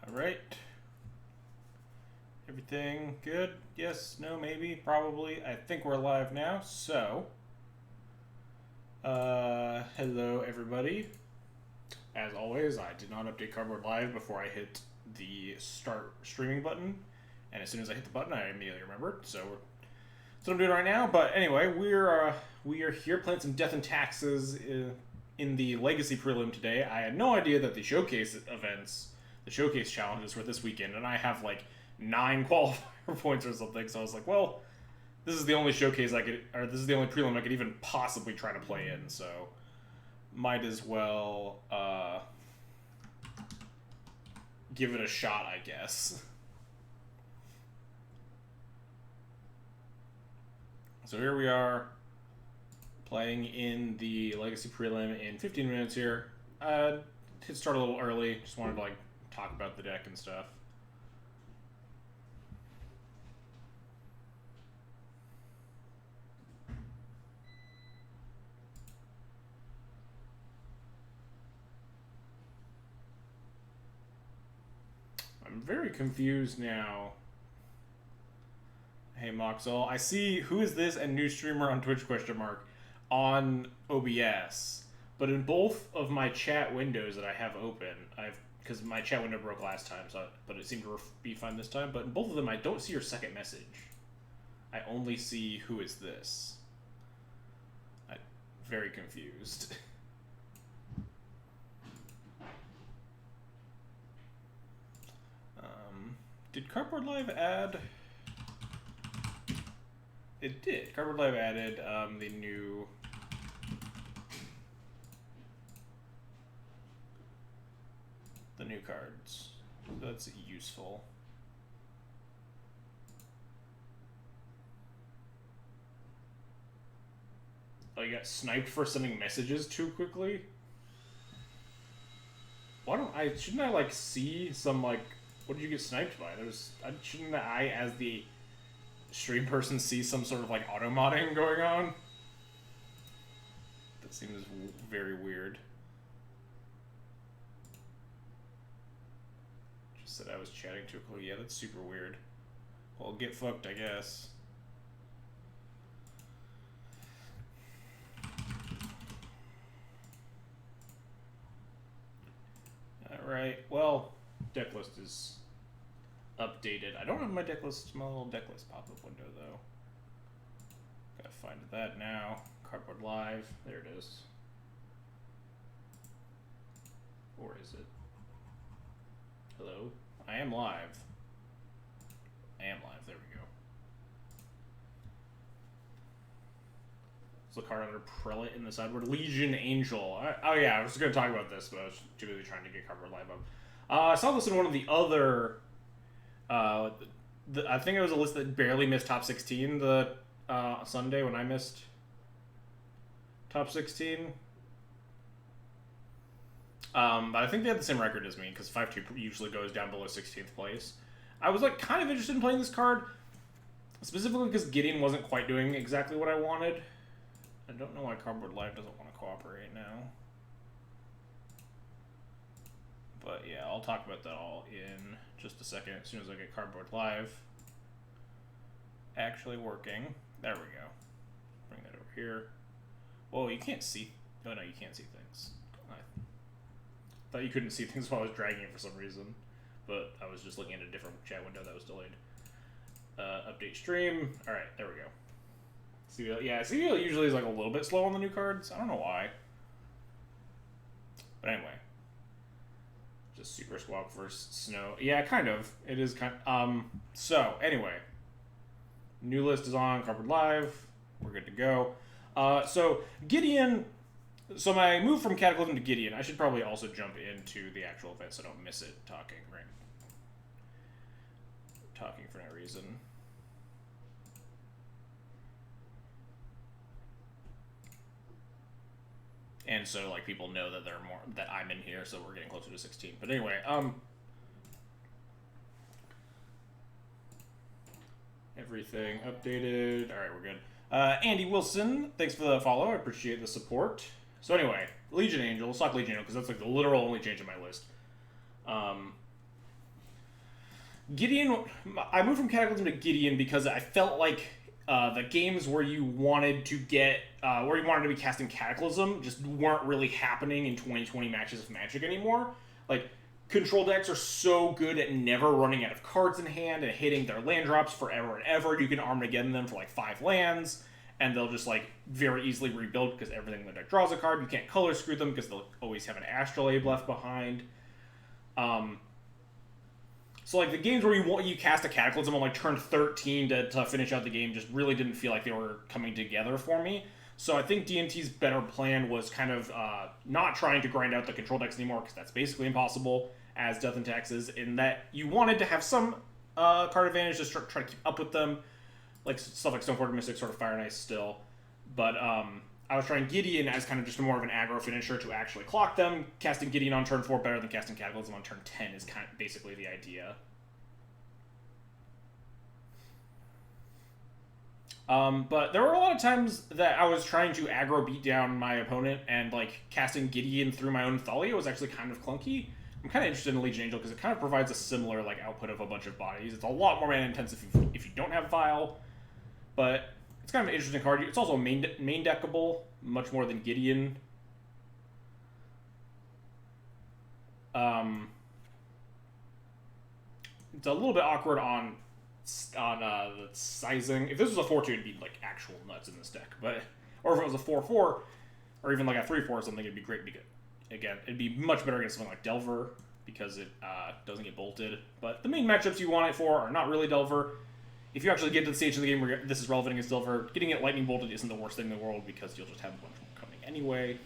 All right. Everything good? Yes, no, maybe, probably. I think we're live now. So, hello everybody. As always, I did not update Cardboard Live before I hit the start streaming button, and as soon as I hit the button, I immediately remembered. So that's what I'm doing right now. But anyway, we are here playing some Death and Taxes in the Legacy Prelim today. I had no idea that the showcase events, the showcase challenges were this weekend, and I have like 9 qualifier points or something. So I was like, well, this is the only showcase I could, or this is the only prelim I could even possibly try to play in. So might as well give it a shot, I guess. So here we are, playing in the Legacy Prelim in 15 minutes here. Hit start a little early, just wanted to like talk about the deck and stuff. I'm very confused now. Hey Moxel, I see who is this and new streamer on Twitch ? On OBS, but in both of my chat windows that I have open, because my chat window broke last time, but it seemed to be fine this time. But in both of them, I don't see your second message. I only see who is this. I'm very confused. Did Cardboard Live add? It did. Cardboard Live added the new cards. So that's useful. Oh, you got sniped for sending messages too quickly? Why don't I? Shouldn't I like see some like? What did you get sniped by? Shouldn't I, as the stream person, see some sort of like auto modding going on? That seems very weird. Just said I was chatting too quickly. Yeah, that's super weird. Well, get fucked, I guess. Alright, well, deck list is updated. I don't have my deck list, my little deck list pop-up window, though. Gotta find that now. Cardboard Live. There it is. Or is it? Hello? I am live. I am live. There we go. There's a card under Prelate in the sideboard. Legion Angel. Oh yeah, I was going to talk about this, but I was too busy trying to get Cardboard Live up. I saw this in one of the other... I think it was a list that barely missed top 16 the Sunday when I missed top 16. But I think they had the same record as me, because 5-2 usually goes down below 16th place. I was like kind of interested in playing this card, specifically because Gideon wasn't quite doing exactly what I wanted. I don't know why Cardboard Live doesn't want to cooperate now. But yeah, I'll talk about that all in just a second, as soon as I get Cardboard Live actually working. There we go. Bring that over here. Whoa, you can't see... Oh no, you can't see things. I thought you couldn't see things while I was dragging it for some reason. But I was just looking at a different chat window that was delayed. Update stream. Alright, there we go. CBL, yeah, CBL usually is like a little bit slow on the new cards. I don't know why. But anyway. Just Super Squawk versus Snow. Yeah, kind of. It is kind of... So, anyway. New list is on Cardboard Live. We're good to go. So, Gideon... So, my move from Cataclysm to Gideon, I should probably also jump into the actual event so I don't miss it talking, right? Talking for no reason. And so, like, people know that that I'm in here, so we're getting closer to 16. But anyway, everything updated. All right, we're good. Andy Wilson, thanks for the follow. I appreciate the support. So anyway, Legion Angel. Let's talk Legion Angel, because that's like the literal only change in my list. Gideon, I moved from Cataclysm to Gideon because I felt like the games where you wanted to get, where you wanted to be casting Cataclysm just weren't really happening in 2020 matches of Magic anymore. Like, control decks are so good at never running out of cards in hand and hitting their land drops forever and ever. You can Armageddon them for like 5 lands, and they'll just like very easily rebuild because everything in the deck draws a card. You can't color screw them because they'll always have an Astrolabe left behind. So like the games where you cast a Cataclysm on like turn 13 to finish out the game just really didn't feel like they were coming together for me. So I think D&T's better plan was kind of not trying to grind out the control decks anymore, because that's basically impossible as Death and Taxes, in that you wanted to have some card advantage to try to keep up with them, like stuff like Stoneforge Mystic, sort of Fire and Ice still. But I was trying Gideon as kind of just more of an aggro finisher to actually clock them. Casting Gideon on turn 4 better than casting Cataclysm on turn 10 is kind of basically the idea. But there were a lot of times that I was trying to aggro beat down my opponent, and like casting Gideon through my own Thalia was actually kind of clunky. I'm kind of interested in Legion Angel because it kind of provides a similar like output of a bunch of bodies. It's a lot more mana intensive if you don't have Vial, but it's kind of an interesting card. It's also main deckable much more than Gideon. It's a little bit awkward on the sizing. If this was a 4-2, it'd be like actual nuts in this deck. But or if it was a 4-4, or even like a 3-4 or something, it'd be great because again, it'd be much better against something like Delver because it doesn't get bolted. But the main matchups you want it for are not really Delver. If you actually get to the stage of the game where this is relevant against Delver, getting it lightning bolted isn't the worst thing in the world because you'll just have a bunch more coming anyway.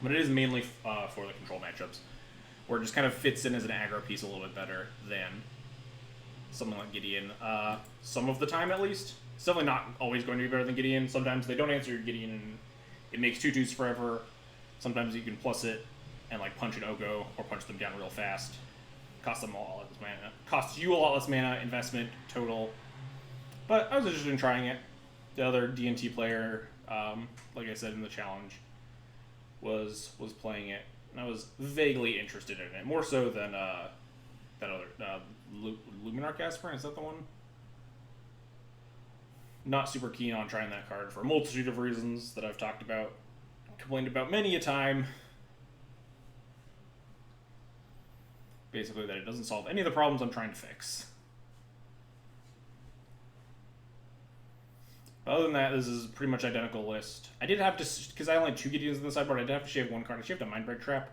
But it is mainly for the control matchups, where it just kind of fits in as an aggro piece a little bit better than something like Gideon. Some of the time, at least. It's definitely not always going to be better than Gideon. Sometimes they don't answer your Gideon and it makes 2/2s forever. Sometimes you can plus it and like punch an Ogo or punch them down real fast. Costs them a lot less mana. Costs you a lot less mana, investment, total. But I was interested in trying it. The other D&T player, like I said in the challenge, was playing it. And I was vaguely interested in it. More so than that other Luminar Casper, is that the one? Not super keen on trying that card for a multitude of reasons that I've talked about, complained about many a time. Basically that it doesn't solve any of the problems I'm trying to fix. But other than that, this is pretty much identical list. I did have to, because I only had 2 Gideons in the sideboard, I did have to shave 1 card. I shaved a Mindbreak Trap.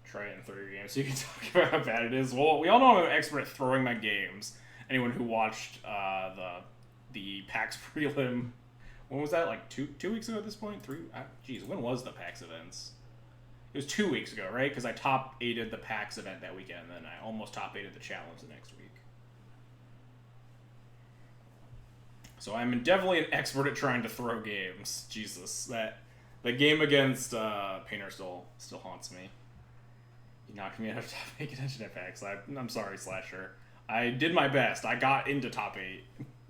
Try it in 30 games so you can talk about how bad it is. Well, we all know I'm an expert at throwing my games. Anyone who watched the PAX Prelim, when was that? Like two weeks ago at this point? 3? Geez, when was the PAX events? It was 2 weeks ago, right? Because I top 8'd the PAX event that weekend, and then I almost top 8'd the challenge the next week. So I'm definitely an expert at trying to throw games. Jesus, the game against Painter still haunts me. You knocked me out of top 8 contention at PAX. I'm sorry, Slasher. I did my best. I got into top 8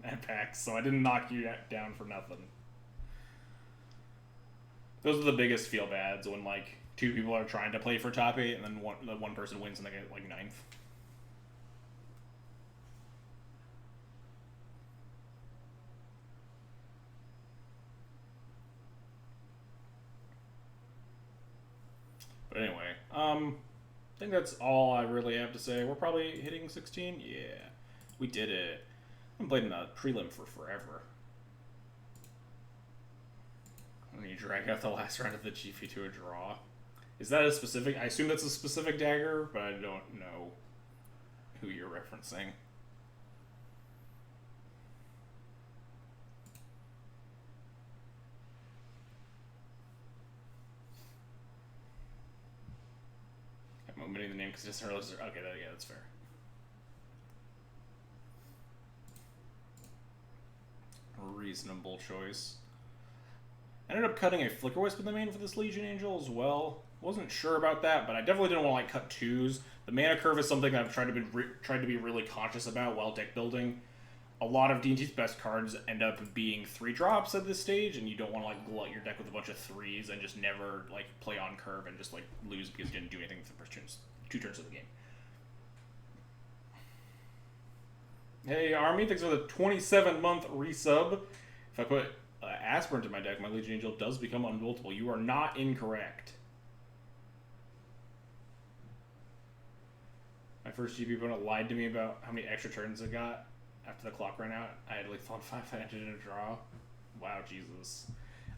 at PAX, so I didn't knock you down for nothing. Those are the biggest feel bads, when like 2 people are trying to play for top 8 and then one person wins and they get like 9th. But anyway, I think that's all I really have to say. We're probably hitting 16. Yeah, we did it. I haven't played in a prelim for forever. When you drag out the last round of the GP to a draw. Is that a specific... I assume that's a specific dagger, but I don't know who you're referencing. I'm omitting the name because it doesn't realize... Okay, yeah, that's fair. Reasonable choice. I ended up cutting a Flicker Wisp in the main for this Legion Angel as well. Wasn't sure about that, but I definitely didn't want to like cut 2s. The mana curve is something that I've tried to be really conscious about while deck building. A lot of D&T's best cards end up being 3-drops at this stage, and you don't want to like glut your deck with a bunch of 3s and just never like play on curve and just like lose because you didn't do anything for the first 2 turns of the game. Hey, Army, thanks for the 27-month resub. If I put Aspirant in my deck, my Legion Angel does become unmultiple. You are not incorrect. My first GP opponent lied to me about how many extra turns it got after the clock ran out. I had lethal on 5, I ended in a draw. Wow, Jesus.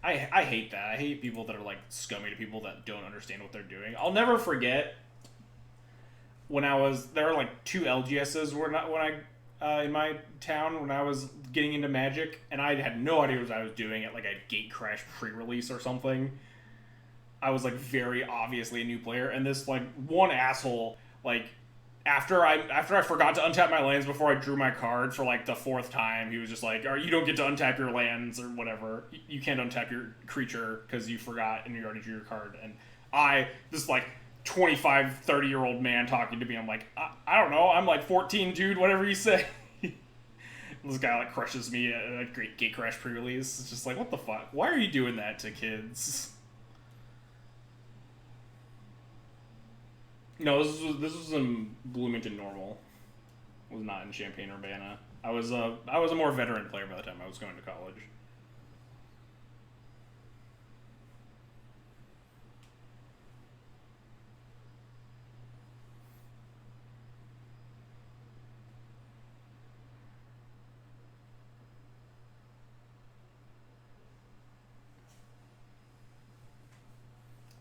I hate that. I hate people that are like scummy to people that don't understand what they're doing. I'll never forget when there were like 2 LGSs when I in my town when I was getting into Magic, and I had no idea what I was doing at like a Gate Crash pre-release or something. I was like very obviously a new player, and this like one asshole like after I forgot to untap my lands before I drew my card for like the 4th time, he was just like, you don't get to untap your lands or whatever. You can't untap your creature because you forgot and you already drew your card. And this like 25, 30-year-old man talking to me, I'm like, I don't know, I'm like 14, dude, whatever you say. This guy like crushes me at a great Gate Crash pre-release. It's just like, what the fuck? Why are you doing that to kids? No, this was in Bloomington Normal. It was not in Champaign-Urbana. I was a more veteran player by the time I was going to college.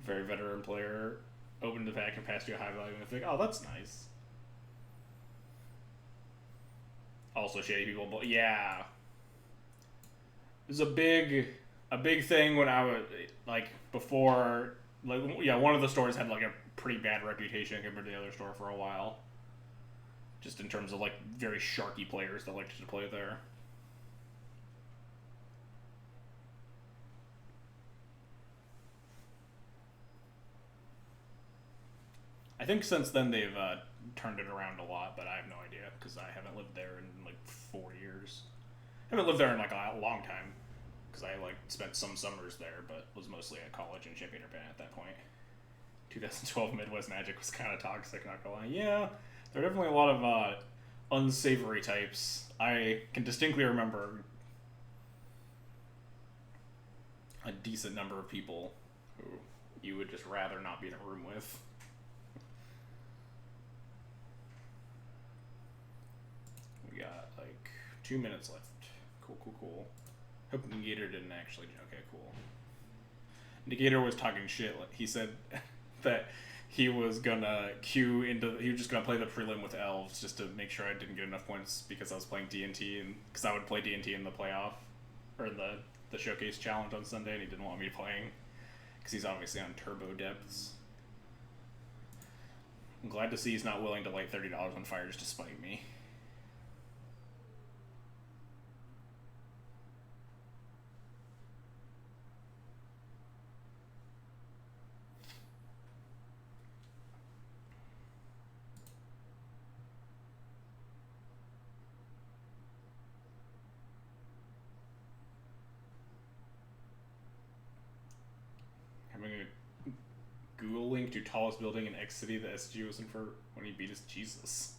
Very veteran player. Opened the pack and passed you a high value mythic. Oh, that's nice. Also shady people, but yeah. It was a big thing when I was like before, like yeah, one of the stores had like a pretty bad reputation compared to the other store for a while. Just in terms of like very sharky players that liked to play there. I think since then they've turned it around a lot, but I have no idea because I haven't lived there in like 4 years. I haven't lived there in like a long time because I like spent some summers there, but was mostly at college in Champaign-Urbana at that point. 2012 Midwest Magic was kind of toxic, not gonna lie. Yeah, there are definitely a lot of unsavory types. I can distinctly remember a decent number of people who you would just rather not be in a room with. We got like 2 minutes left. Cool. Hope Negator didn't actually. Okay, cool. Negator was talking shit. He said that he was gonna queue into. He was just gonna play the prelim with elves just to make sure I didn't get enough points because I was playing D&T and because I would play D&T in the playoff or in the showcase challenge on Sunday, and he didn't want me playing because he's obviously on turbo depths. I'm glad to see he's not willing to light $30 on fire just to spite me. Having a Google link to tallest building in X City that SG was in for when he beat his Jesus.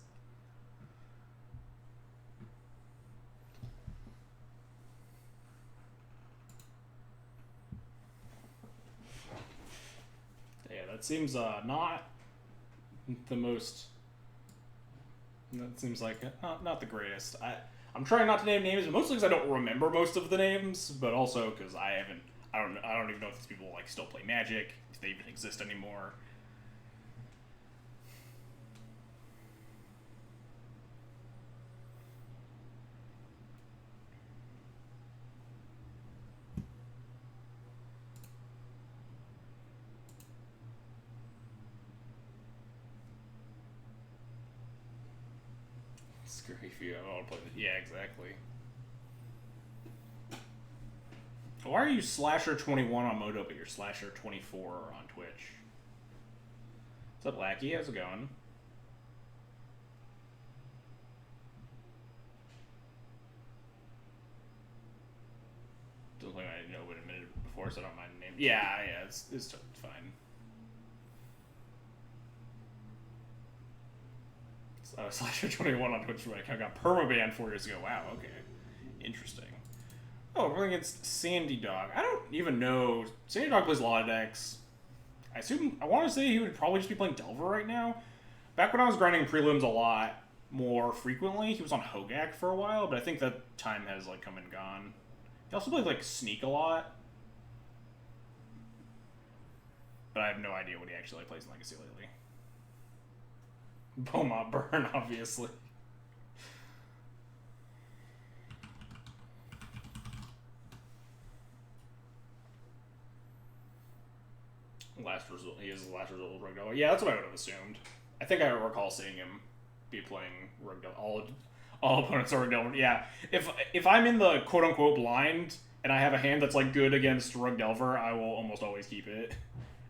Yeah, that seems not the most. That seems like not the greatest. I'm trying not to name names, mostly because I don't remember most of the names, but also because I don't even know if these people like still play Magic, if they even exist anymore. Screw if you don't want to play this. Yeah, exactly. Why are you Slasher21 on Moto, but you're Slasher24 on Twitch? What's up, Lackey? How's it going? Don't think I know what admitted before, so I don't mind the name. Yeah, it's fine. Slasher21 on Twitch. My account got permabanned 4 years ago. Wow, okay. Interesting. Oh, we're going against Sandy Dog. I don't even know. Sandy Dog plays a lot of decks. I want to say he would probably just be playing Delver right now. Back when I was grinding prelims a lot more frequently, he was on Hogak for a while, but I think that time has like come and gone. He also played like Sneak a lot. But I have no idea what he actually plays in Legacy lately. Beaumont Burn, obviously. Last result. He is the last result of Rugdell. Yeah, that's what I would have assumed. I think I recall seeing him be playing Rugdell. All opponents are Rugdell. Yeah, if I'm in the quote unquote blind and I have a hand that's like good against Rugdelver, I will almost always keep it,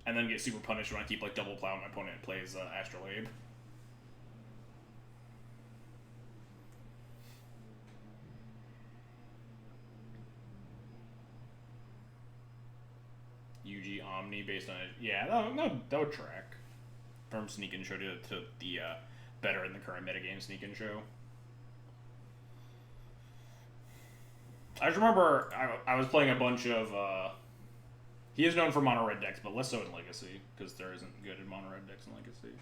and then get super punished when I keep like double plow and my opponent plays Astrolabe. UG Omni based on it. Yeah, that would track. From Sneak and Show to the better in the current metagame Sneak and Show. I just remember I was playing a bunch of. He is known for mono red decks, but less so in Legacy, because there isn't good in mono red decks in Legacy.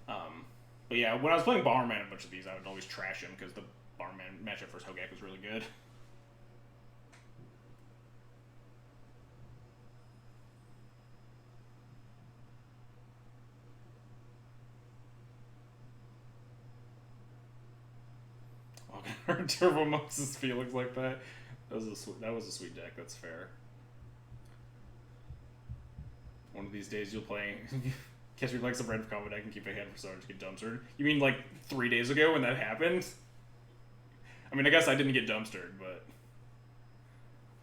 But yeah, when I was playing Bomberman, a bunch of these, I would always trash him because the Bomberman matchup versus Hogak was really good. Turbo Moses Felix like that. That was a sweet deck. That's fair. One of these days you'll play. Catch me like some red combo deck and keep a hand for someone to get dumpstered. You mean like 3 days ago when that happened? I mean, I guess I didn't get dumpstered, but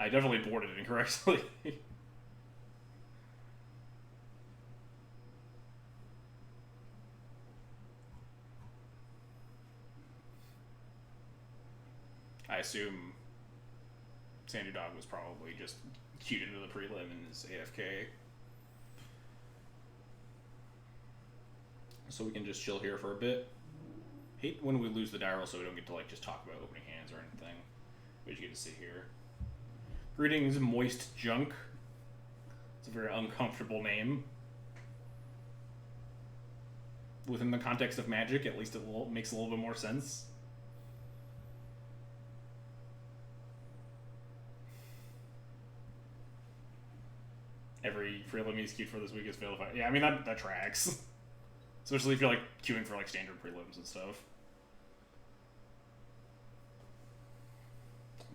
I definitely boarded it incorrectly. I assume Sandy Dog was probably just queued into the prelim and is AFK. So we can just chill here for a bit. Hate when we lose the die roll so we don't get to like just talk about opening hands or anything. We just get to sit here. Greetings, Moist Junk. It's a very uncomfortable name. Within the context of Magic, at least it makes a little bit more sense. Every prelim he's queued for this week is failed. Yeah, I mean, that tracks. Especially if you're, like, queuing for, like, standard prelims and stuff.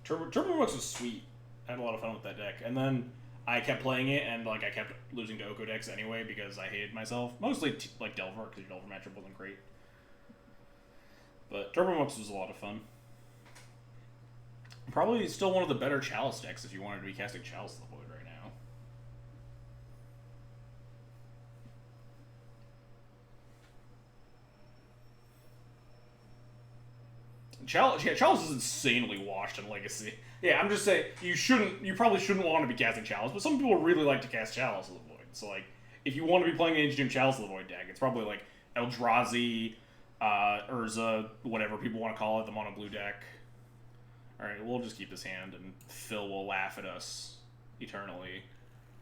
Turbo Mux was sweet. I had a lot of fun with that deck. And then I kept playing it, and, like, I kept losing to Oko decks anyway because I hated myself. Mostly, like, Delver, because your Delver matchup wasn't great. But Turbo Mux was a lot of fun. Probably still one of the better Chalice decks if you wanted to be casting Chalice of the Void right now. Chalice is insanely washed in Legacy. Yeah, I'm just saying, you probably shouldn't want to be casting Chalice, but some people really like to cast Chalice of the Void. So, like, if you want to be playing an HGM Chalice of the Void deck, it's probably, like, Eldrazi, Urza, whatever people want to call it, the mono blue deck. Alright, we'll just keep this hand, and Phil will laugh at us eternally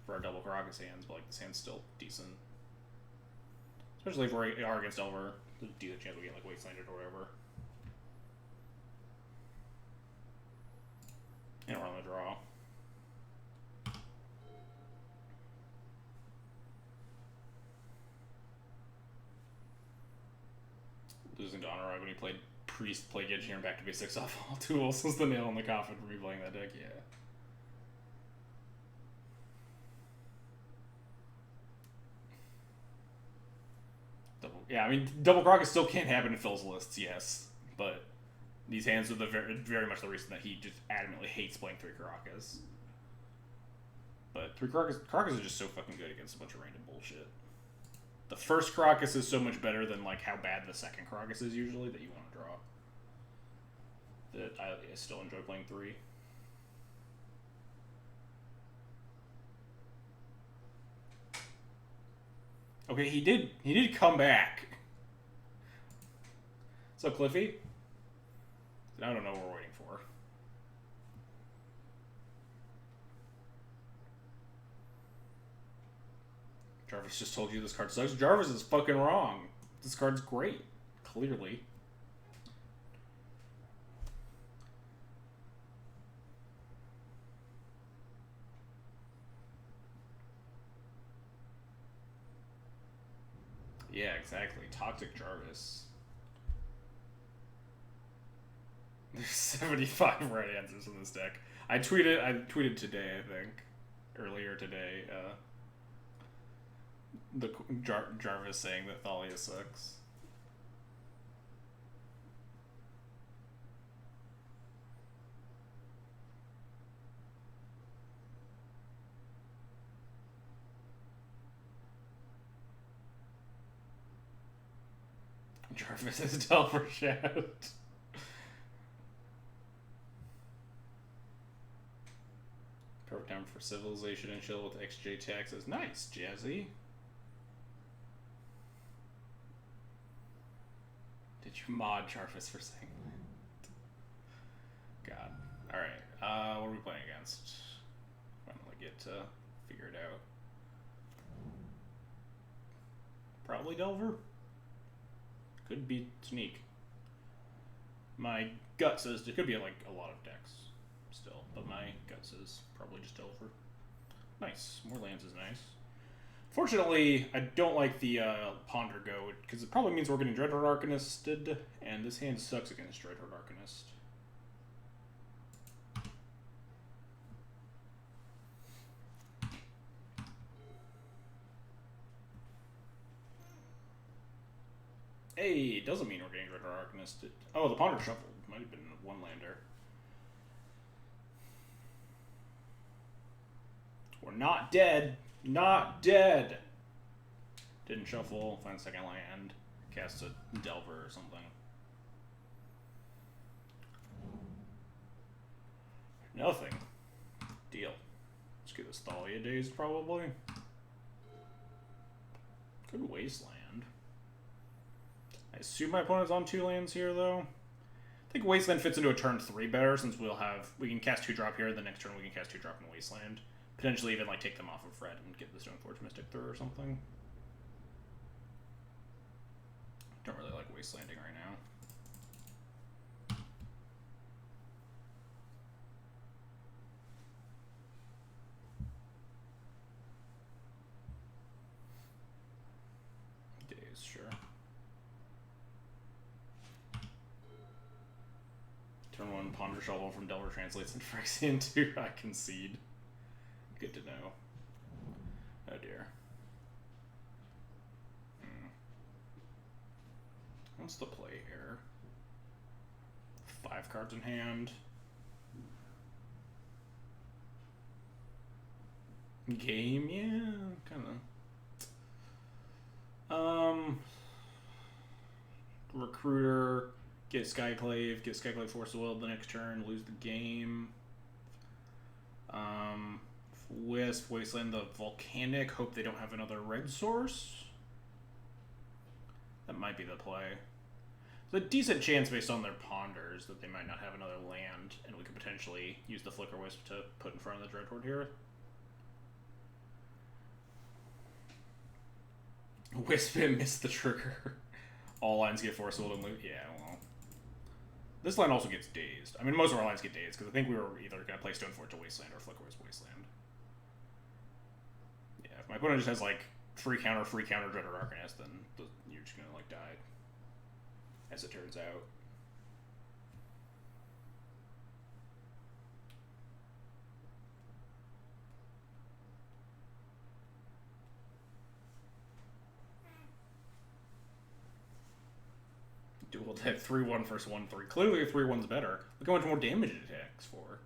for our double Caracas hands, but, like, this hand's still decent. Especially if we are against Delver. There's a decent chance we get, like, Wastelanded or whatever. And we're on the draw. Losing to Honorag when he played Priest, Plague Engineer, and back to basics off all tools was the nail in the coffin for me playing that deck, yeah. I mean, double Caracas still can't happen in Phil's lists, yes, but these hands are very much the reason that he just adamantly hates playing 3 Caracas. But 3 Caracas are just so fucking good against a bunch of random bullshit. The first Caracas is so much better than like how bad the second Caracas is usually that you want to draw. That I still enjoy playing 3. Okay, he did come back. What's up, Cliffy? I don't know what we're waiting for. Jarvis just told you this card sucks. Jarvis is fucking wrong. This card's great. Clearly. Yeah, exactly. Toxic Jarvis. There's 75 right answers in this deck. I tweeted today, I think. Earlier today, Jarvis saying that Thalia sucks. Jarvis is Delver Shout. Perfect time for Civilization and Chill with XJ taxes. Nice, Jazzy. Did you mod Jarvis for saying that? God. Alright, what are we playing against? Finally get to figure it out. Probably Delver? Could be Sneak. My gut says it could be like a lot of decks still, but my gut says probably just Delver. Nice. More lands is nice. Fortunately, I don't like the Ponder Goat, because it probably means we're getting Dreadhorde Arcanisted, and this hand sucks against Dreadhorde Arcanist. Hey, it doesn't mean we're getting Dreadhorde Arcanisted. Oh, the Ponder shuffled. Might have been a one-lander. We're not dead. Not dead. Didn't shuffle. Find a second land. Cast a Delver or something. Nothing. Deal. Let's get this Thalia dazed, probably. Good Wasteland. I assume my opponent's on 2 lands here, though. I think Wasteland fits into a turn 3 better, since we can cast 2-drop here, the next turn we can cast 2-drop in Wasteland. Potentially even, like, take them off of red and get the Stoneforge Mystic through or something. Don't really like Wastelanding right now. Days, sure. Turn 1, Ponder Shovel from Delver translates into Phyrexian 2. I concede. Good to know. Oh dear. What's the play here? 5 cards in hand. Game, yeah, kinda. Recruiter, get Skyclave Force of Will the next turn, lose the game. Wisp, Wasteland, the Volcanic, hope they don't have another red source. That might be the play. There's a decent chance based on their ponders that they might not have another land, and we could potentially use the Flicker Wisp to put in front of the Dreadhorde here. Wisp missed the trigger. All lines get Force of Will and loot. Yeah, well. This line also gets dazed. I mean, most of our lines get dazed, because I think we were either going to play Stoneforge to Wasteland or Flicker Wisp Wasteland. Yeah, if my opponent just has, like, free counter, Dreadhorde Arcanist, then you're just going to, like, die. As it turns out. Dual deck 3-1 versus 1-3. Clearly 3-1's better. Look how much more damage it attacks for.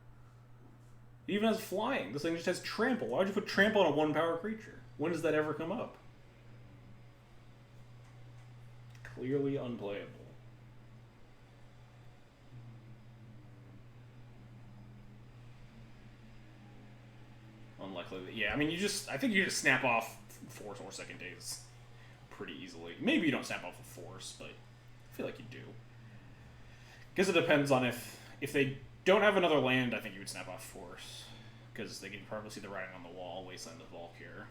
It even has flying. This thing just has trample. Why would you put trample on a 1-power creature? When does that ever come up? Clearly unplayable. Unlikely that, yeah, I mean, I think you just snap off 4 second days. pretty easily. Maybe you don't snap off a force, but I feel like you do. Because it depends on if they don't have another land, I think you would snap off force. Because they can probably see the writing on the wall, Wasteland of Valkyr.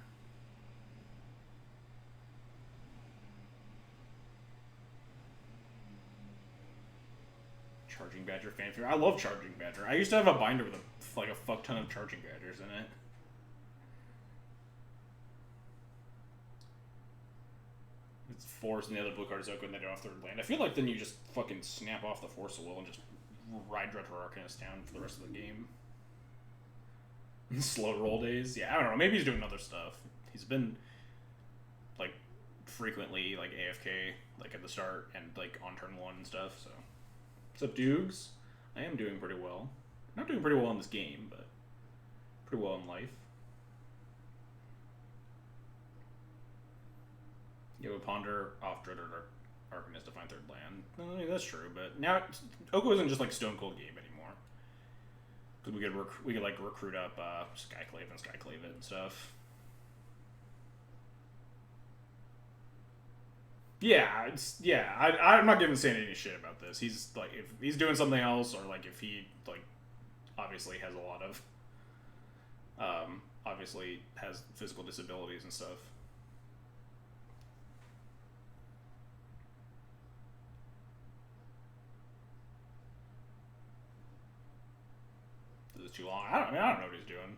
Charging Badger fanfare. I love Charging Badger. I used to have a binder with a fuck ton of Charging Badgers in it. It's force and the other blue card is open and they don't have third land. I feel like then you just fucking snap off the Force of Will and just ride Dreadhorde Arcanist down for the rest of the game. Slow roll days. Yeah, I don't know. Maybe he's doing other stuff. He's been like frequently like AFK like at the start and like on turn 1 and stuff, so. What's up, Dukes? I am doing pretty well. Not doing pretty well in this game, but pretty well in life. You have a Ponder off Dreadhorde Arcanist to find third land. I mean, that's true, but now Oko isn't just like Stone Cold Game anymore. Because we could like recruit up Skyclave and Skyclave it and stuff. Yeah, I'm not giving Sandy any shit about this. He's like, if he's doing something else, or like if he like obviously has a lot of obviously has physical disabilities and stuff. Is it too long? I don't know what he's doing.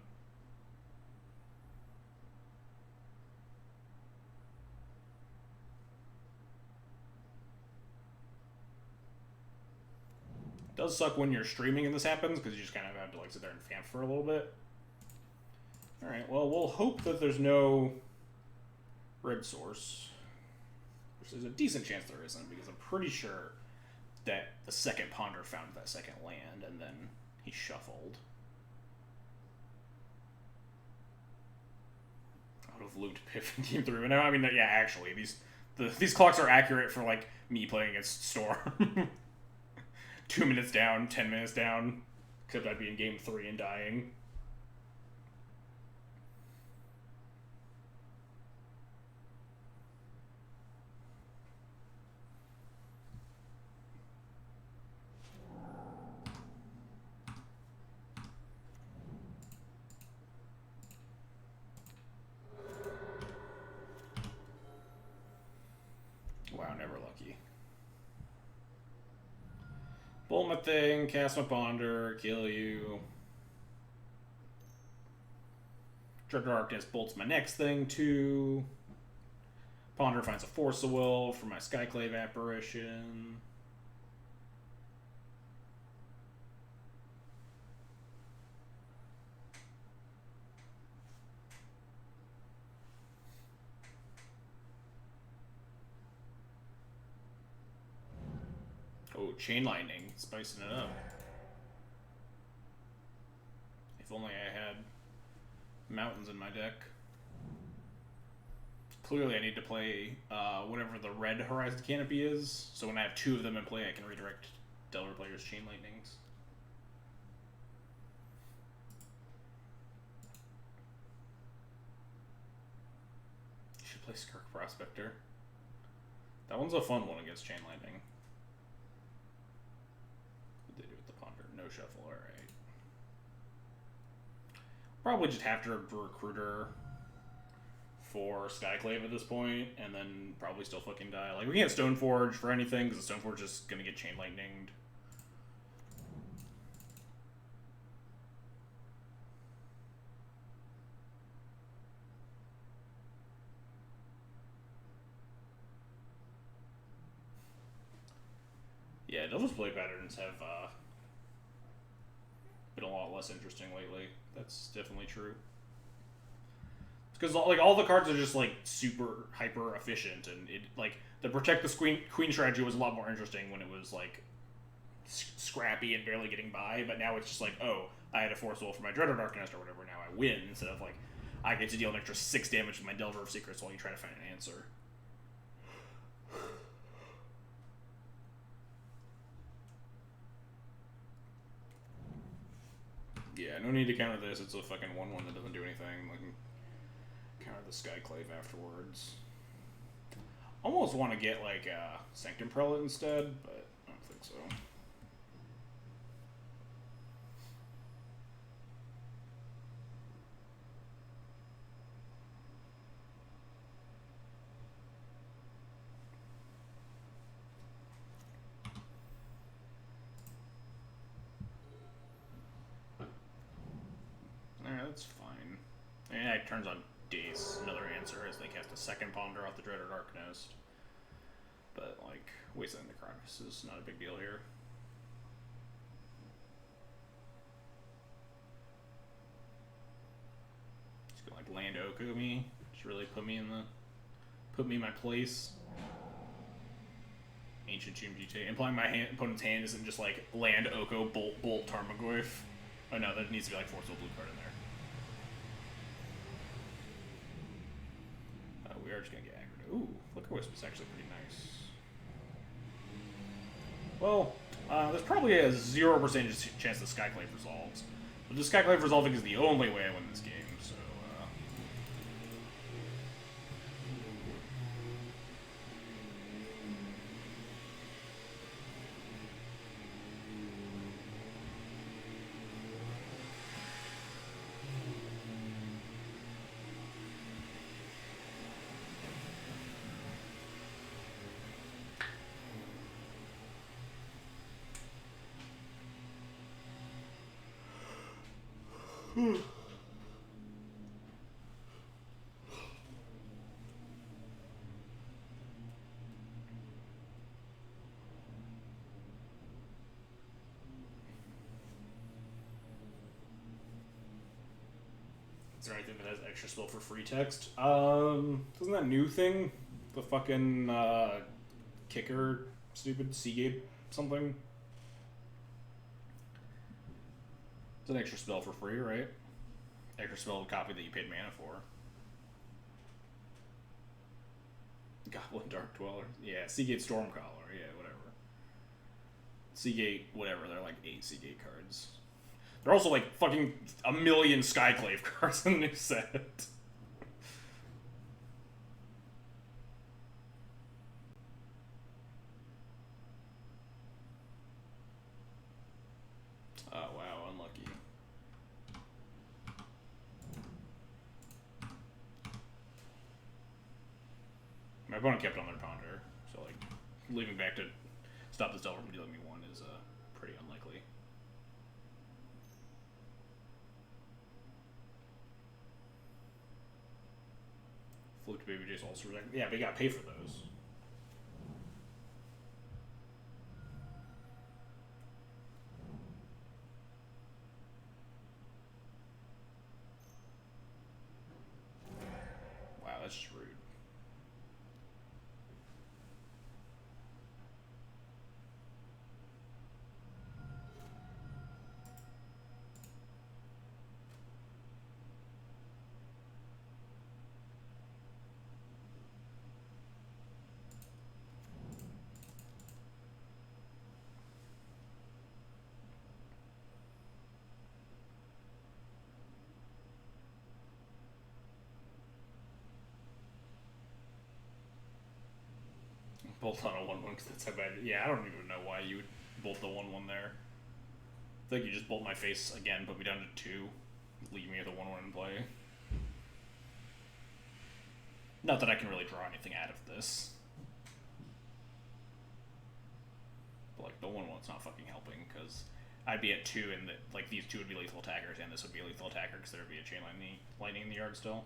It does suck when you're streaming and this happens, because you just kind of have to like sit there and fan for a little bit. Alright, well, we'll hope that there's no red source. Which there's a decent chance there isn't, because I'm pretty sure that the second Ponder found that second land, and then he shuffled. I would have looped Piff in Game 3. And I mean, yeah, actually, these clocks are accurate for like me playing against Storm. 2 minutes down, 10 minutes down, except I'd be in Game 3 and dying. Wow, never lucky. Pull my thing, cast my Ponder, kill you. Dreadhorde Arcanist bolts my next thing too. Ponder finds a Force of Will for my Skyclave apparition. Oh, Chain Lightning, spicing it up. If only I had mountains in my deck. Clearly I need to play whatever the red Horizon Canopy is, so when I have 2 of them in play I can redirect Delver players' Chain Lightnings. You should play Skirk Prospector. That one's a fun one against Chain Lightning. What did they do with the Ponder? No shuffle, alright. Probably just have to recruiter for Skyclave at this point, and then probably still fucking die. Like, we can't Stoneforge for anything, because the Stoneforge is gonna get Chain Lightninged. Yeah, Devil's play patterns have been a lot less interesting lately. That's definitely true. Because like all the cards are just like super hyper efficient, and it like the protect the queen strategy was a lot more interesting when it was like scrappy and barely getting by. But now it's just like, oh, I had a Force Wolf for my Dreadhorde Arcanist or whatever. Now I win, instead of like I get to deal an extra 6 damage with my Delver of Secrets while you try to find an answer. Yeah, no need to counter this. It's a fucking 1/1 that doesn't do anything. Like, counter the Skyclave afterwards. almost want to get like Sanctum Prelate instead, but I don't think so. That's fine. And it turns on Dace, another answer, as they cast a second Ponder off the Dreaded Arcanist. But, like, Wasteland Necronicus is not a big deal here. Just gonna, like, land Oko me. Just really put me in my place. Ancient Tomb GTA. Implying my opponent's hand isn't just, like, land Oko, bolt Tarmogoyf. Oh no, that needs to be, like, force a blue card in there. We are just gonna get aggroed. Ooh, Flicker Wisp is actually pretty nice. Well, there's probably a 0% chance the Skyclave resolves. But the Skyclave resolving is the only way I win this game, so... Is there anything that has extra spell for free text? Isn't that new thing? The fucking kicker, stupid Seagate something? It's an extra spell for free, right? Extra spell copy that you paid mana for. Goblin Dark Dweller. Yeah, Seagate Stormcaller. Yeah, whatever. Seagate, whatever. They're like 8 Seagate cards. There are also like fucking a million Skyclave cards in the new set. Oh wow, unlucky. My opponent kept on their Ponder, so like leaving back to stop this Delver from dealing me 1 is pretty unlikely. Flute to Baby Jace also. Yeah, but you gotta pay for those. Wow, that's just rude. Bolt on a 1-1 because that's how bad. Yeah, I don't even know why you would bolt the 1-1 there. I think you just bolt my face again, put me down to 2, leave me with a 1-1 in play. Not that I can really draw anything out of this. But like the 1-1's not fucking helping because I'd be at 2 and like these 2 would be lethal attackers and this would be a lethal attacker because there would be a chain lightning in the yard still.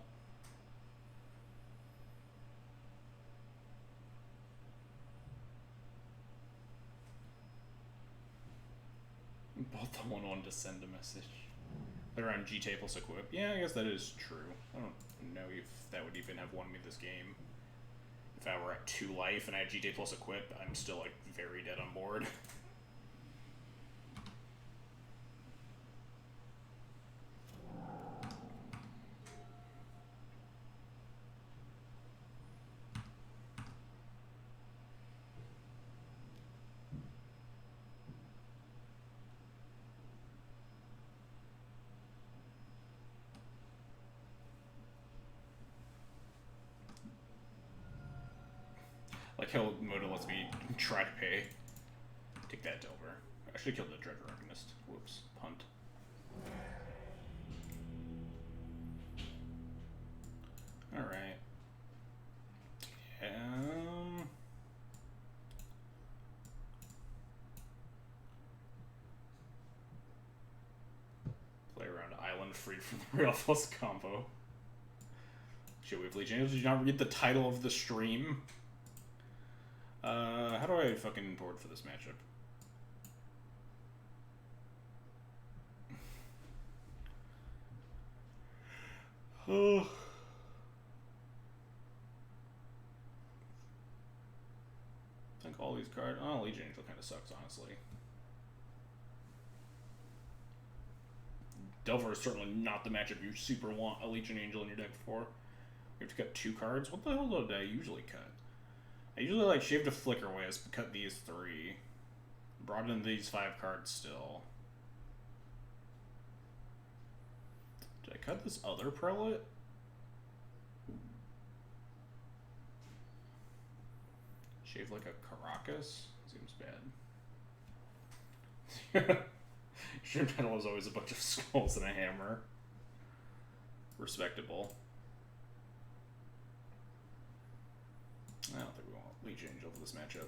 Both the 1-1 to send a message. They're on GTA plus equip. Yeah, I guess that is true. I don't know if that would even have won me this game. If I were at 2 life and I had GTA plus equip, I'm still like very dead on board. kill mode lets me try to pay. Take that, Delver. I should have killed the Dread Arcanist. Whoops. Punt. Alright. Play around Island freed from the Real Plus combo. Should we have Legion Angels? Did you not read the title of the stream? How do I fucking board for this matchup? Oh. I think all these cards. Oh, Legion Angel kind of sucks, honestly. Delver is certainly not the matchup you super want a Legion Angel in your deck for. You have to cut 2 cards. What the hell did I usually cut? I usually like shaved a Flicker Wisp, cut these 3, brought in these 5 cards still. Did I cut this other Prelate? Shave like a Caracas? Seems bad. Stream title is always a bunch of skulls and a hammer. Respectable. I don't think we want Legion Angel for this matchup.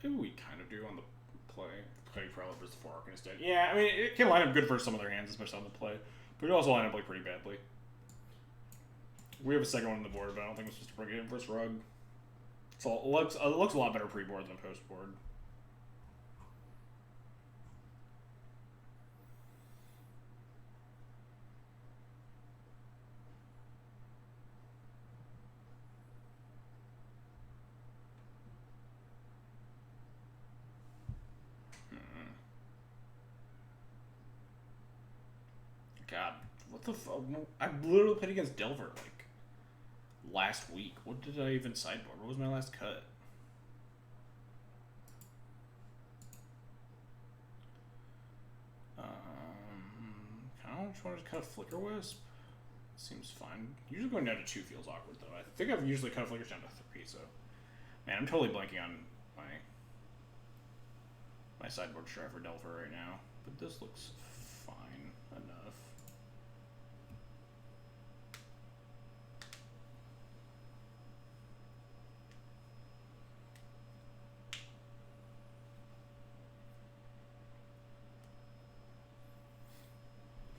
Maybe we kind of do on the play. Play Prelate versus 4 Arcanist dead. Yeah, I mean, it can line up good for some of their hands, especially on the play. But it also line up like pretty badly. We have a second one on the board, but I don't think we're supposed to bring it in versus Rug. So it looks a lot better pre-board than post-board. God, what the fuck? I literally played against Delver, like, last week. What did I even sideboard? What was my last cut? I just wanted to cut a Flicker Wisp. Seems fine. Usually going down to 2 feels awkward, though. I think I've usually cut Flickers down to 3, so... Man, I'm totally blanking on my sideboard strat for Delver right now. But this looks fine enough.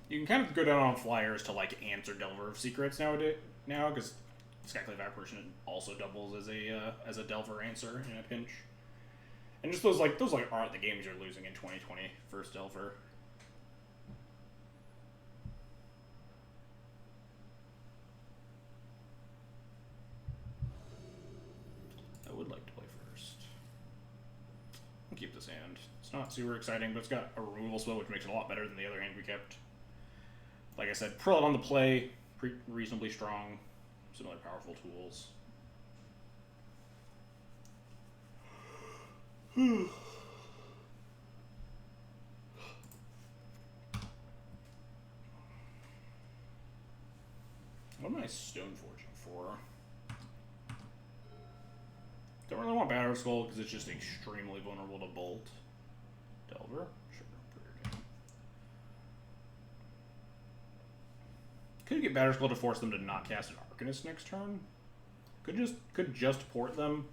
You can kind of go down on flyers to like answer Delver of Secrets nowadays, because Skyclave Apparition also doubles as a Delver answer in a pinch. And just those aren't the games you're losing in 2020 versus Delver. I would like to play first. I'll keep this hand. It's not super exciting, but it's got a removal spell, which makes it a lot better than the other hand we kept. Like I said, Prelate on the play, reasonably strong, similar powerful tools. What am I Stone Forging for? Don't really want Battle Skull because it's just extremely vulnerable to Bolt. Delver? Sure, put her down. Could get Battle Skull to force them to not cast an Arcanist next turn. Could just port them.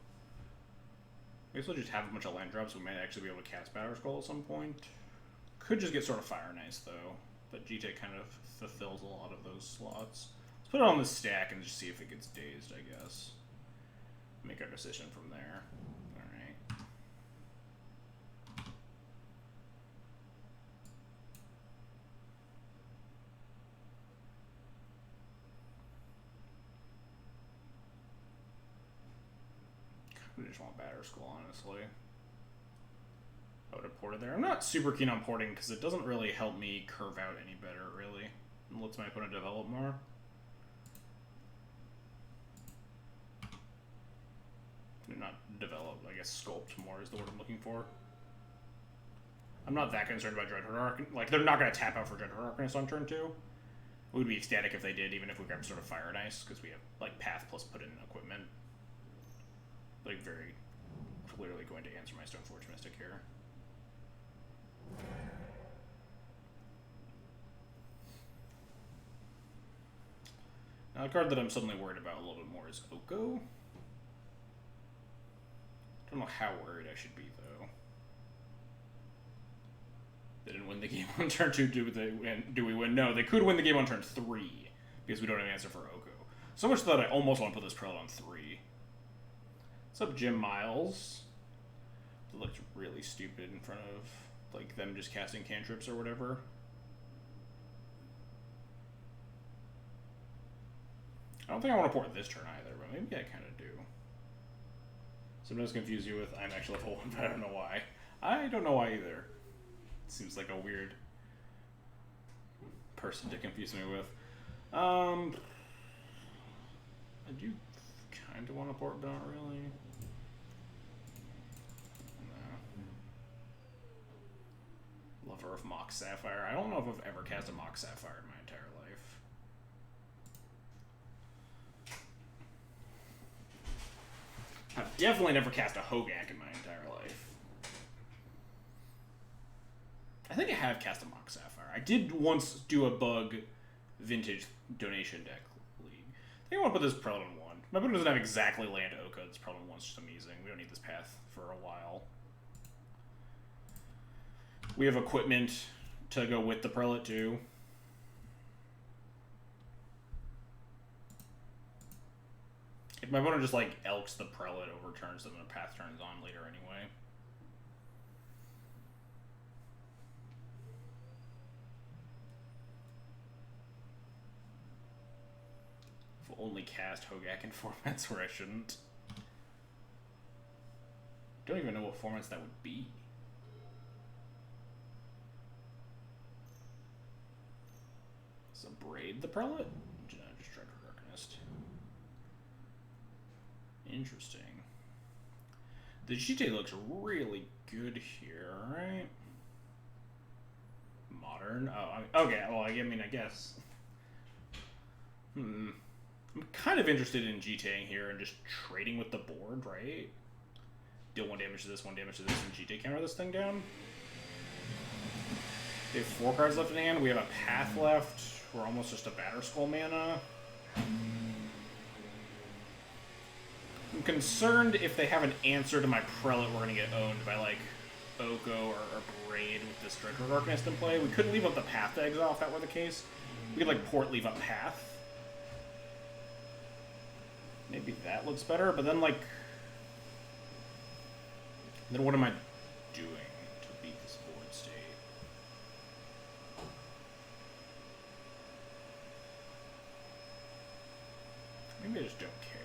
I guess we'll just have a bunch of land drops. We might actually be able to cast Battle Skull at some point. Could just get sort of Fire and Ice though. But GT kind of fulfills a lot of those slots. Let's put it on the stack and just see if it gets dazed, I guess. Make our decision from there. Alright. I just want Batter Skull, honestly. I would have ported there. I'm not super keen on porting because it doesn't really help me curve out any better, really. It lets my opponent develop more. Not develop, I guess sculpt more is the word I'm looking for. I'm not that concerned about Dreadhorde Arcanist. Like, they're not going to tap out for Dreadhorde Arcanist on turn 2. We'd be ecstatic if they did, even if we grabbed sort of Fire and Ice, because we have, like, Path plus put in equipment. Like, very going to answer my Stoneforge Mystic here. Now, the card that I'm suddenly worried about a little bit more is Oko. I don't know how worried I should be, though. They didn't win the game on turn 2. Do we win? No, they could win the game on turn 3, because we don't have an answer for Oko. So much that I almost want to put this Prelate on 3. What's up, Jim Miles? It looked really stupid in front of, like, them just casting cantrips or whatever. I don't think I want to port this turn either, but maybe I kind of do. Sometimes confuse you with I'm actually level 1, but I don't know why. I don't know why either. It seems like a weird person to confuse me with. I do kind of want to port, but not really. No. Lover of Mox Sapphire. I don't know if I've ever cast a Mox Sapphire in my entire life. I've definitely never cast a Hogak in my entire life. I think I have cast a Mox Sapphire. I did once do a bug vintage donation deck league. I think I want to put this Prelate on 1. My opponent doesn't have exactly land Oko. This Prelate on 1's just amazing. We don't need this path for a while. We have equipment to go with the Prelate too. If my opponent just like elks the Prelate over turns, then the path turns on later anyway. I've only cast Hogak in formats where I shouldn't. Don't even know what formats that would be. So Braid the Prelate? Just Treasure Darkness. Interesting. The GT looks really good here, right? Modern? Oh, okay. Well, I mean, I guess. I'm kind of interested in GTing here and just trading with the board, right? Deal 1 damage to this, 1 damage to this, and GT counter this thing down. We have 4 cards left in hand. We have a path left. We're almost just a Batterskull mana. I'm concerned if they have an answer to my Prelate, we're going to get owned by, like, Oko or Braid with this Dreadful Darkness in play. We couldn't leave up the path to exile if that were the case. We could, like, port leave up path. Maybe that looks better, but then, like... Then what am I doing to beat this board state? Maybe I just don't care.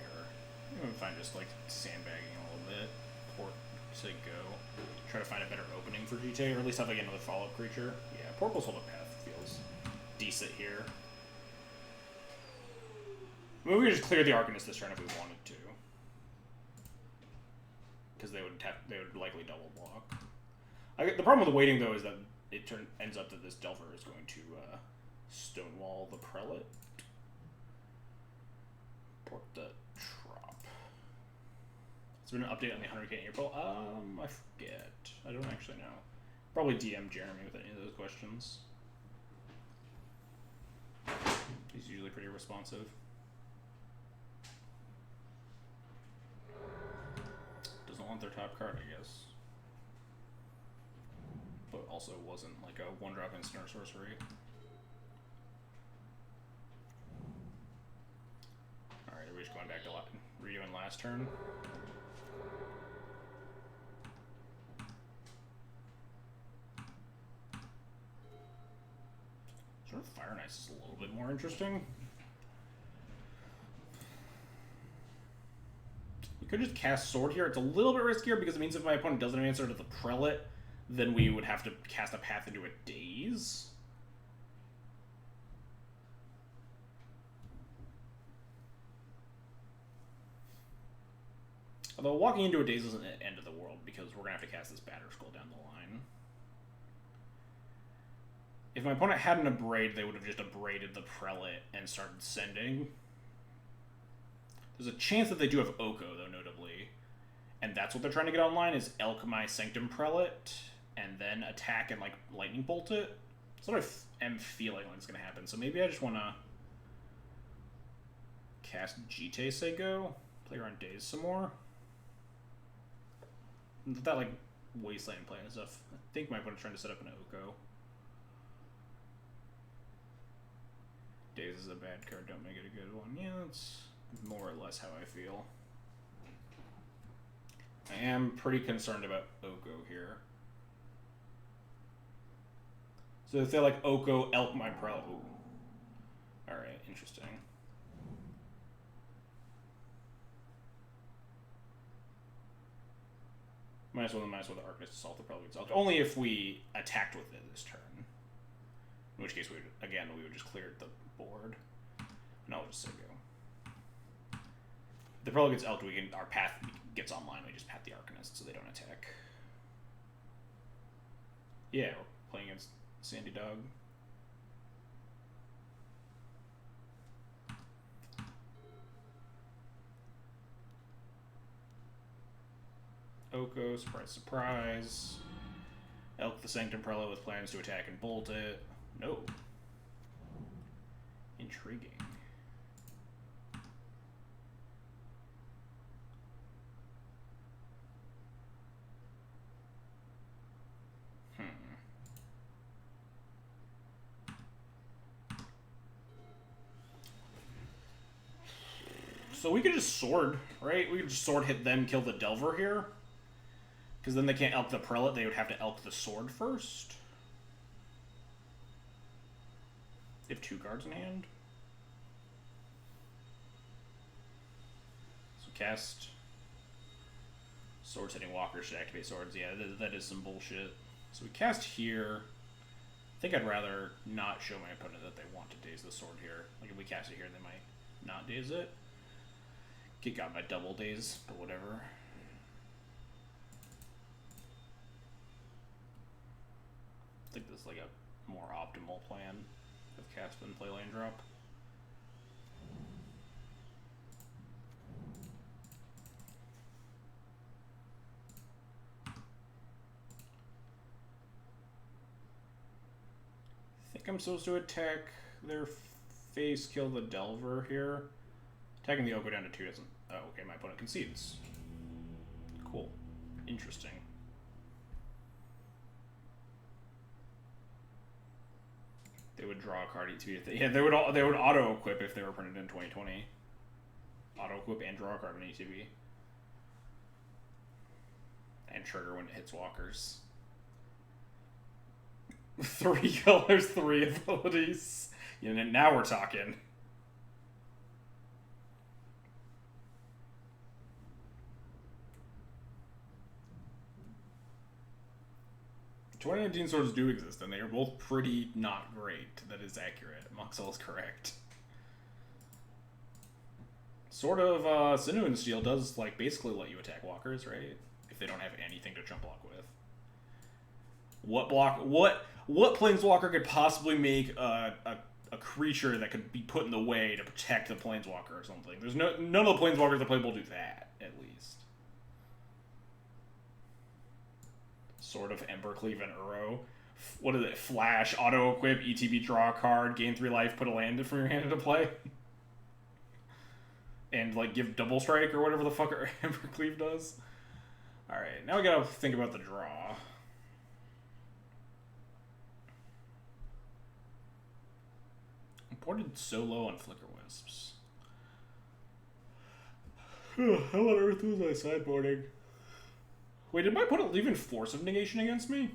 Even if I'm just like sandbagging a little bit, port to go, try to find a better opening for GTA, or at least have like another follow-up creature. Yeah, Portal's Hold Up Path feels decent here. I mean, we could just clear the Arcanist this turn if we wanted to, because they would likely double block. The problem with the waiting though is that it ends up that this Delver is going to stonewall the Prelate. Port the Trop. Has there been an update on the 100k in April? I forget. I don't actually know. Probably DM Jeremy with any of those questions. He's usually pretty responsive. Doesn't want their top card, I guess. But also wasn't like a 1-drop instant or sorcery. Alright, are we just going back to redoing last turn? Sort of Fire Knights is a little bit more interesting. We could just cast Sword here. It's a little bit riskier because it means if my opponent doesn't answer to the Prelate, then we would have to cast a Path into a Daze. Although walking into a Daze isn't the end of the world because we're going to have to cast this Batterskull down the line. If my opponent hadn't abraded, they would have just abraded the Prelate and started sending. There's a chance that they do have Oko, though, notably. and that's what they're trying to get online, is Elk my Sanctum Prelate, and then attack and, like, Lightning Bolt it. That's what I am feeling like is going to happen. So maybe I just want to cast Jite Sego, play around Daze some more. That, like, Wasteland plan and stuff. I think my opponent's trying to set up an Oko. Daze is a bad card, don't make it a good one. Yeah, that's more or less how I feel. I am pretty concerned about Oko here. So if they like Oko, Elk my Prelate. Alright, interesting. Minus one, the Arcanist Assault, the probably gets Elk. Only if we attacked with it this turn. In which case, we would just clear the board. No, we'll just say go. If the Prelate gets Elk, our path gets online, we just pat the Arcanist so they don't attack. Yeah, we're playing against Sandy Dog. Oko, surprise, surprise. Elk the Sanctum Prelate with plans to attack and bolt it. No. Intriguing. So we could just sword, right? We could just sword hit them, kill the Delver here. Because then they can't elk the Prelate, they would have to elk the sword first. They have 2 cards in hand. So cast swords hitting walkers should activate swords. Yeah, that is some bullshit. So we cast here. I think I'd rather not show my opponent that they want to daze the sword here. Like if we cast it here, they might not daze it. Get got by double daze, but whatever. I think this is like a more optimal plan of cast and play land drop. I think I'm supposed to attack their face, kill the Delver here. Attacking the Oko down to 2 doesn't... Oh, okay, my opponent concedes. Cool. Interesting. They would draw a card each if they... Yeah, they would auto-equip if they were printed in 2020. Auto-equip and draw a card in ETB. And trigger when it hits walkers. 3 colors, 3 abilities. Yeah, and now we're talking. 2019 swords do exist, and they are both pretty not great. That is accurate. Moxel is correct. Sort of, Sinuan Steel does, like, basically let you attack walkers, right? If they don't have anything to chump block with. What planeswalker could possibly make a creature that could be put in the way to protect the planeswalker or something? There's none of the planeswalkers that play will do that, at least. Sort of Embercleave and Uro. What is it? Flash, auto-equip, ETB, draw a card, gain 3 life, put a land from your hand into play. And, like, give double strike or whatever the fuck Embercleave does. Alright, now we gotta think about the draw. Imported so low on Flicker Wisps. How on earth was I sideboarding? Wait, did my opponent leave in Force of Negation against me?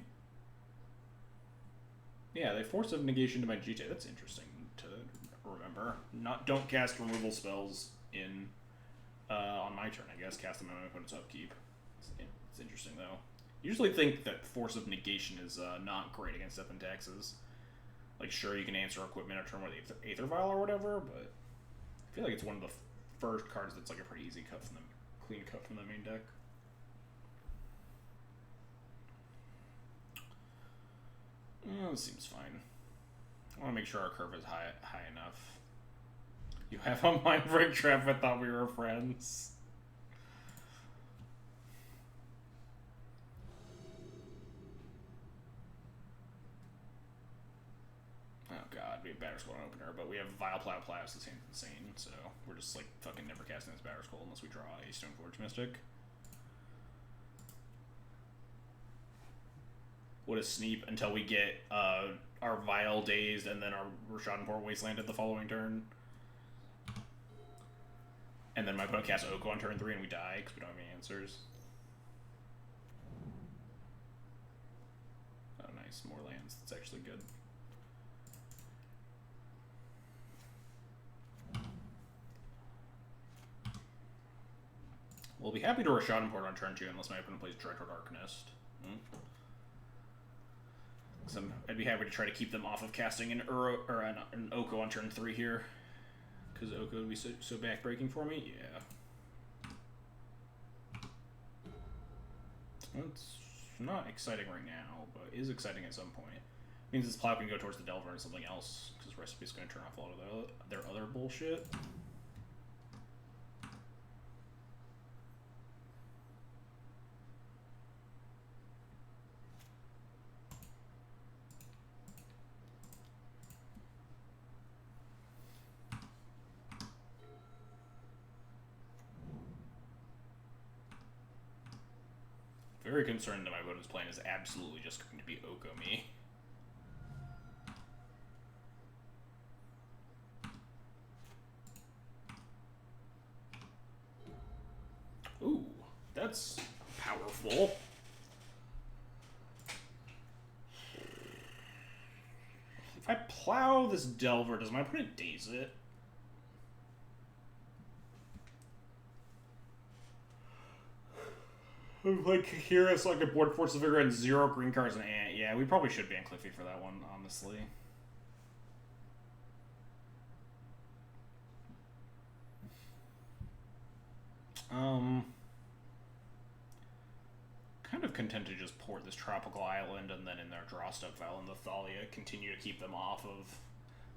Yeah, they Force of Negation to my GT. That's interesting to remember. Don't cast removal spells in on my turn, I guess. Cast them on my opponent's upkeep. It's interesting, though. Usually think that Force of Negation is not great against Death and Taxes. Like, sure, you can answer equipment or turn with Aether Vial or whatever, but I feel like it's one of the first cards that's like a pretty easy cut from the clean cut from the main deck. It seems fine. I want to make sure our curve is high enough. You have a Mind Break Trap. I thought we were friends. Batter Skull on opener, but we have Vile Plow Plows that seems insane, so we're just like fucking never casting this Batter Skull unless we draw a Stoneforge Mystic. What a Sneep until we get our Vile Dazed and then our Rashadinport Wastelanded the following turn. And then my opponent casts Oko on turn 3 and we die because we don't have any answers. Oh, nice. More lands. That's actually good. We'll be happy to Rashadinport on turn 2 unless my opponent plays Dreadhorde Arcanist. I'd be happy to try to keep them off of casting an Oko on turn 3 here. Because Oko would be so backbreaking for me? Yeah. It's not exciting right now, but is exciting at some point. It means this Plow can go towards the Delver and something else, because Recipe's going to turn off a lot of their other bullshit. Very concerned that my opponent's plan is absolutely just going to be Oko me. Ooh, that's powerful. If I plow this Delver, does my opponent daze it? Like here, so I could board Force of Vigor and 0 green cards and Ant. Yeah, we probably should ban Cliffy for that one, honestly. Kind of content to just port this Tropical Island and then in their draw stuff, Val and the Thalia, continue to keep them off of.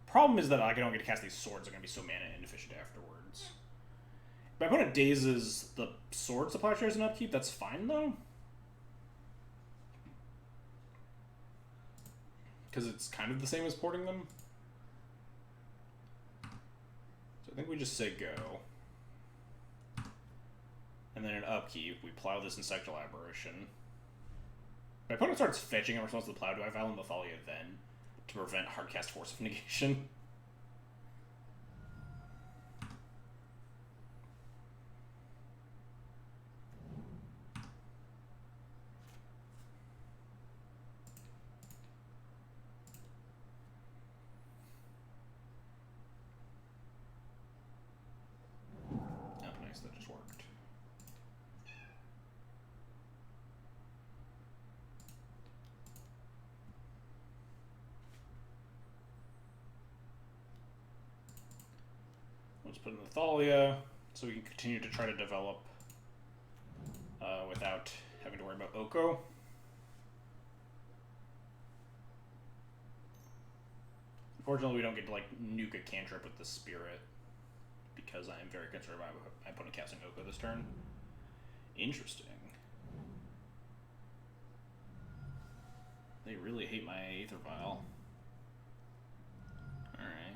Problem is that I don't get to cast these swords. They're gonna be so mana inefficient afterwards. My opponent dazes the swords to Plowshares and upkeep. That's fine though, because it's kind of the same as porting them. So I think we just say go. And then in upkeep, we plow this Insectal Aberration. My opponent starts fetching in response to the plow. Do I Valen Thalia then to prevent hardcast Force of Negation? Put in the Thalia, so we can continue to try to develop without having to worry about Oko. Unfortunately, we don't get to like nuke a cantrip with the Spirit because I am very concerned about my opponent casting Oko this turn. Interesting. They really hate my Aether Vial. Alright.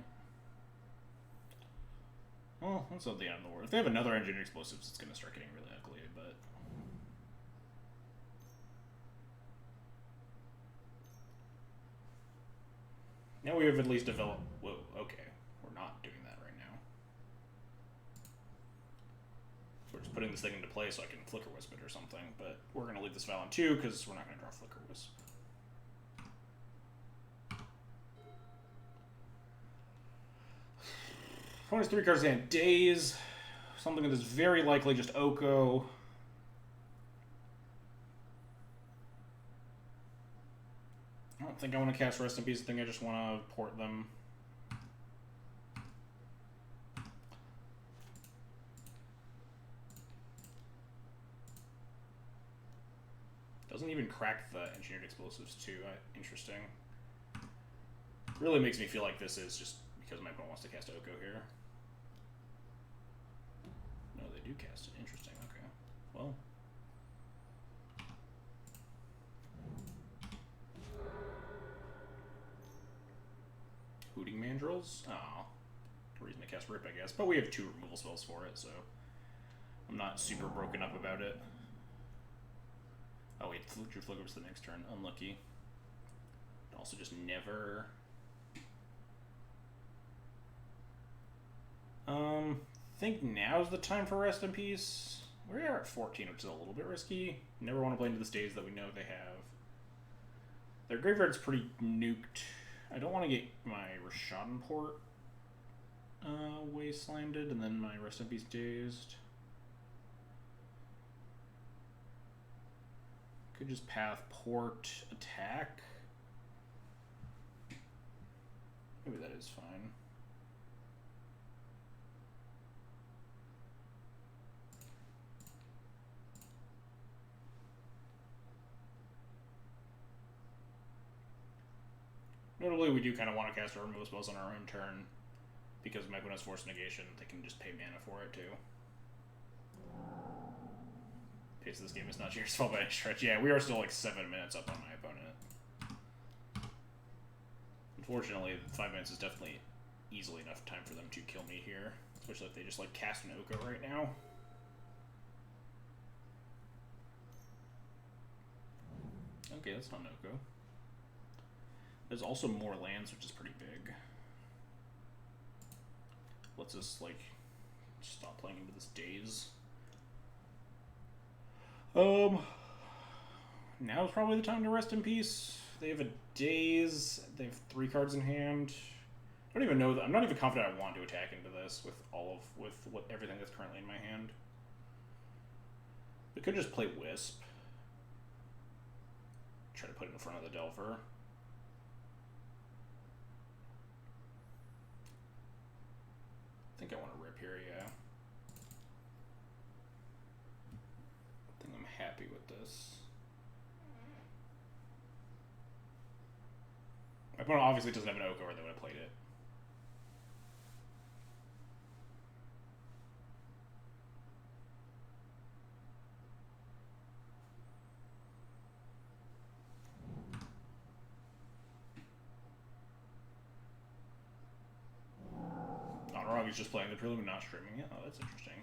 Well, that's not the end of the world. If they have another Engineered Explosives, it's going to start getting really ugly, but... Now we have at least developed... Whoa, okay. We're not doing that right now. We're just putting this thing into play so I can Flicker Wisp it or something, but we're going to leave this Val on 2 because we're not going to draw Flicker Wisp. 23 cards in Daze. Something that is very likely just Oko. I don't think I want to cast Rest in Peace. I think I just want to port them. Doesn't even crack the Engineered Explosives too. Interesting. Really makes me feel like this is just because my opponent wants to cast Oko here. No, they do cast it. Interesting. Okay. Well. Hooting Mandrill. skills. Oh, reason to cast Rip, I guess. But we have 2 removal spells for it, so I'm not super broken up about it. Oh wait, Drew Flickers the next turn. Unlucky. Also just never... think now's the time for Rest in Peace. We are at 14, which is a little bit risky. Never want to play into the stages that we know they have. Their graveyard's pretty nuked. I don't want to get my Rashadenport wastelanded and then my Rest in Peace dazed. Could just path port attack. Maybe that is fine. Notably, we do kind of want to cast our removal spells on our own turn, because my opponent has Force Negation, they can just pay mana for it, too. Pace of this game is not yours fault by any stretch. Yeah, we are still like 7 minutes up on my opponent. Unfortunately, 5 minutes is definitely easily enough time for them to kill me here, especially if they just like cast an Oko right now. Okay, that's not an Oko. There's also more lands, which is pretty big. Let's just, like, stop playing into this daze. Now's probably the time to Rest in Peace. They have a daze. They have 3 cards in hand. I don't even know that. I'm not even confident I want to attack into this with everything that's currently in my hand. We could just play Wisp. Try to put it in front of the Delver. I think I want to Rip here, yeah. I think I'm happy with this. My opponent obviously doesn't have an Oko or they would have played it. He's just playing the Prelim and not streaming it. Oh, that's interesting.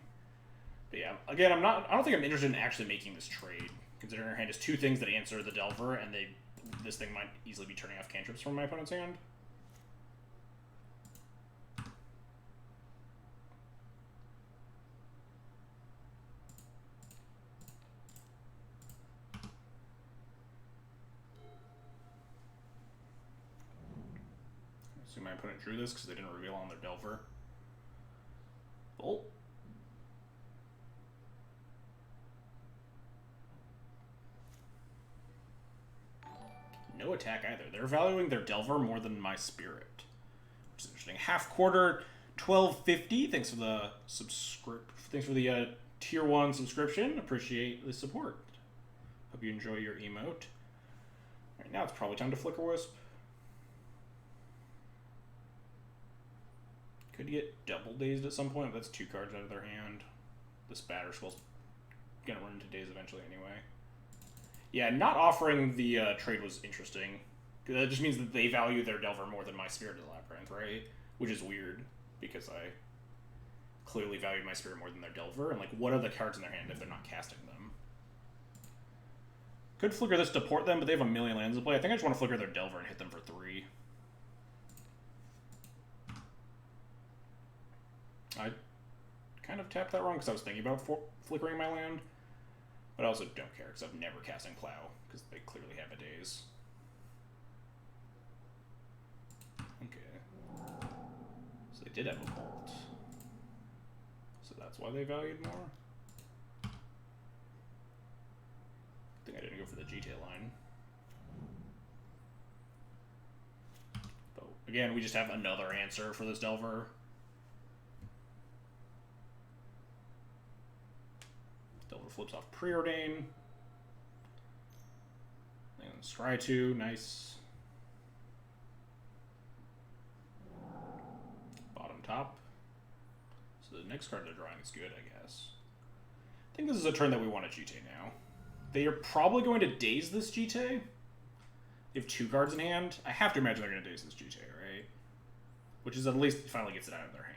But yeah, again, I don't think I'm interested in actually making this trade, considering our hand has 2 things that answer the Delver, and this thing might easily be turning off cantrips from my opponent's hand. I assume my opponent drew this because they didn't reveal on their Delver. Bolt. No attack either. They're valuing their Delver more than my Spirit, which is interesting. Half quarter, 12.50. Thanks for the Thanks for the tier 1 subscription. Appreciate the support. Hope you enjoy your emote. All right, now it's probably time to Flicker Wisp. Could get double dazed at some point, but that's 2 cards out of their hand. This Batter Skull's gonna run into daze eventually anyway. Yeah, not offering the trade was interesting. That just means that they value their Delver more than my Spirit of the Labyrinth, right? Which is weird, because I clearly valued my Spirit more than their Delver, and like, what are the cards in their hand if they're not casting them? Could Flicker this to port them, but they have a million lands to play. I think I just want to Flicker their Delver and hit them for 3. I kind of tapped that wrong because I was thinking about flickering my land, but I also don't care because I'm never casting Plow because they clearly have a daze. Okay. So they did have a Bolt. So that's why they valued more? I think I didn't go for the GTA line. But again, we just have another answer for this Delver. Delver flips off Preordain. And Scry 2, nice. Bottom top. So the next card they're drawing is good, I guess. I think this is a turn that we want to GT now. They are probably going to daze this GT. They have 2 cards in hand. I have to imagine they're going to daze this GT, right? which is at least finally gets it out of their hand.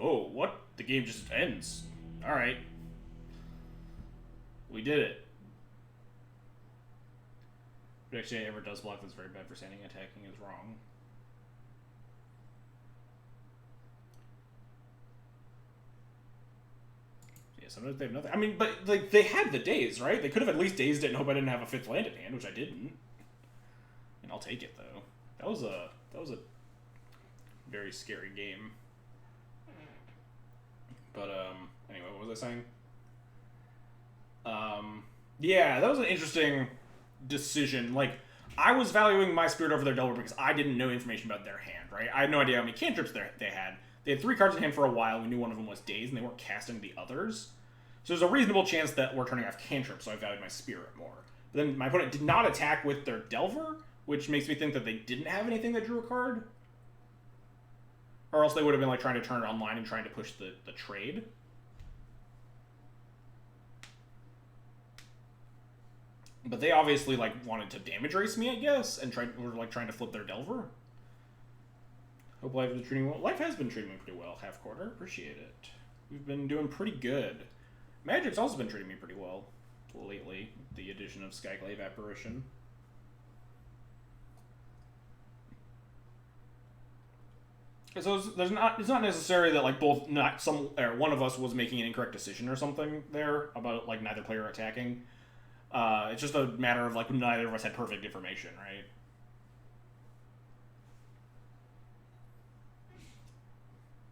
Oh, what? The game just ends. Alright. We did it. If actually ever does block, that's very bad for standing. Attacking is wrong. Yeah, sometimes they have nothing. I mean, but like they had the daze, right? They could have at least dazed it and hope I didn't have a 5th land in hand, which I didn't. And I'll take it though. That was a very scary game. But anyway, what was I saying? Yeah, that was an interesting decision. Like, I was valuing my Spirit over their Delver because I didn't know information about their hand, right? I had no idea how many cantrips they had. They had 3 cards in hand for a while. We knew one of them was Daze, and they weren't casting the others. So there's a reasonable chance that we're turning off cantrips, so I valued my Spirit more. But then my opponent did not attack with their Delver, which makes me think that they didn't have anything that drew a card. Or else they would have been like trying to turn it online and trying to push the trade. But they obviously like wanted to damage race me, I guess, and were like trying to flip their Delver. Hope life is treating well. Life has been treating me pretty well. Half quarter, appreciate it. We've been doing pretty good. Magic's also been treating me pretty well lately. The addition of Skyclave Apparition. So it's not necessary that like one of us was making an incorrect decision or something there about like neither player attacking. It's just a matter of like neither of us had perfect information, right?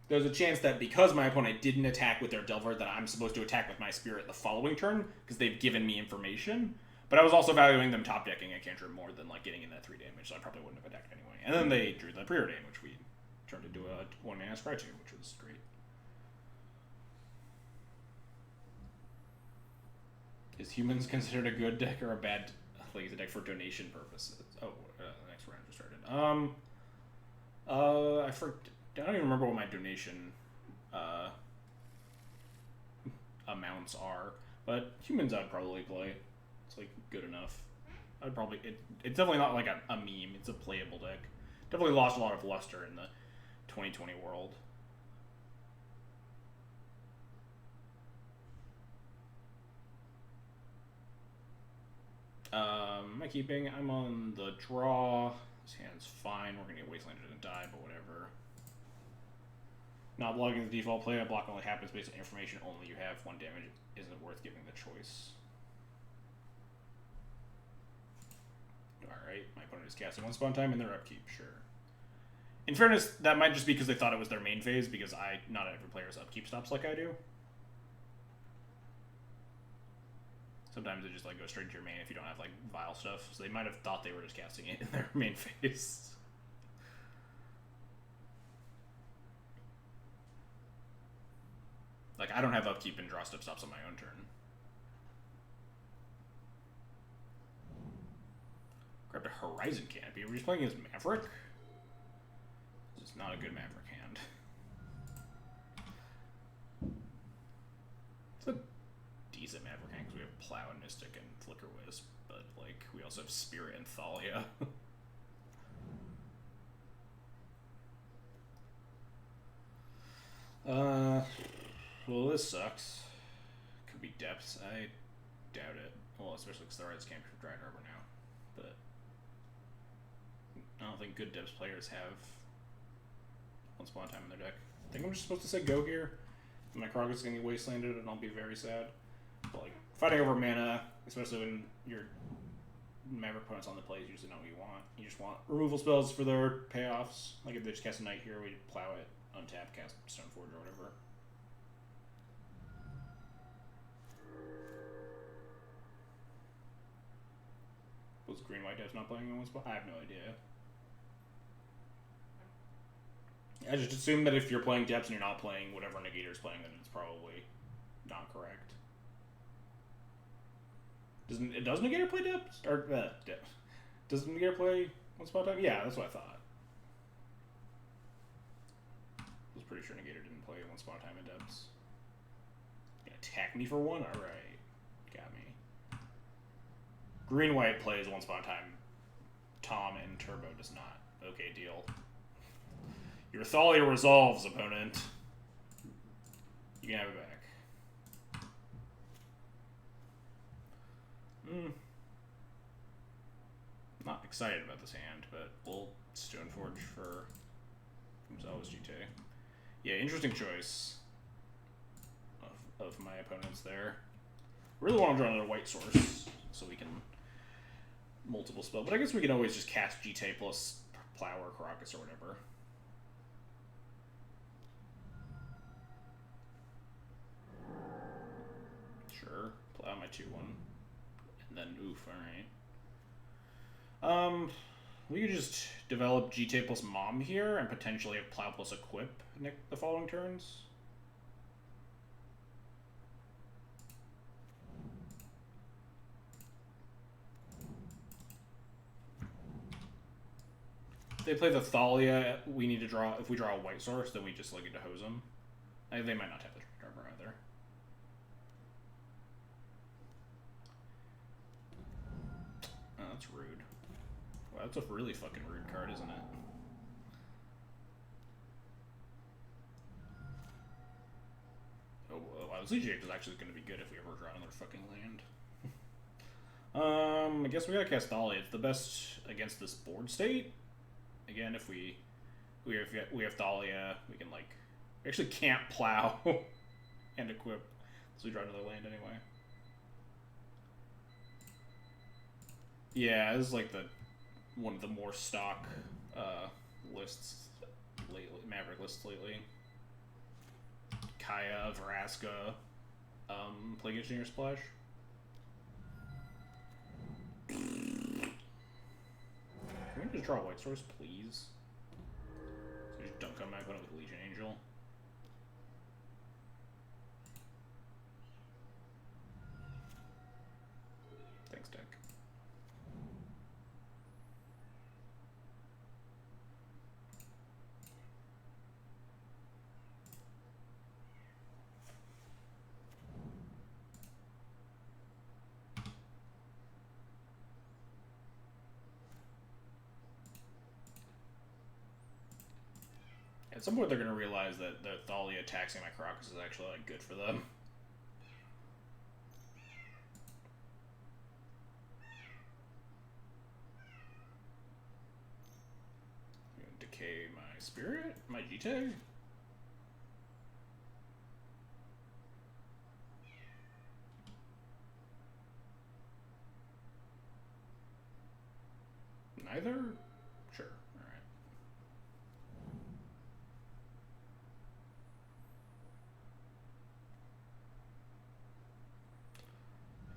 There's a chance that because my opponent didn't attack with their Delver, that I'm supposed to attack with my Spirit the following turn because they've given me information. But I was also valuing them top decking a cantrip more than like getting in that 3 damage, so I probably wouldn't have attacked anyway. And then they drew the preordain, which we turned into a 1-mana Scry 2, which was great. Is Humans considered a good deck or a bad lazy deck for donation purposes? Oh, the next round just started. I don't even remember what my donation amounts are, but Humans I'd probably play. It's like good enough. I'd probably it's definitely not like a meme. It's a playable deck. Definitely lost a lot of luster in the 2020 world. Am I keeping? I'm on the draw. This hand's fine. We're gonna get Wastelanded and die, but whatever. Not blocking the default play. A block only happens based on information only you have. 1 damage isn't worth giving the choice. Alright, my opponent is casting 1 spawn time in their upkeep, sure. In fairness, that might just be because they thought it was their main phase, because not every player's upkeep stops like I do. Sometimes they just like go straight to your main if you don't have like vile stuff. So they might have thought they were just casting it in their main phase. Like I don't have upkeep and draw stuff stops on my own turn. Grabbed a Horizon Canopy. Are we just playing as Maverick? This is not a good Maverick hand. It's a decent Maverick hand because we have Plow and Mystic and Flicker Wisp, but like we also have Spirit and Thalia. Well, this sucks. Could be Depths. I doubt it. Well, especially because the Rise can't for Dried Harbor now. But I don't think good Depths players have 1 spawn time in their deck. I think I'm just supposed to say go here. My Krog is going to get wastelanded and I'll be very sad. But like, fighting over mana, especially when your Maverick opponent's on the play, is usually not what you want. You just want removal spells for their payoffs. Like if they just cast a Knight here, we plow it, untap, cast Stoneforge or whatever. Was Green-White Depths not playing in 1 spot? I have no idea. I just assume that if you're playing Depths and you're not playing whatever Negator's playing, then it's probably not correct. Does Negator play Depths? Or, Depths. Does Negator play 1 spot time? Yeah, that's what I thought. was pretty sure Negator didn't play one spot time Adepts. Gonna attack me for one? Alright. Got me. Green-white plays one spot time. Tom and Turbo does not. Okay, deal. Your Thalia resolves, opponent. You can have it back. Not excited about this hand, but we'll Stoneforge for Gonzalez GT. Yeah, interesting choice of my opponents there. Really want to draw another white source so we can multiple spell, but I guess we can always just cast GT plus Plow or Caracas or whatever. Sure, Plow my 2/1. And then oof, alright. We could just develop GT plus Mom here and potentially have Plow plus Equip the following turns. If they play the Thalia, we need to draw. If we draw a white source, then we just get to hose them. They might not have the armor either. Oh, that's rude. Wow, that's a really fucking rude card, isn't it? Oh, wow, this Legion is actually going to be good if we ever draw another fucking land. I guess we gotta cast Thalia. It's the best against this board state. Again, if we have Thalia, we can we actually can't Plow and Equip, so we draw another land anyway. Yeah, this is one of the more stock lists lately, Maverick lists lately. Kaya, Vraska, Plague Engineer Splash. Can we just draw a white source, please? So just dunk on my opponent with Legion Angel. Thanks, deck. At some point, they're going to realize that the Thalia taxing my Caracas is actually good for them. I'm going to decay my Spirit, my GT. Neither? Sure. Alright.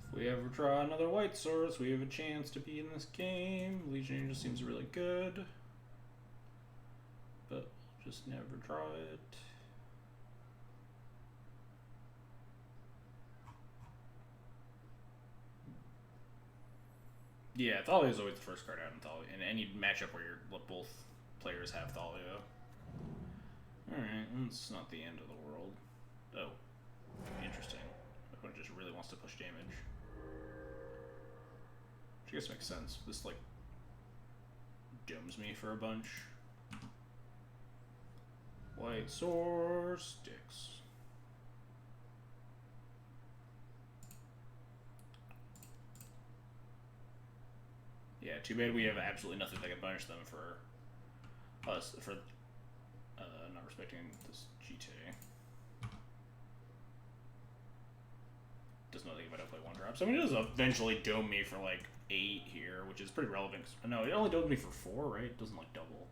If we ever draw another white source, we have a chance to be in this game. Legion Angel seems really good. But we'll just never draw it. Yeah, Thalia is always the first card out in Thalia. In any matchup where both players have Thalia. Alright, that's not the end of the world. Oh, interesting. My opponent just really wants to push damage. Which I guess makes sense. This, domes me for a bunch. White source, sticks. Yeah, too bad we have absolutely nothing that can punish them for us, for not respecting this GT. Does nothing if I don't play one drops. I mean, it does eventually dome me for 8 here, which is pretty relevant. No, it only domes me for 4, right? It doesn't double.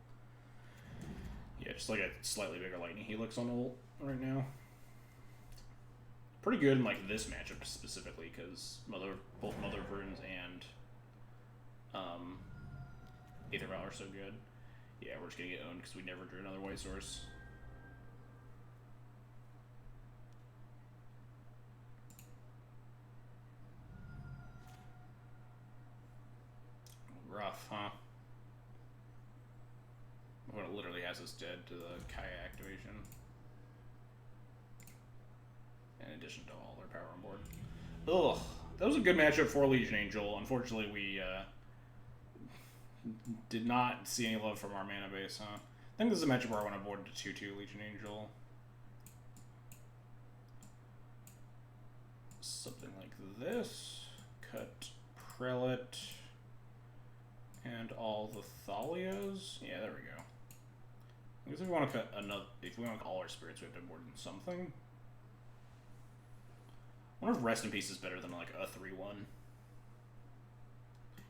Yeah, just a slightly bigger lightning helix on ult right now. Pretty good in this matchup specifically because both Mother of Runes and Aether Valor are so good. Yeah, we're just gonna get owned because we never drew another white source. Rough, huh? Well, it literally has has us dead to the Kaya activation. In addition to all their power on board. Ugh. That was a good matchup for Legion Angel. Unfortunately, we did not see any love from our mana base, huh? I think this is a matchup where I want to board to 2-2 Legion Angel. Something like this. Cut Prelate. And all the Thalias. Yeah, there we go. I guess if we want to cut another, if we want to cut all our spirits, we have to board in something. I wonder if Rest in Peace is better than like a 3-1.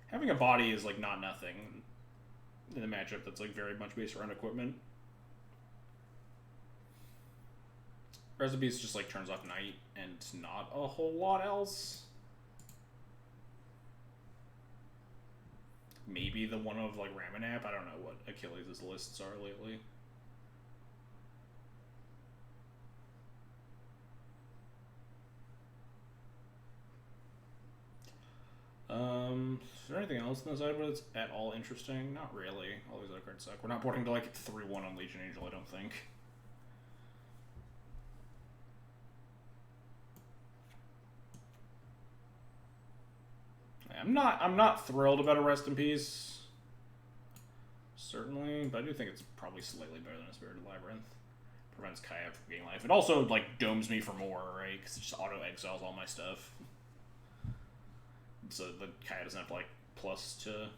Having a body is like not nothing in a matchup that's like very much based around equipment. Rest in Peace just like turns off Night and not a whole lot else. Maybe the one of like Ramanap. I don't know what Achilles' lists are lately. Is there anything else in this sideboard that's at all interesting? Not really. All these other cards suck. We're not boarding to like 3-1 on Legion Angel, I don't think. I'm not thrilled about a Rest in Peace. Certainly, but I do think it's probably slightly better than a Spirited Labyrinth. Prevents Kaya from getting life. It also like domes me for more, right? Because it just auto exiles all my stuff. So the Kaya doesn't have like plus to.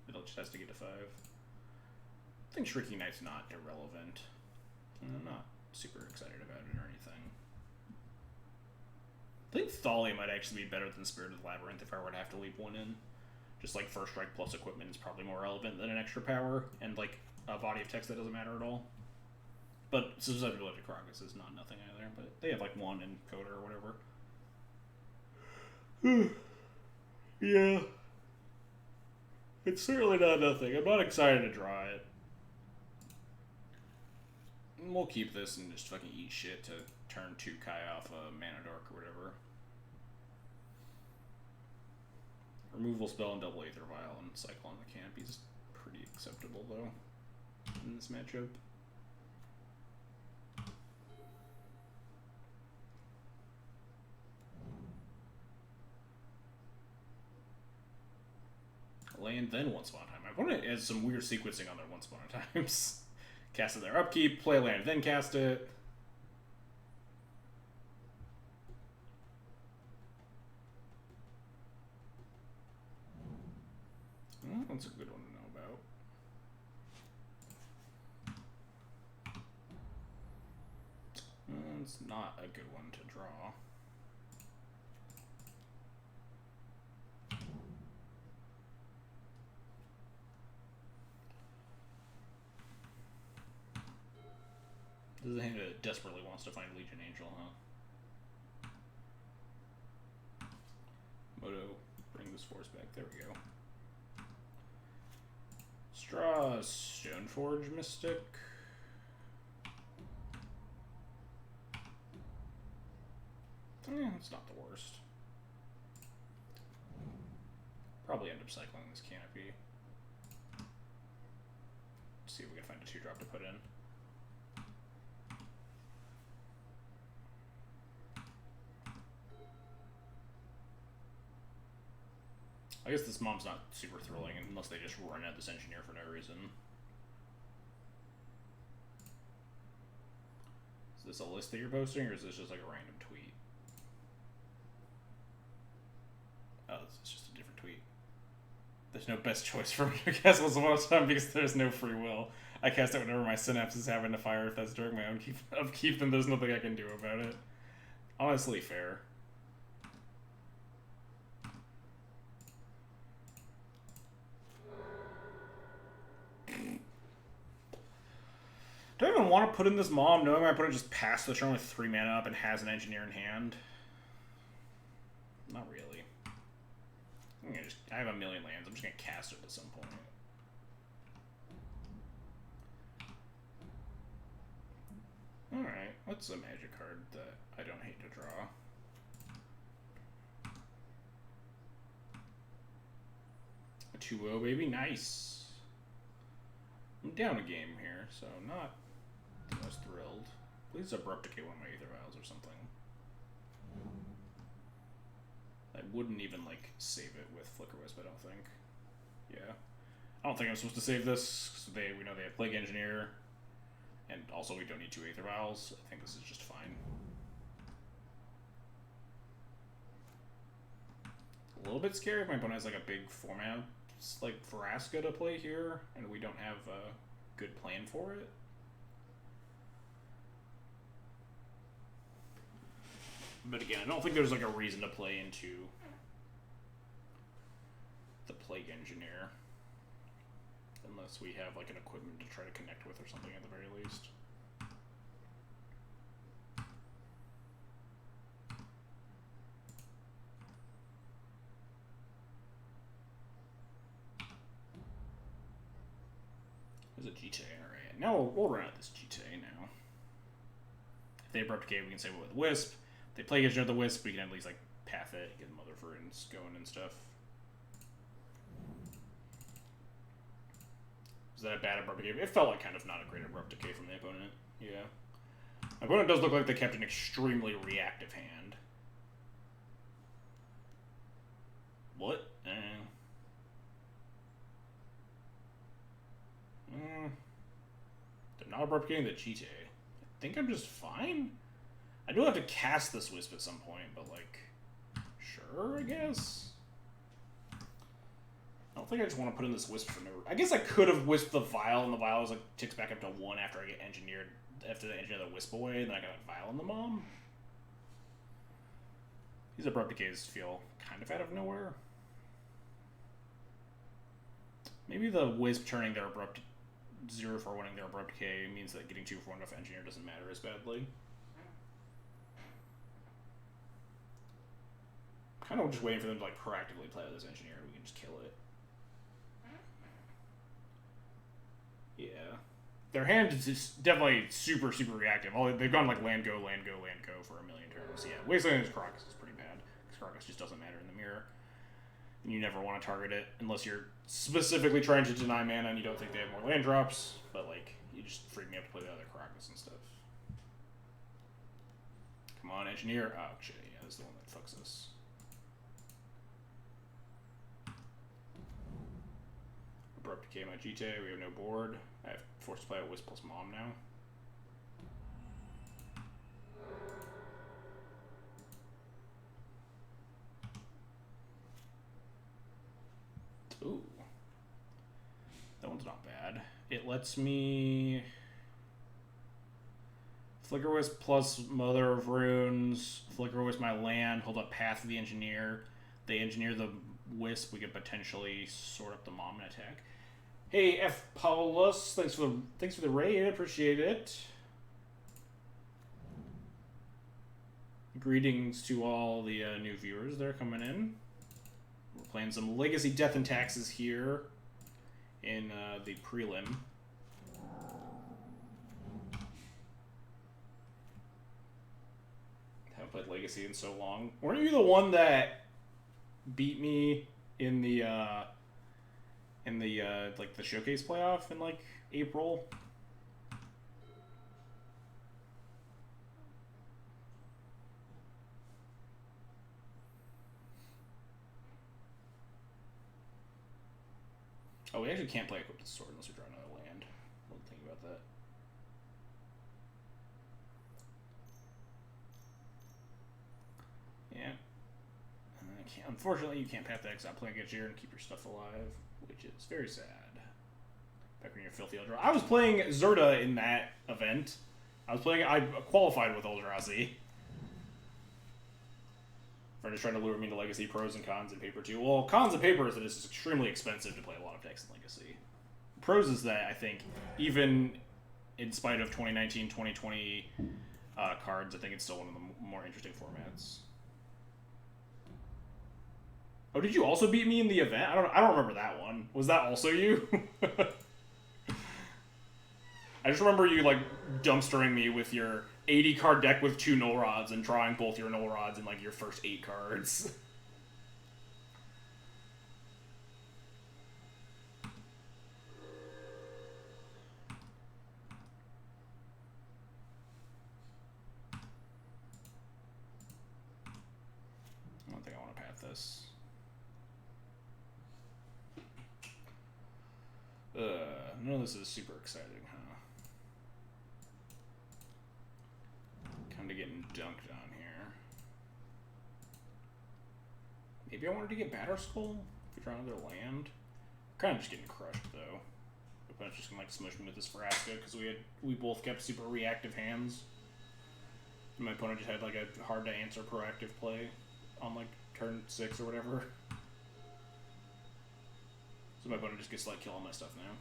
It just has to get to 5. I think Shrieking Knight's not irrelevant. I'm not super excited about it or anything. I think Thalia might actually be better than Spirited Labyrinth if I were to have to leap one in. Just like First Strike plus equipment is probably more relevant than an extra power, and like a body of text that doesn't matter at all. But Susceptibility to Crocus is not nothing either, but they have like 1 in Coda or whatever. Yeah. It's certainly not nothing. I'm not excited to draw it. We'll keep this and just fucking eat shit to turn 2 Kai off a Mana Dark or whatever. Removal spell and double Aether Vial and Cycle on the Canopy is pretty acceptable though in this matchup. Land, then Once Upon a Time. My opponent has some weird sequencing on their Once Upon a Times. Cast it their upkeep, play land, then cast it. Well, that's a good one to know about. It's not a good one to draw. This is a hand that desperately wants to find Legion Angel, huh? Moto, bring this force back. There we go. Straw, Stoneforge Mystic. Yeah, it's not the worst. Probably end up cycling this Canopy. See if we can find a 2-drop to put in. I guess this mom's not super thrilling unless they just run out this engineer for no reason. Is this a list that you're posting, or is this just like a random tweet? Oh, this is just a different tweet. There's no best choice for me to cast once upon a time because there's no free will. I cast it whenever my synapses happen to fire. If that's during my own upkeep, then there's nothing I can do about it. Honestly, fair. Do I even want to put in this mom knowing my opponent just passed the turn with 3 mana up and has an engineer in hand? Not really. I have a million lands. I'm just going to cast it at some point. Alright, what's a magic card that I don't hate to draw? A 2-0, baby. Nice. I'm down a game here, so not the most thrilled. Please abrupt decay one of my Aether Vials or something. I wouldn't even, like, save it with Flicker Wisp, I don't think. Yeah. I don't think I'm supposed to save this, because we know they have Plague Engineer, and also we don't need 2 Aether Vials. I think this is just fine. A little bit scary if my opponent has, like, a big format, like, Vraska to play here, and we don't have a good plan for it. But again, I don't think there's, like, a reason to play into the Plague Engineer. Unless we have, like, an equipment to try to connect with or something at the very least. There's a GTA, alright. Now we'll run out this GTA now. If they abrupt decay, we can say with Wisp. If they Plague Engineer the Wisp, we can at least, like, path it, get Mother Runes going and stuff. Is that a bad abrupt decay? It felt like kind of not a great abrupt decay from the opponent. Yeah. My opponent does look like they kept an extremely reactive hand. What? They're not abrupt decaying the GTA. I think I'm just fine. I do have to cast this Wisp at some point, but, like, sure, I guess. I don't think I just want to put in this Wisp for no... I guess I could have Wisped the Vial, and the Vial is, like, ticks back up to 1 after I get engineered... After I engineer the Wisp away, and then I got a Vial in the Mom. These abrupt decays feel kind of out of nowhere. Maybe the Wisp turning their abrupt... 0 for winning their abrupt decay means that getting 2 for 1 off engineer doesn't matter as badly. Kind of just waiting for them to, like, proactively play with this engineer, and we can just kill it. Yeah. Their hand is just definitely super, super reactive. They've gone, like, land go, land go, land go for a million turns. Yeah, Wasteland Crocus is pretty bad, because Crocus just doesn't matter in the mirror. And you never want to target it, unless you're specifically trying to deny mana and you don't think they have more land drops, but, like, you just freak me up to play the other Crocus and stuff. Come on, Engineer. Oh, shit, yeah, this is the one that fucks us. Abrupt decay my GTA, we have no board. I have forced to play a Wisp plus Mom now. Ooh. That one's not bad. It lets me... Flicker Wisp plus Mother of Runes, Flicker Wisp my land, hold up Path of the Engineer. They engineer the Wisp, we could potentially sort up the Mom and attack. Hey, F. Paulus, thanks for the raid, appreciate it. Greetings to all the new viewers that are coming in. We're playing some Legacy Death and Taxes here in the Prelim. Haven't played Legacy in so long. Weren't you the one that beat me in the like the showcase playoff in like April? Oh, we actually can't play Equipped Sword unless we draw another land. I wasn't thinking about that. Yeah. Unfortunately, you can't path the exile play against you and keep your stuff alive, which is very sad. Back when you're Filthy Eldrazi. I was playing Zerda in that event. I qualified with Eldrazi. Friend is trying to lure me into Legacy, pros and cons and paper too. Well, cons and paper is that it's extremely expensive to play a lot of decks in Legacy. Pros is that, I think, even in spite of 2019, 2020 cards, I think it's still one of the more interesting formats. Oh, did you also beat me in the event? I don't remember that one. Was that also you? I just remember you, like, dumpstering me with your 80-card deck with 2 Null Rods and drawing both your Null Rods in, like, your first 8 cards. this. None of this is super exciting, huh? Kind of getting dunked on here. Maybe I wanted to get Batterskull if we draw another land. Kind of just getting crushed though. My opponent's just gonna like smush me with this Vraska because we both kept super reactive hands. And my opponent just had like a hard to answer proactive play on like turn 6 or whatever. So my opponent just gets to like kill all my stuff now.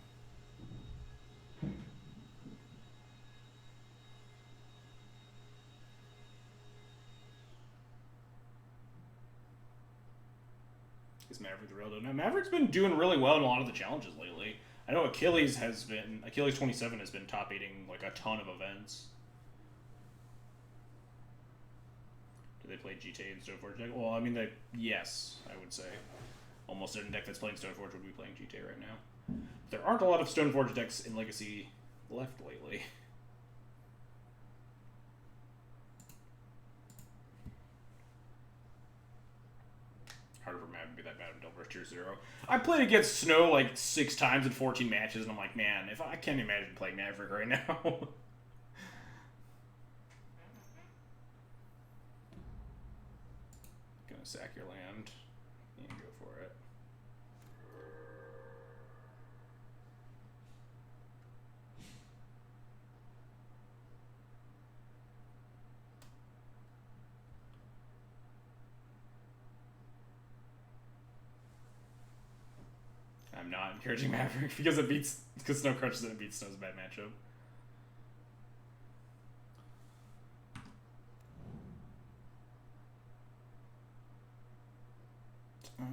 Is Maverick the real deal? Now Maverick's been doing really well in a lot of the challenges lately. I know Achilles 27 has been top 8ing like a ton of events. Do they play GTA and Stoneforge deck? Well, I mean, yes, I would say. Almost any deck that's playing Stoneforge would be playing GTA right now. There aren't a lot of Stoneforge decks in Legacy left lately. Harder for Mav to be that bad in Double Rush Tier 0. I played against Snow like 6 times in 14 matches, and I'm like, man, I can't imagine playing Maverick right now. Gonna sack your land. Yeah, go for it. I'm not encouraging Maverick because Snow crushes it and beats Snow's a bad matchup. I'm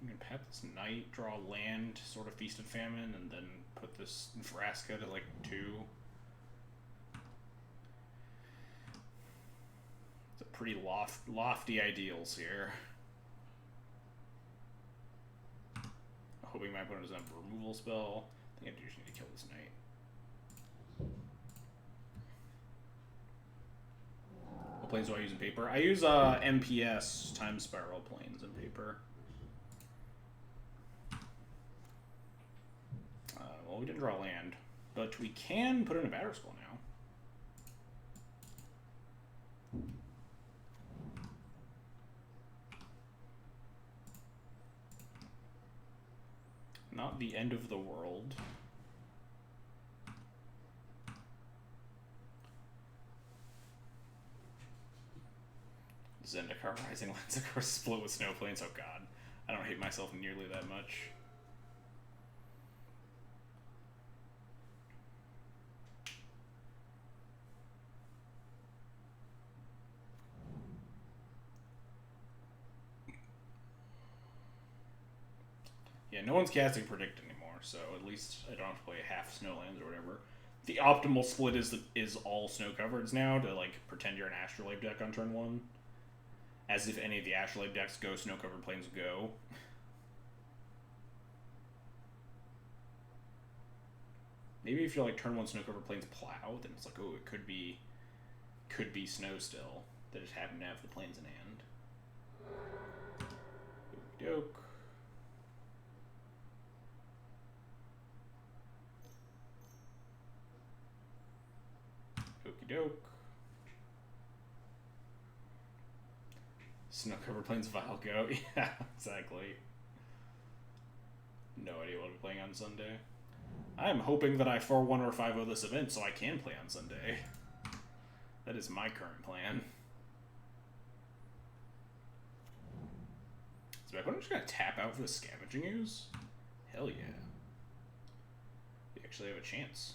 gonna pat this Knight, draw land, sort of Feast and Famine, and then put this Vraska to like 2. It's a pretty lofty ideals here. Hoping my opponent doesn't have a removal spell. I think I just need to kill this Knight. What planes do I use in paper? I use MPS, Time Spiral planes in paper. Well, we didn't draw land, but we can put in a Batterskull now. Not the end of the world. Zendikar Rising Lens, of course, split with Snow Plains. Oh god. I don't hate myself nearly that much. Yeah, no one's casting Predict anymore, so at least I don't have to play half Snowlands or whatever. The optimal split is all Snow Covereds now to like pretend you're an Astrolabe deck on turn 1. As if any of the Astrolabe decks go, Snow Covered Plains go. Maybe if you're like turn 1 Snow Covered Plains Plow, then it's like, oh, it could be Snow still. They just happen to have the plains in hand. Okey doke. Okie doke. Snow Covered Plains Vile Go. Yeah, exactly. No idea what I'll be playing on Sunday. I'm hoping that I 4-1 or 5-0 this event so I can play on Sunday. That is my current plan. Is my opponent just gonna tap out for the Scavenging Ooze? Hell yeah. We actually have a chance.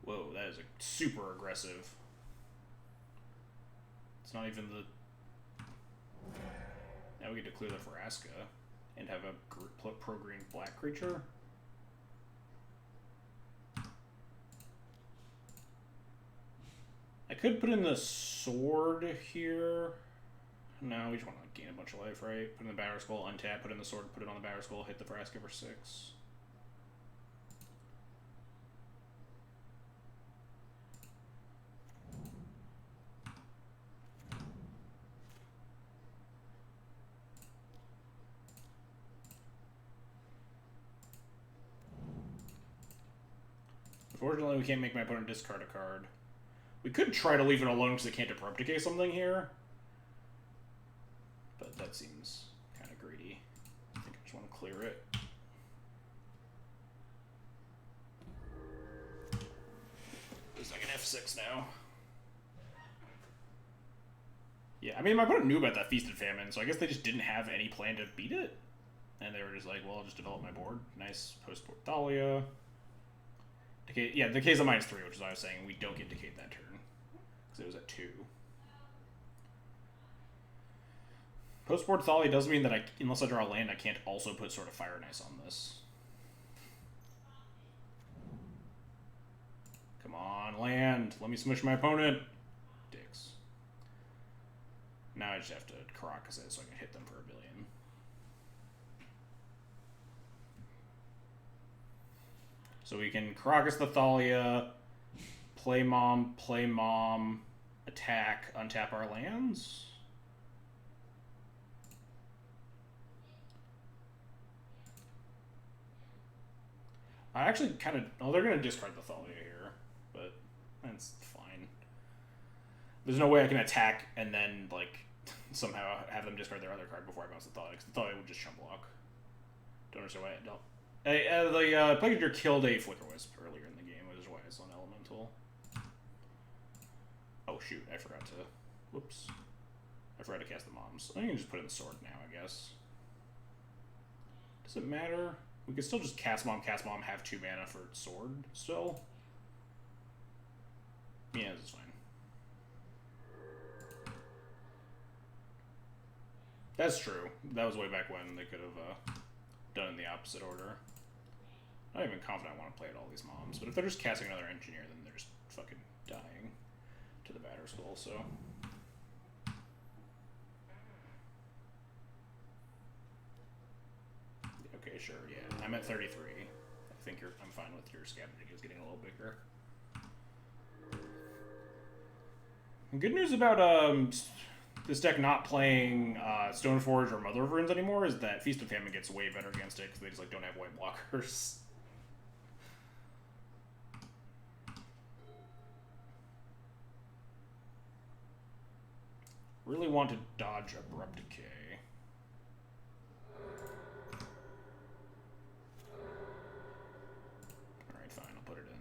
Whoa, that is a super aggressive. It's not even the... Now we get to clear the Vraska and have a pro-green black creature. I could put in the sword here. No, we just want to gain a bunch of life, right? Put in the Batterskull, untap, put in the sword, put it on the Batterskull, hit the Vraska for 6. Fortunately, we can't make my opponent discard a card. We could try to leave it alone because it can't abrupt decay something here. But that seems kind of greedy. I think I just want to clear it. It's like an F6 now. Yeah, I mean, my opponent knew about that Feast and Famine, so I guess they just didn't have any plan to beat it. And they were just like, well, I'll just develop my board. Nice post-board Thalia. Decay, yeah, Decay's a -3, which is why I was saying we don't get Decayed that turn. Because it was at 2. Post-board Thalia does mean that unless I draw a land, I can't also put Sword of Fire and Ice on this. Come on, land. Let me smush my opponent. Dicks. Now I just have to Caracas it so I can hit them for a billion. So we can Caracas the Thalia, play Mom, attack, untap our lands. I actually kind of... Oh, they're going to discard the Thalia here, but that's fine. There's no way I can attack and then, like, somehow have them discard their other card before I bounce the Thalia, because the Thalia would just chump block. Don't understand why it don't. The Plagueager killed a Flicker Wisp earlier in the game, which is why it's on Elemental. Oh, shoot, I forgot to... Whoops. I forgot to cast the Moms. I can just put in the Sword now, I guess. Does it matter? We could still just cast Mom, have 2 mana for Sword still. Yeah, this is fine. That's true. That was way back when they could have done it in the opposite order. I'm not even confident I want to play at all these Moms, but if they're just casting another Engineer, then they're just fucking dying to the Batter Skull, so... Okay, sure, yeah. I'm at 33. I think I'm fine with your Scavenging is getting a little bigger. And good news about this deck not playing Stoneforge or Mother of Runes anymore is that Feast of Famine gets way better against it because they just like don't have white blockers. Really want to dodge Abrupt Decay. Alright, fine, I'll put it in.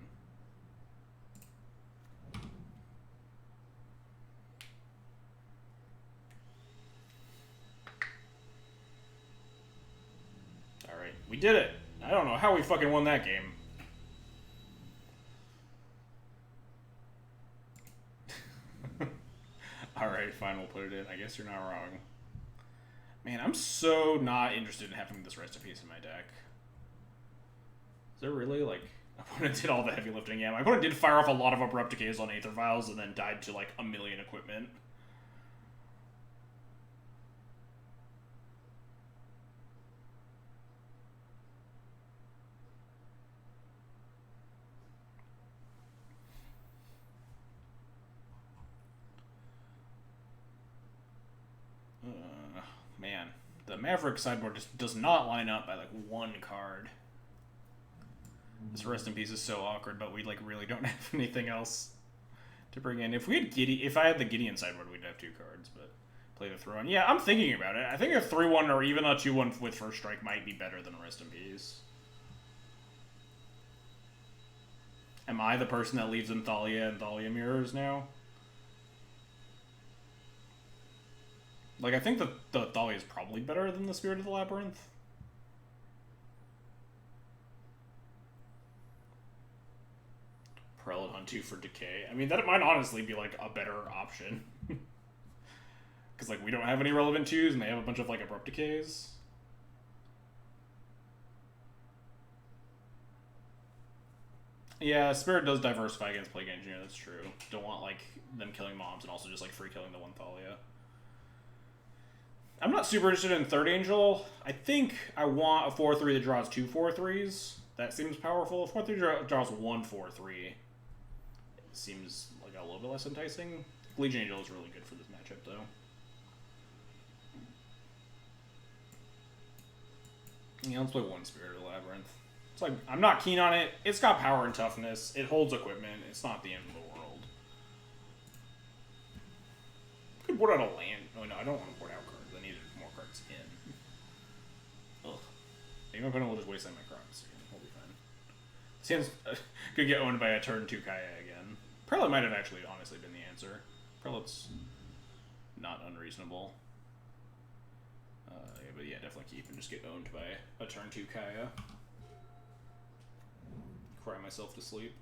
Alright, we did it! I don't know how we fucking won that game. Alright, fine, we'll put it in. I guess you're not wrong. Man, I'm so not interested in having this Rest of Peace in my deck. Is there really, like... My opponent did all the heavy lifting. Yeah, my opponent did fire off a lot of Abrupt Decays on Aether Vials and then died to, like, a million equipment. Man, the Maverick sideboard just does not line up by, like, 1 card. This Rest in Peace is so awkward, but we, like, really don't have anything else to bring in. If I had the Gideon sideboard, we'd have 2 cards, but play the Throw-On. Yeah, I'm thinking about it. I think a 3-1 or even a 2-1 with First Strike might be better than a Rest in Peace. Am I the person that leaves in Thalia and Thalia Mirrors now? Like, I think the Thalia is probably better than the Spirit of the Labyrinth. Prelim on 2 for Decay. I mean, that might honestly be, like, a better option. Because, like, we don't have any relevant 2s, and they have a bunch of, like, Abrupt Decays. Yeah, Spirit does diversify against Plague Engineer, that's true. Don't want, like, them killing Moms and also just, like, free killing the 1 Thalia. I'm not super interested in Third Angel. I think I want a 4-3 that draws 2 4-3s. That seems powerful. If 4-3 draws 1 4-3, it seems like a little bit less enticing. Legion Angel is really good for this matchup, though. Yeah, let's play 1 Spirit of the Labyrinth. It's like, I'm not keen on it. It's got power and toughness. It holds equipment. It's not the end of the world. Could board out a land. Oh, no, I don't want to board out cards. I needed more cards in. Ugh. Maybe my opponent will just waste my cards. We'll be fine. Seems could get owned by a turn 2 Kaya again. Prelim might have actually honestly been the answer. Prelim's not unreasonable. Yeah, but yeah, definitely keep and just get owned by a turn 2 Kaya. Cry myself to sleep.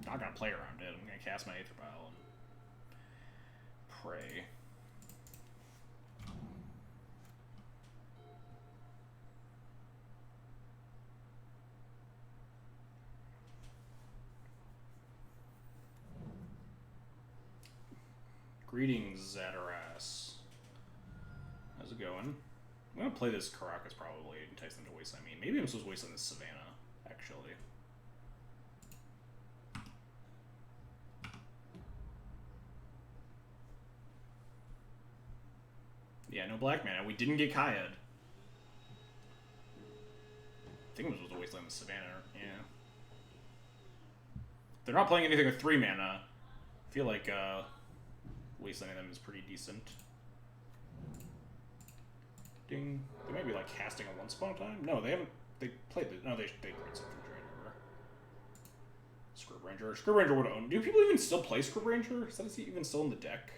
Not gonna play around it. I'm gonna cast my Aether Pile and pray. Greetings, Zadaras. How's it going? I'm gonna play this Caracas probably, entice them to wasteland me. Maybe I'm supposed to wasteland this Savannah, actually. Yeah, no black mana. We didn't get Kayad. I think I'm supposed to wasteland the Savannah, yeah. They're not playing anything with 3 mana. I feel like, wastelanding them is pretty decent. Ding. They might be like casting a 1 spot time. No, they haven't. They played the. No, they played something Draenor. Scrib Ranger. Scrib Ranger would own. Do people even still play Scrib Ranger? Is that even still in the deck?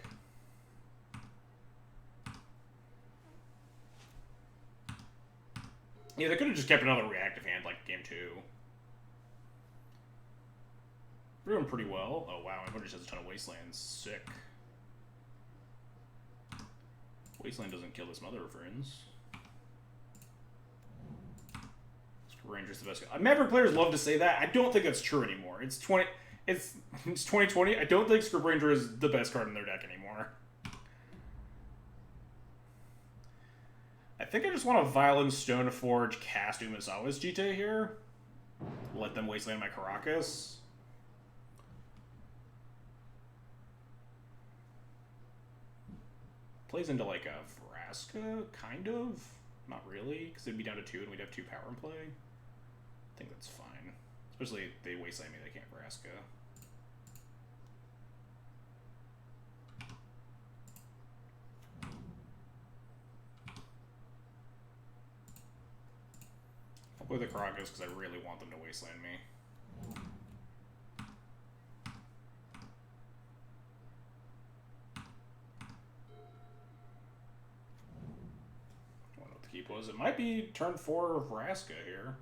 Yeah, they could have just kept another reactive hand like game 2. We're doing pretty well. Oh wow, my opponent just has a ton of wastelands. Sick. Wasteland doesn't kill this mother of friends. Ranger's the best guy. Maverick players love to say that. I don't think that's true anymore. It's 2020. I don't think Scrib Ranger is the best card in their deck anymore. I think I just want to Violent Stoneforge cast Umezawa's Jite here. Let them wasteland my Caracas. Plays into like a Vraska, kind of. Not really, because they'd be down to 2 and we'd have 2 power in play. I think that's fine. Especially if they wasteland me, they can't Vraska. I'll play the Caracas because I really want them to wasteland me. Keep was. It might be turn 4 of Vraska here.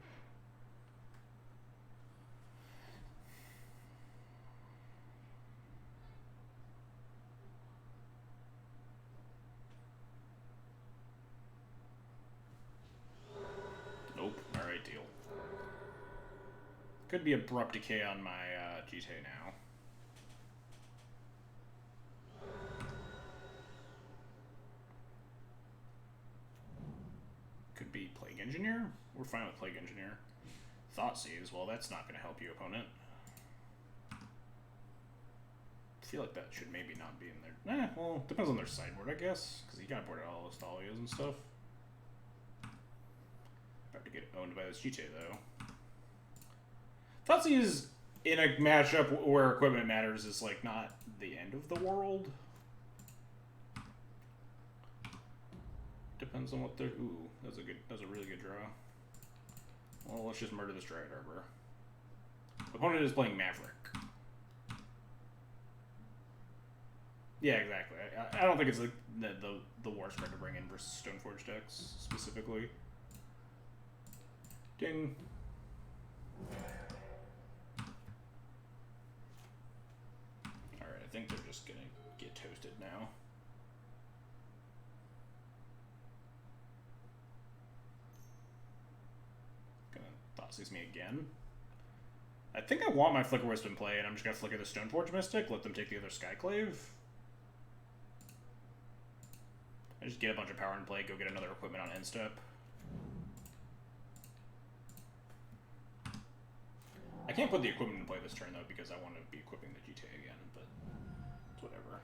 Nope. Alright, deal. Could be Abrupt Decay on my Jite now. Could be Plague Engineer. We're fine with Plague Engineer. Thoughtseize. Well, that's not going to help you, opponent. I feel like that should maybe not be in there. Well, depends on their sideboard, I guess. Because you got to board out all those Thalias and stuff. About to get owned by this Jite, though. Thoughtseize in a matchup where equipment matters is, like, not the end of the world. Depends on what they're. Ooh, that's a really good draw. Well, let's just murder this Dryad Arbor. Opponent is playing Maverick. Yeah, exactly. I don't think it's like the worst card to bring in versus Stoneforge decks specifically. Ding. All right, I think they're just gonna get toasted now. Thoughtsees me again. I think I want my Flicker Wisp in play, and I'm just gonna flicker the Stoneforge Mystic, let them take the other Skyclave. I just get a bunch of power in play, go get another equipment on end step. I can't put the equipment in play this turn though because I want to be equipping the GTA again, but it's whatever.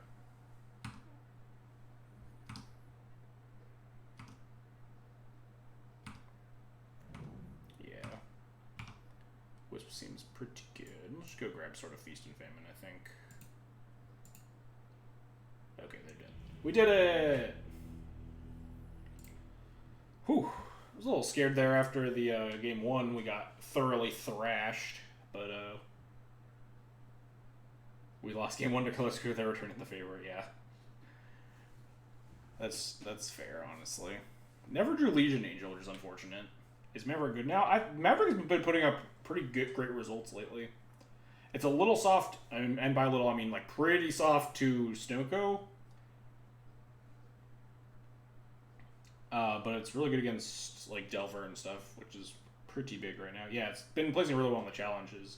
seems pretty good. Let's just go grab sort of Feast and Famine, I think. Okay, they're dead. We did it! Whew. I was a little scared there after the game 1. We got thoroughly thrashed, but we lost game 1 to Color Screw. They returned the favorite, yeah. That's fair, honestly. Never drew Legion Angel, which is unfortunate. Is Maverick good now? Maverick has been putting up pretty great results lately. It's a little soft, and by little I mean like pretty soft to Snoko. But it's really good against like Delver and stuff, which is pretty big right now. Yeah, it's been placing really well in the challenges.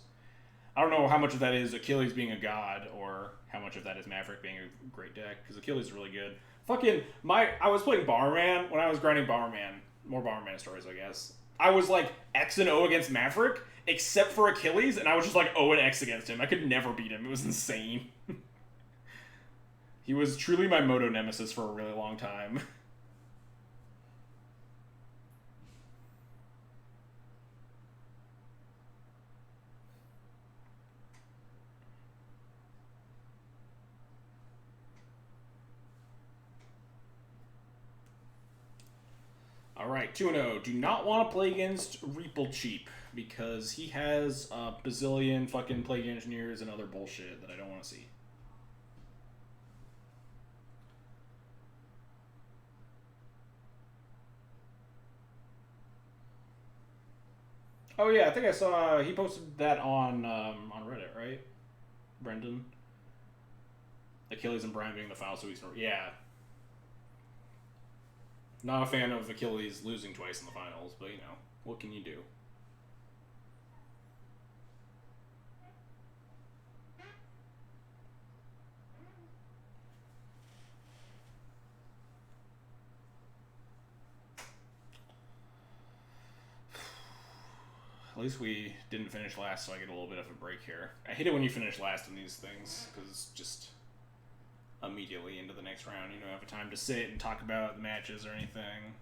I don't know how much of that is Achilles being a god, or how much of that is Maverick being a great deck, because Achilles is really good. I was playing Bomberman when I was grinding Bomberman. More Bomberman stories, I guess. I was like X and O against Maverick, except for Achilles, and I was just like O and X against him. I could never beat him. It was insane. He was truly my Moto nemesis for a really long time. Alright, 2-0. Do not want to play against Reaple Cheap, because he has a bazillion fucking Plague Engineers and other bullshit that I don't want to see. Oh yeah, I think I saw he posted that on Reddit, right? Brendan? Achilles and Brian being the file, so he's... Yeah. Not a fan of Achilles losing twice in the finals, but, you know, what can you do? At least we didn't finish last, so I get a little bit of a break here. I hate it when you finish last in these things, because it's just immediately into the next round. You don't have time to sit and talk about the matches or anything.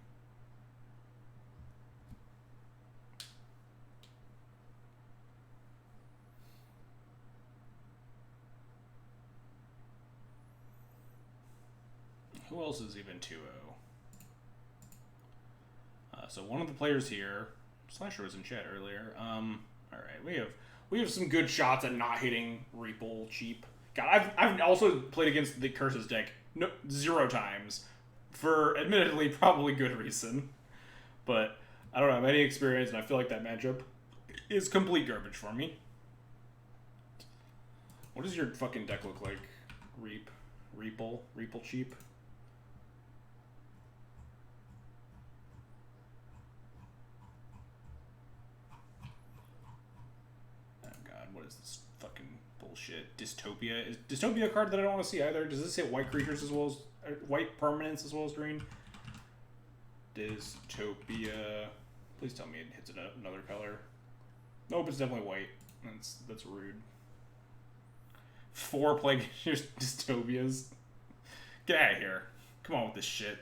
Who else is even 2-0? So one of the players here, Slasher was in chat earlier. All right, we have some good shots at not hitting Reaple Cheap. God, I've also played against the Curses deck 0 times, for admittedly probably good reason, but I don't have any experience, and I feel like that matchup is complete garbage for me. What does your fucking deck look like? Reaple Cheap. Oh god, what is this fucking bullshit? Dystopia? Is Dystopia a card that I don't want to see either? Does this hit white creatures as well as white permanents as well as green? Dystopia. Please tell me it hits another color. Nope, it's definitely white. That's rude. 4 Plague Dystopias. Get out of here. Come on with this shit.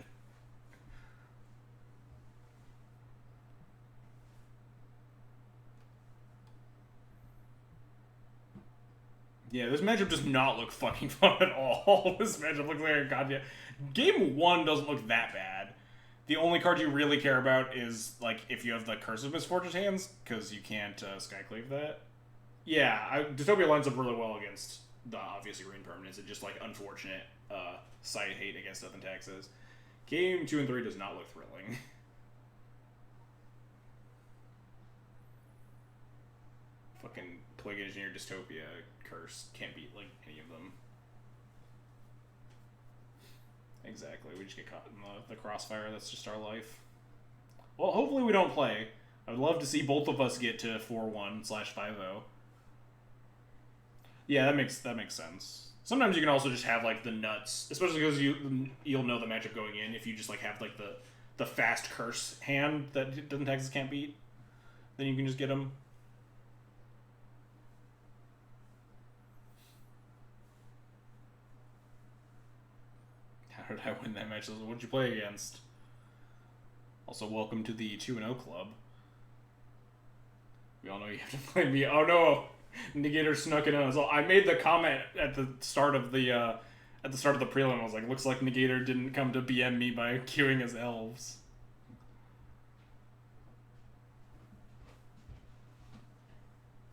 Yeah, this matchup does not look fucking fun at all. This matchup looks like a goddamn... Game 1 doesn't look that bad. The only card you really care about is, like, if you have the Curse of Misfortune's hands, because you can't Skyclave that. Yeah, Dystopia lines up really well against the obviously green permanents. It's just, like, unfortunate side hate against Death and Taxes. Game 2 and 3 does not look thrilling. Fucking Plague Engineer, Dystopia, Curse can't beat, like, any of them. Exactly, we just get caught in the crossfire. That's just our life. Well, hopefully we don't play. I would love to see both of us get to 4-1/5-0. Yeah, that makes sense. Sometimes you can also just have like the nuts, especially because you'll know the matchup going in if you just like have like the fast curse hand that doesn't Texas can't beat. Then you can just get them. How did I win that match? What did you play against? Also, welcome to the 2-0 club. We all know you have to play me. Oh no, Negator snuck in on us all. I made the comment at the start of the prelim. I was like, looks like Negator didn't come to BM me by queuing his elves.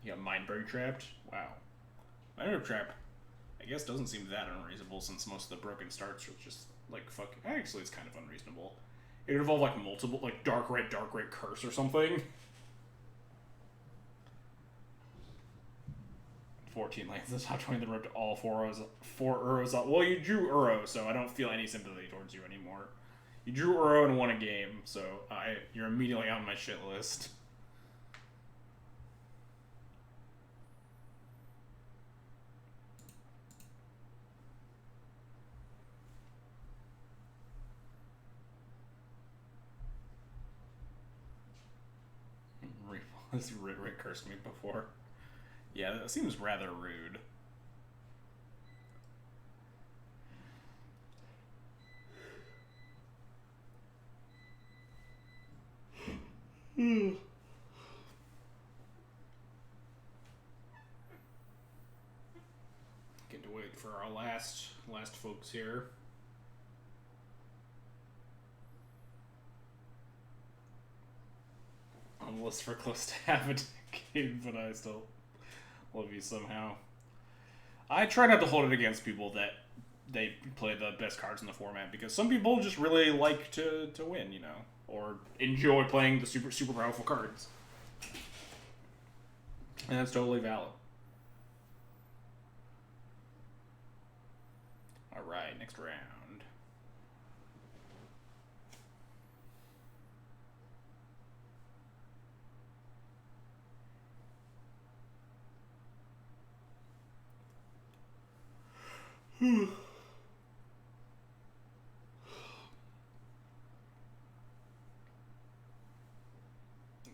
You got Mindberg trapped? Wow. Mindberg trap, I guess, doesn't seem that unreasonable since most of the broken starts are just like fucking. Actually, it's kind of unreasonable. It would involve like multiple, like dark red curse or something. 14 lands the top 20 that ripped all four Uros out. Well, you drew Uro, so I don't feel any sympathy towards you anymore. You drew Uro and won a game, so you're immediately on my shit list. This Rick cursed me before. Yeah, that seems rather rude. Get to wait for our last folks here. On the list for close to half a decade, but I still love you somehow. I try not to hold it against people that they play the best cards in the format, because some people just really like to win, you know, or enjoy playing the super powerful cards. And that's totally valid. Alright, next round.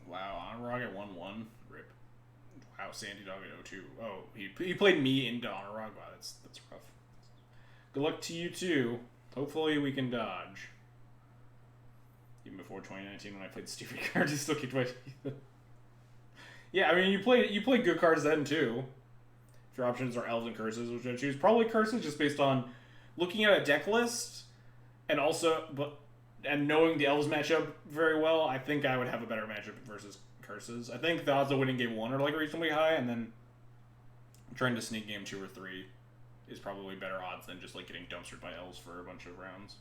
Wow, Honorog at 1-1. Rip. Wow, Sandy Dog at 0-2. Oh, he played me into Honorog. Wow, that's rough. Good luck to you too. Hopefully we can dodge. Even before 2019 when I played stupid cards, he still kicked my teeth. Yeah, I mean you played good cards then too. If your options are elves and curses, which I choose probably curses just based on looking at a deck list and knowing the elves matchup very well. I think I would have a better matchup versus curses. I think the odds of winning game 1 are like reasonably high, and then trying to sneak game 2 or 3 is probably better odds than just like getting dumpstered by elves for a bunch of rounds.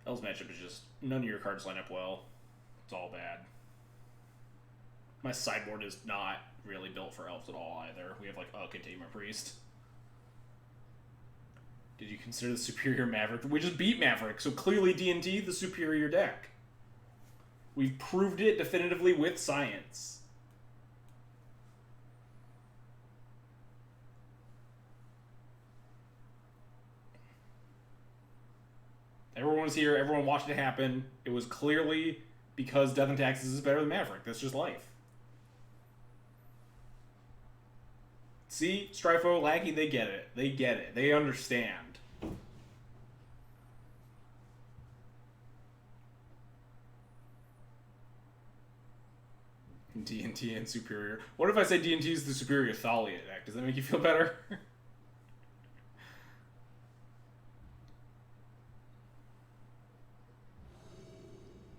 Elves matchup is just none of your cards line up well. It's all bad. My sideboard is not really built for elves at all either. We have like a Containment Priest. Did you consider the superior Maverick? We just beat Maverick, so clearly D&T the superior deck. We've proved it definitively with science. Everyone was here, everyone watched it happen. It was clearly because Death and Taxes is better than Maverick. That's just life. See, Strifo, Lackey, they get it. They get it. They understand. D&T and superior. What if I say D&T is the superior Thalia deck? Does that make you feel better?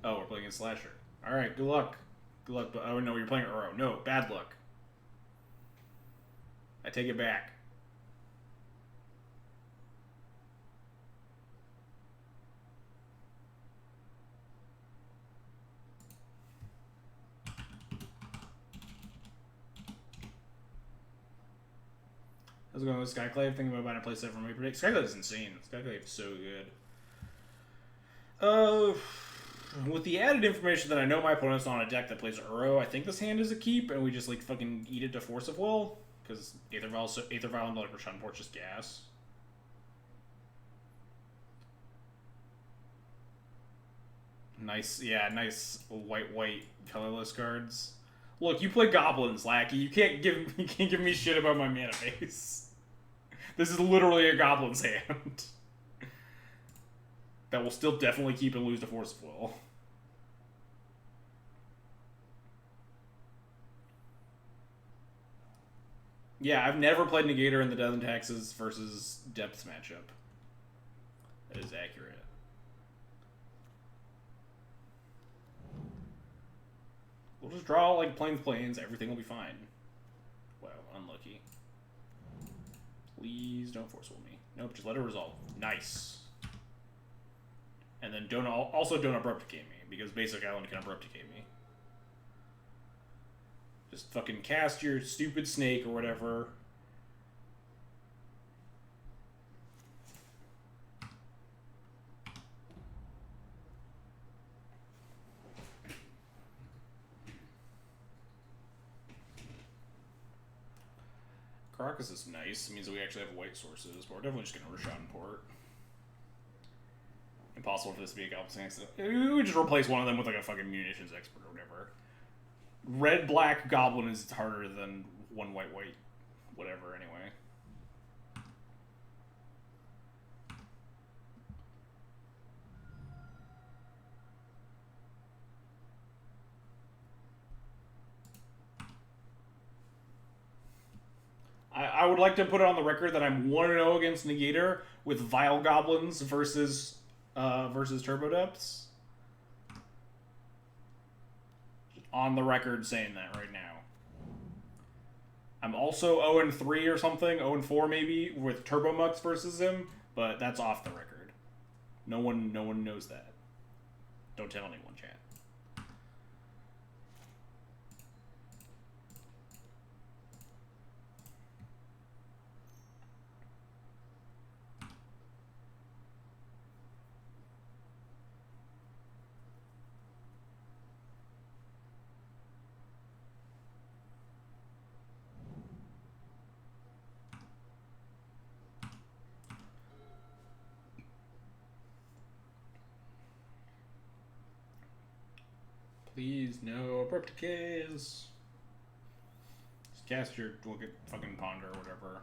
Oh, we're playing a Slasher. Alright, good luck. Good luck, but oh no, you're playing Uro. No, bad luck. I take it back. How's it going with Skyclave? Thinking about buying a playset from me. Skyclave is insane. Skyclave is so good. With the added information that I know my opponent's on a deck that plays Uro, I think this hand is a keep, and we just like fucking eat it to Force of Will. Because Aether Vial and like Rashun Port's just gas. Nice, yeah, nice white colorless cards. Look, you play goblins, Lackey. You can't give me shit about my mana base. This is literally a goblin's hand. That will still definitely keep and lose to Force of Will. Yeah, I've never played Negator in the Death and Taxes versus Depths matchup. That is accurate. We'll just draw like planes, everything will be fine. Wow, unlucky. Please don't force will me. Nope, just let it resolve. Nice. And then don't abrupt decay me, because Basic Island can abrupt decay me. Just fucking cast your stupid snake or whatever. Caracas is nice. It means that we actually have white sources, but we're definitely just going to Rashad Port. Impossible for this to be a Goblin accident. We would just replace one of them with like a fucking munitions expert or whatever. Red-black Goblin is harder than one white-white whatever anyway. I would like to put it on the record that I'm 1-0 against Negator with Vile Goblins versus Turbo Depths. On the record saying that right now. I'm also 0-3 or something, 0-4 maybe, with Turbo Mux versus him, but that's off the record. No one knows that. Don't tell anyone, chat. Please, no abrupt decays. Just cast your look at fucking Ponder or whatever.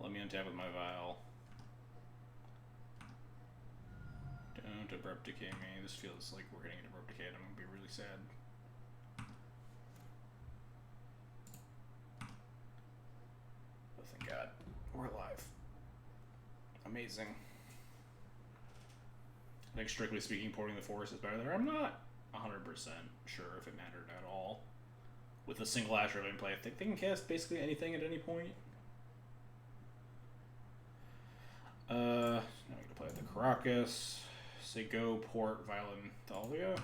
Let me untap with my Vial. Don't abrupt decay me. This feels like we're getting an abrupt decay. I'm gonna be really sad. Oh, thank God. We're alive. Amazing. I think strictly speaking, porting the forest is better there. I'm not 100% sure if it mattered at all. With a single Astro in play, I think they can cast basically anything at any point. Now we're gonna play the Caracas. Say go, port, Violin, Thalia.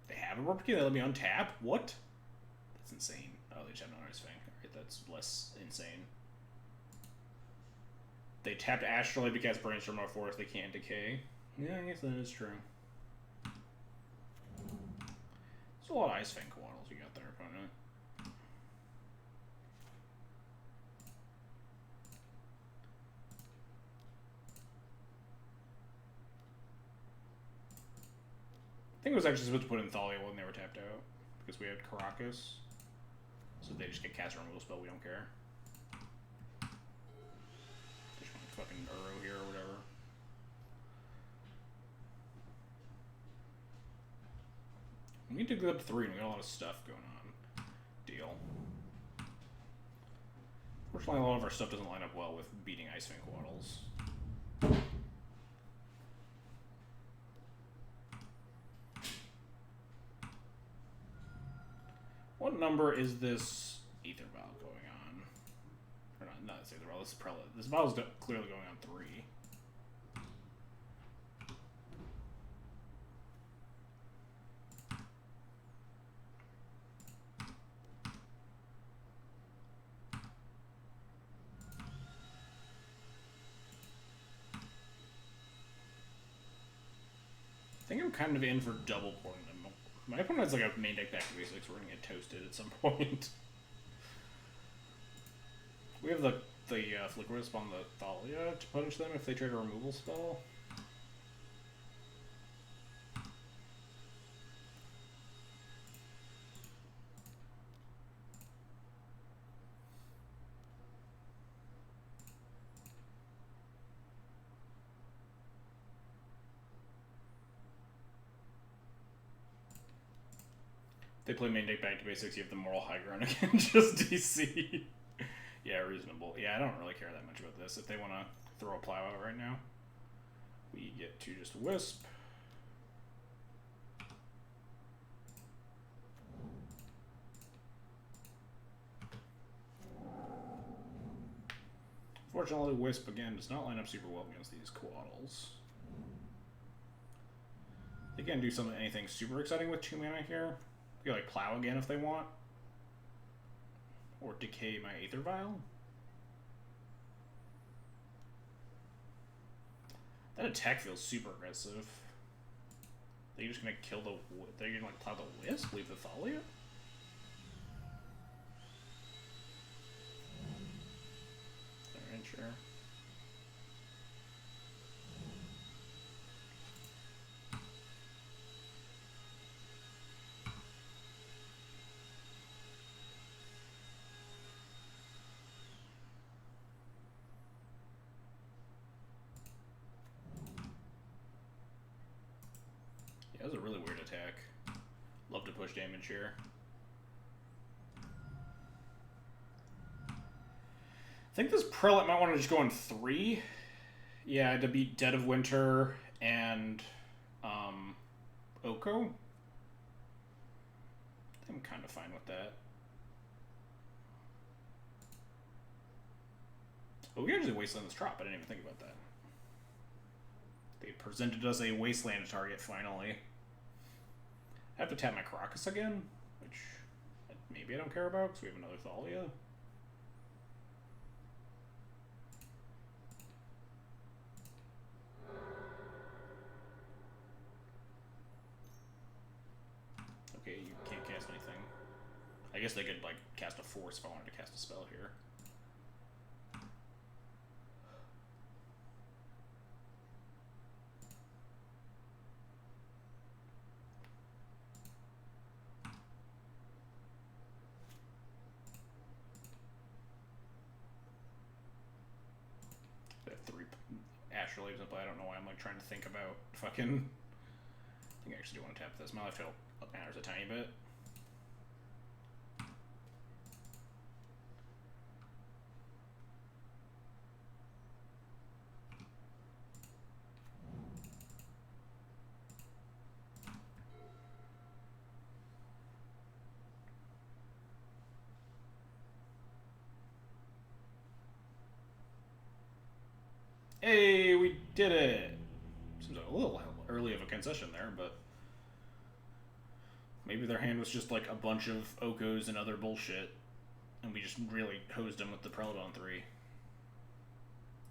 They have a Rubber Key that let me untap? What? That's insane. Oh, they just have no Ice Fang. Alright, that's less insane. They tapped Astrolabe because Brainstorm our forest, they can't decay. Yeah, I guess that is true. There's a lot of Ice Fang Coatls you got there, opponent. I think it was actually supposed to put in Thalia when they were tapped out, because we had Caracas. So they just get cast a removal spell, we don't care. Just want fucking Uro here or whatever. We need to go up 3 and we got a lot of stuff going on. Deal. Fortunately, a lot of our stuff doesn't line up well with beating Ice Fang Coatls. What number is this Aether Vial going on? Or not this Aether Vial, this is Prelate. This Vial is clearly going on 3. I think I'm kind of in for double porting them. My opponent has like a main deck back to basics. We're gonna get toasted at some point. We have the Flicker Wisp on the Thalia to punish them if they trade a removal spell. They play main deck back to basics, you have the moral high ground again, just DC. Yeah, reasonable. Yeah, I don't really care that much about this. If they want to throw a plow out right now, we get to just wisp. Fortunately, wisp again does not line up super well against these coatls. They can do anything super exciting with 2 mana here. You like plow again if they want. Or decay my Aether Vial. That attack feels super aggressive. They're just gonna kill the. They're gonna like plow the wisp, leave the Thalia. Alright, sure. That was a really weird attack. Love to push damage here. I think this Prelate might want to just go in 3. Yeah, to beat Dead of Winter and Oko. I'm kind of fine with that. Oh, we actually Wasteland this drop. I didn't even think about that. They presented us a Wasteland target, finally. I have to tap my Caracas again, which maybe I don't care about, because we have another Thalia. Okay, you can't cast anything. I guess they could, like, cast a Force if I wanted to cast a spell here. Astrolabe's in play. I don't know why I'm like trying to think about fucking. I think I actually do want to tap this. My life total matters a tiny bit. Hey, we did it! Seems like a little early of a concession there, but maybe their hand was just like a bunch of Okos and other bullshit, and we just really hosed them with the Prelate on 3.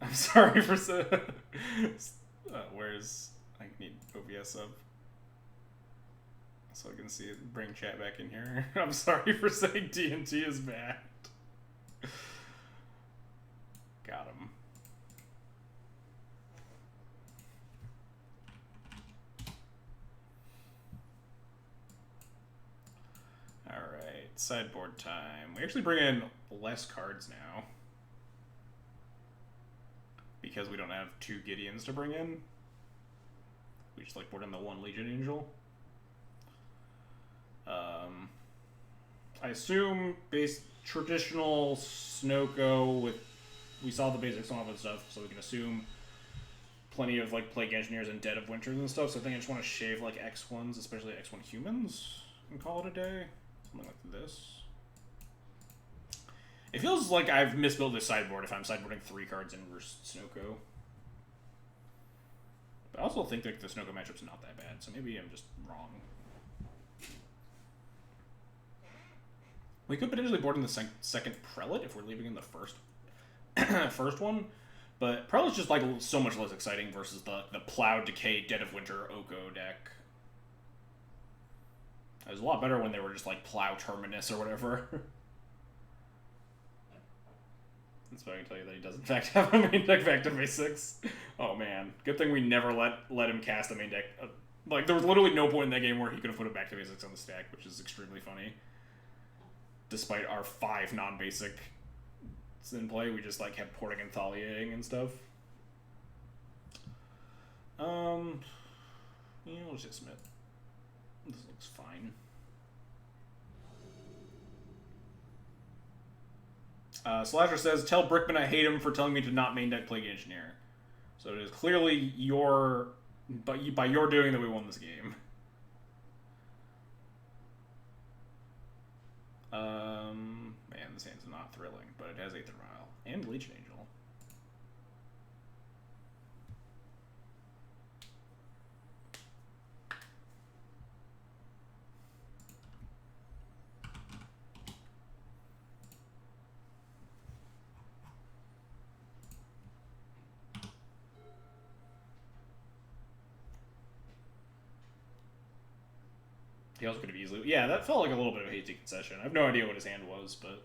I'm sorry for where's I need OBS up so I can see it. Bring chat back in here. I'm sorry for saying TNT is bad. Got him. Alright, sideboard time. We actually bring in less cards now. Because we don't have 2 Gideons to bring in. We just like board in the 1 Legion Angel. I assume traditional Snoko with... We saw the basic Swamp and stuff, so we can assume plenty of like Plague Engineers and Dead of Winters and stuff, so I think I just want to shave like X1s, especially X1 humans, and call it a day. Something like this. It feels like I've misbuilt this sideboard if I'm sideboarding 3 cards in versus Snoko. But I also think like the Snoko matchup's not that bad, so maybe I'm just wrong. We could potentially board in the second Prelate if we're leaving in the first one, but Prelate's just like so much less exciting versus the Plow, Decay, Dead of Winter, Oko deck. It was a lot better when they were just like Plow Terminus or whatever. That's why I can tell you that he does in fact have a main deck back to basics. Oh man, good thing we never let him cast a main deck. Like there was literally no point in that game where he could have put it back to basics on the stack, which is extremely funny. Despite our 5 non-basic in play, we just like kept porting and Thaliaing and stuff. Yeah, we'll just Smith. This looks fine. Slasher says, tell Brickman I hate him for telling me to not main deck Plague Engineer. So it is clearly by your doing that we won this game. Man, this hand's not thrilling, but it has Aether Vial and Legion Angel. He also could have easily... Yeah, that felt like a little bit of a hasty concession. I have no idea what his hand was, but...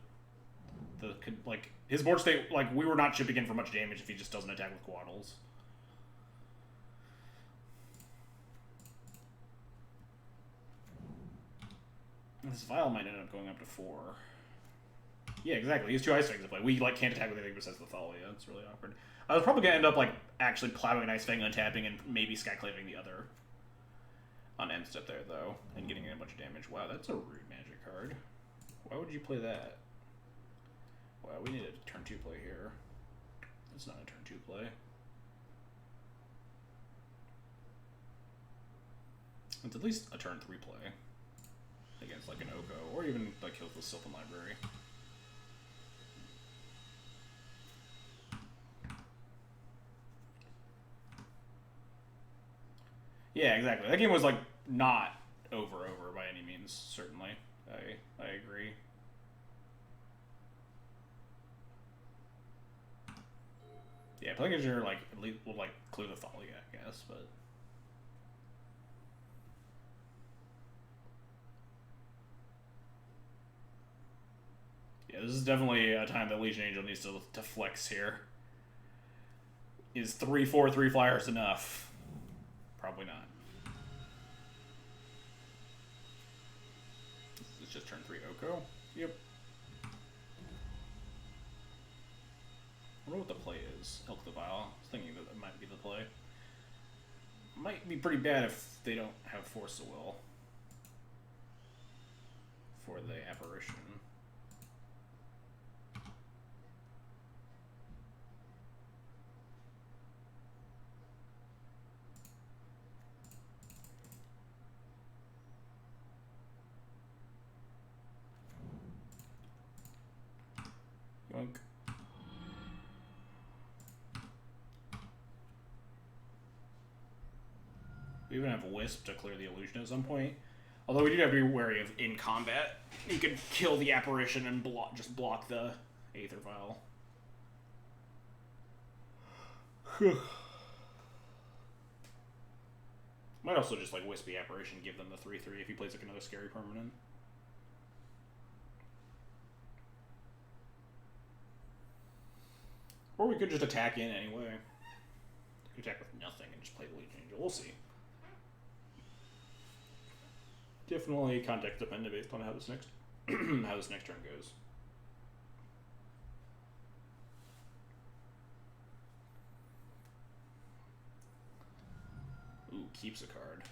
his board state, we were not chipping in for much damage if he just doesn't attack with Quaddles. This Vial might end up going up to 4. Yeah, exactly. He has 2 Ice Fangs to play. We, can't attack with anything besides the Thalia. It's really awkward. I was probably going to end up, actually plowing an Ice Fang, untapping, and maybe Skyclaving the other. On end step there, though, and getting in a bunch of damage. Wow, that's a rude magic card. Why would you play that? Wow, we need a turn 2 play here. That's not a turn 2 play. It's at least a turn 3 play. Against, an Oko, or even, kills the Sylvan Library. Yeah, exactly. That game was, not over by any means, certainly. I agree. Yeah, Plague Engineer, at least will, clear the Thalia, I guess, but... Yeah, this is definitely a time that Legion Angel needs to flex here. Is 3/4 flyers enough? Probably not. It's just turn 3 Oko. Yep. I wonder what the play is. Elk the Vial. I was thinking that might be the play. Might be pretty bad if they don't have Force of Will for the Apparition. Yoink. We even have Wisp to clear the illusion at some point. Although we do have to be wary of in combat. You could kill the Apparition and just block the Aether Vial. Might also just Wispy Apparition, give them the 3/3 if he plays another scary permanent. Or we could just attack in anyway. We could attack with nothing and just play the Legion Angel. We'll see. Definitely context dependent based on how this next how this next turn goes. Ooh, keeps a card.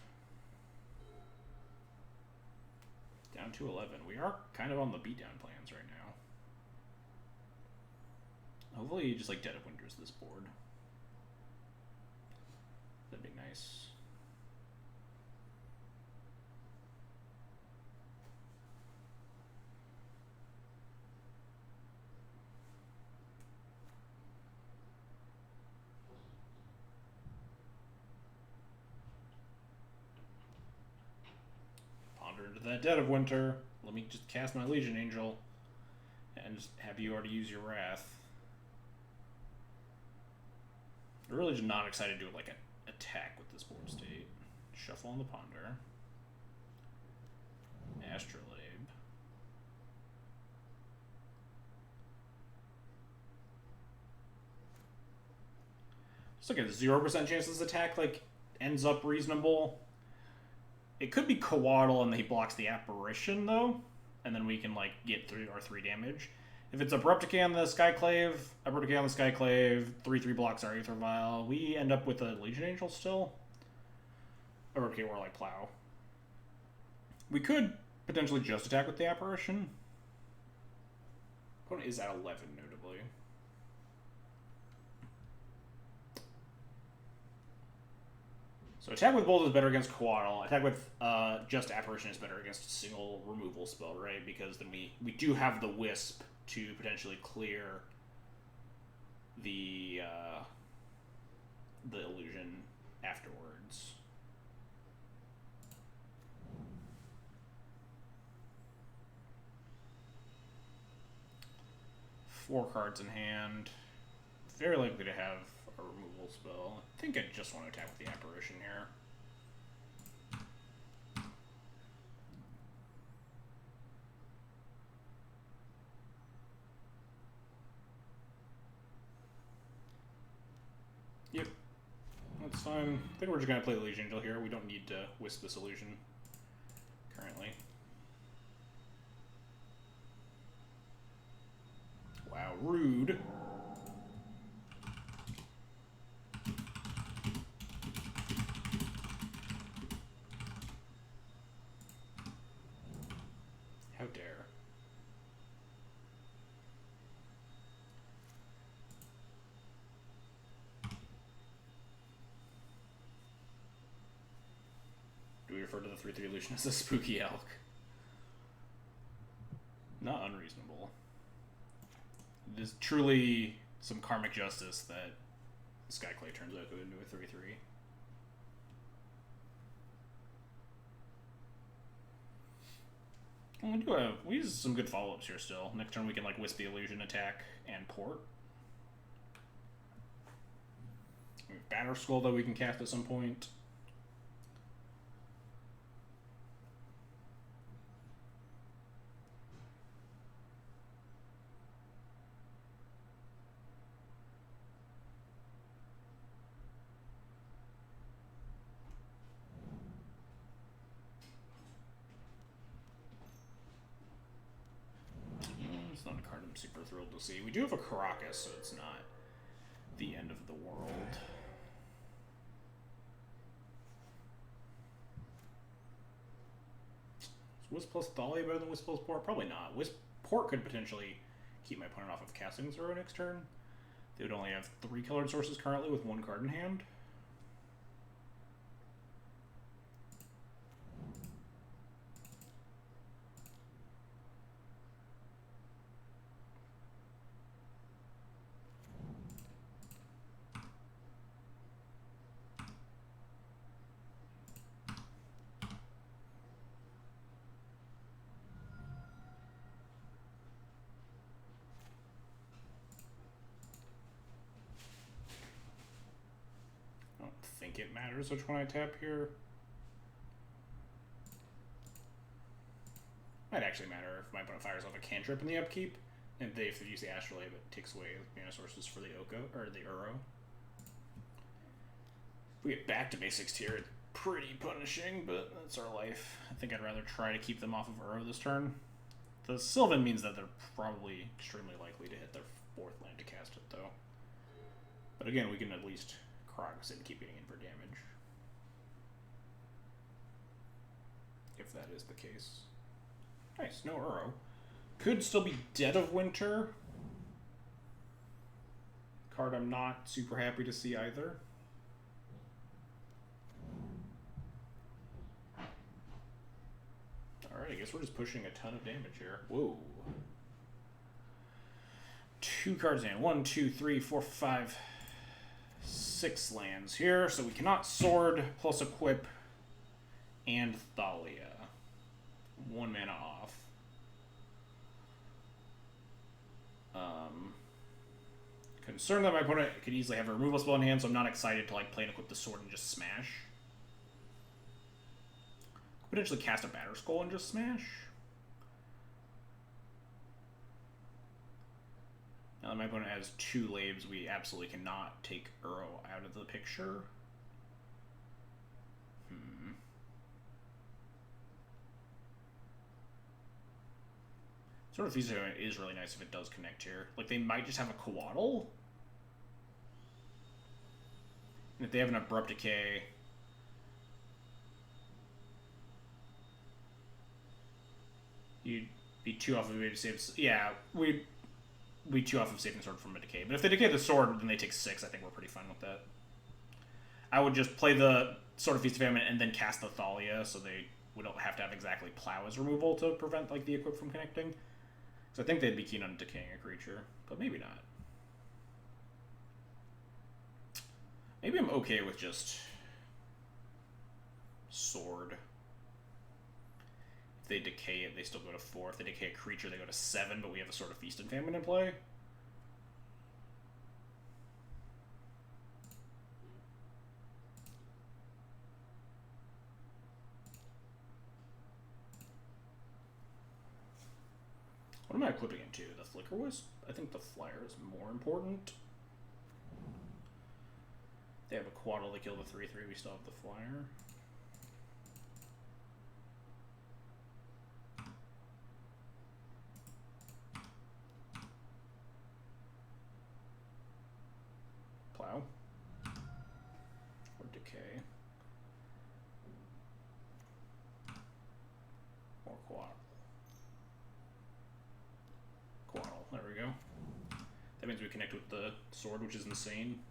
Down to 11. We are kind of on the beatdown plans right now. Hopefully he just Dead of Winters this board. That'd be nice. Ponder into that Dead of Winter. Let me just cast my Legion Angel and just have you already use your Wrath. I'm really just not excited to do an attack with this board state. Shuffle on the Ponder. Astrolabe. It's a 0% chance this attack ends up reasonable. It could be Coatl and he blocks the Apparition though, and then we can get 3 damage. If it's Abrupt Decay on the Skyclave, 3/3 blocks our Aether Vial, we end up with a Legion Angel still. Or okay, or Plow. We could potentially just attack with the Apparition. Opponent is at 11, notably. So attack with bolt is better against Coatl. Attack with just apparition is better against a single removal spell, right? Because then we do have the wisp to potentially clear the illusion afterwards. Four cards in hand. Very likely to have a removal spell. I think I just want to attack with the apparition here. Yep. That's fine. I think we're just going to play Illusion Angel here. We don't need to wisp this illusion currently. Wow, rude. How dare. Do we refer to the 3/3 illusion as a spooky elk? Not unreasonable. It is truly some karmic justice that Skyclave turns out into a 3/3. We use some good follow-ups here still. Next turn we can like wisp the illusion, attack, and port. We have Batter Skull that we can cast at some point. It's not a card I'm super thrilled to see. We do have a Caracas, so it's not the end of the world. Is Wisp plus Thalia better than Wisp plus Port? Probably not. Wisp Port could potentially keep my opponent off of casting Zero next turn. They would only have 3 colored sources currently with 1 card in hand. It matters which one I tap here. Might actually matter if my opponent fires off a cantrip in the upkeep, and if they use the Astrolabe, it takes away mana sources for the Oko or the Uro. If we get back to basics here, it's pretty punishing, but that's our life. I think I'd rather try to keep them off of Uro this turn. The Sylvan means that they're probably extremely likely to hit their 4th land to cast it, though. But again, we can at least Krogs and keep getting in for damage. If that is the case. Nice, no Uro. Could still be Dead of Winter. Card I'm not super happy to see either. Alright, I guess we're just pushing a ton of damage here. Whoa. 2 cards in. 1, 2, 3, 4, 5, 6 lands here, so we cannot Sword plus Equip and Thalia. 1 mana off. Concerned that my opponent could easily have a removal spell in hand, so I'm not excited to like play and equip the sword and just smash. Could potentially cast a Batter Skull and just smash. Now that my opponent has 2 Labes, we absolutely cannot take Uro out of the picture. Sort of Fusion is really nice if it does connect here. Like, they might just have a Coatl. And if they have an Abrupt Decay... You'd be too off of a way to save... Yeah, we we chew off of Saving Sword from a decay. But if they decay the sword, then they take 6. I think we're pretty fine with that. I would just play the Sword of Feast of Famine and then cast the Thalia, so we don't have to have exactly Plow as removal to prevent like the equip from connecting. So I think they'd be keen on decaying a creature, but maybe not. Maybe I'm okay with just Sword. If they decay it, they still go to 4. If they decay a creature, they go to 7, but we have a Sword of Feast and Famine in play. What am I equipping into? The Flicker Wisp? I think the Flyer is more important. They have a Quaddle to kill the 3/3, we still have the Flyer. Plow. Or Decay. Or Quaddle. There we go. That means we connect with the sword, which is insane.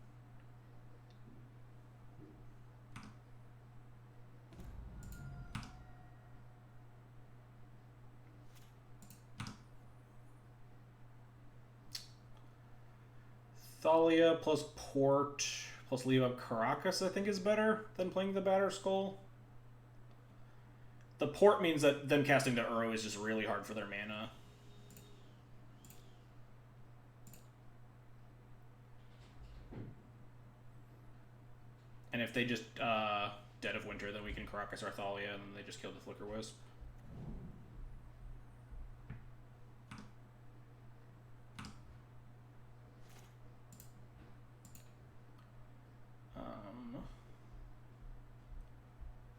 Thalia plus Port plus leave up Caracas, I think, is better than playing the Batter Skull. The Port means that them casting the Uro is just really hard for their mana. And if they just Dead of Winter, then we can Caracas our Thalia, and they just kill the Flicker Wisp.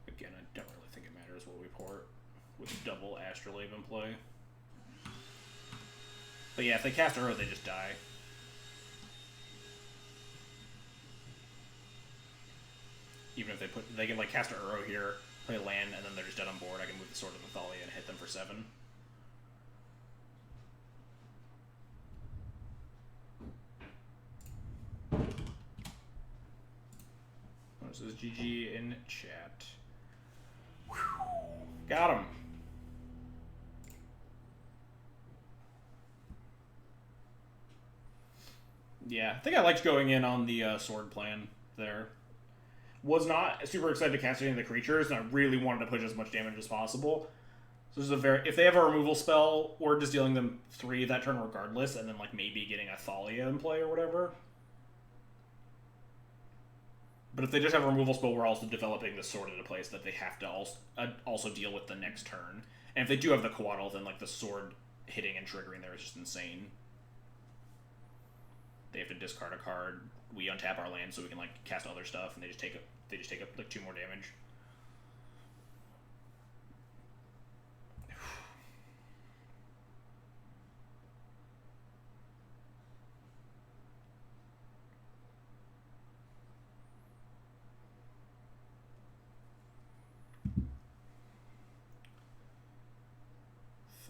Again, I don't really think it matters what we port with double Astrolabe in play. But yeah, if they cast Uro, they just die. Even if they can like cast an Uro here, play land, and then they're just dead on board, I can move the Sword of the Thalia and hit them for 7. This is GG in chat. Whew. Got him. Yeah, I think I liked going in on the sword plan there. Was not super excited to cast any of the creatures, and I really wanted to push as much damage as possible. So this is if they have a removal spell, we're just dealing them 3 that turn regardless, and then like maybe getting a Thalia in play or whatever. But if they just have a removal spell, we're also developing the sword into place that they have to also deal with the next turn. And if they do have the Quaddle, then like the sword hitting and triggering there is just insane. They have to discard a card. We untap our land so we can like cast other stuff, and they just take up like 2 more damage.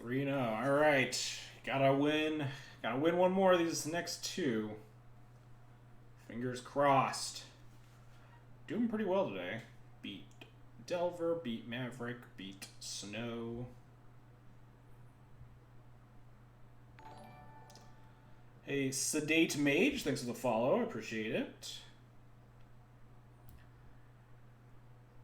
No. All right, gotta win one more of these next 2. Fingers crossed. Doing pretty well today. Beat Delver, beat Maverick, beat Snow. Hey, Sedate Mage, thanks for the follow. I appreciate it.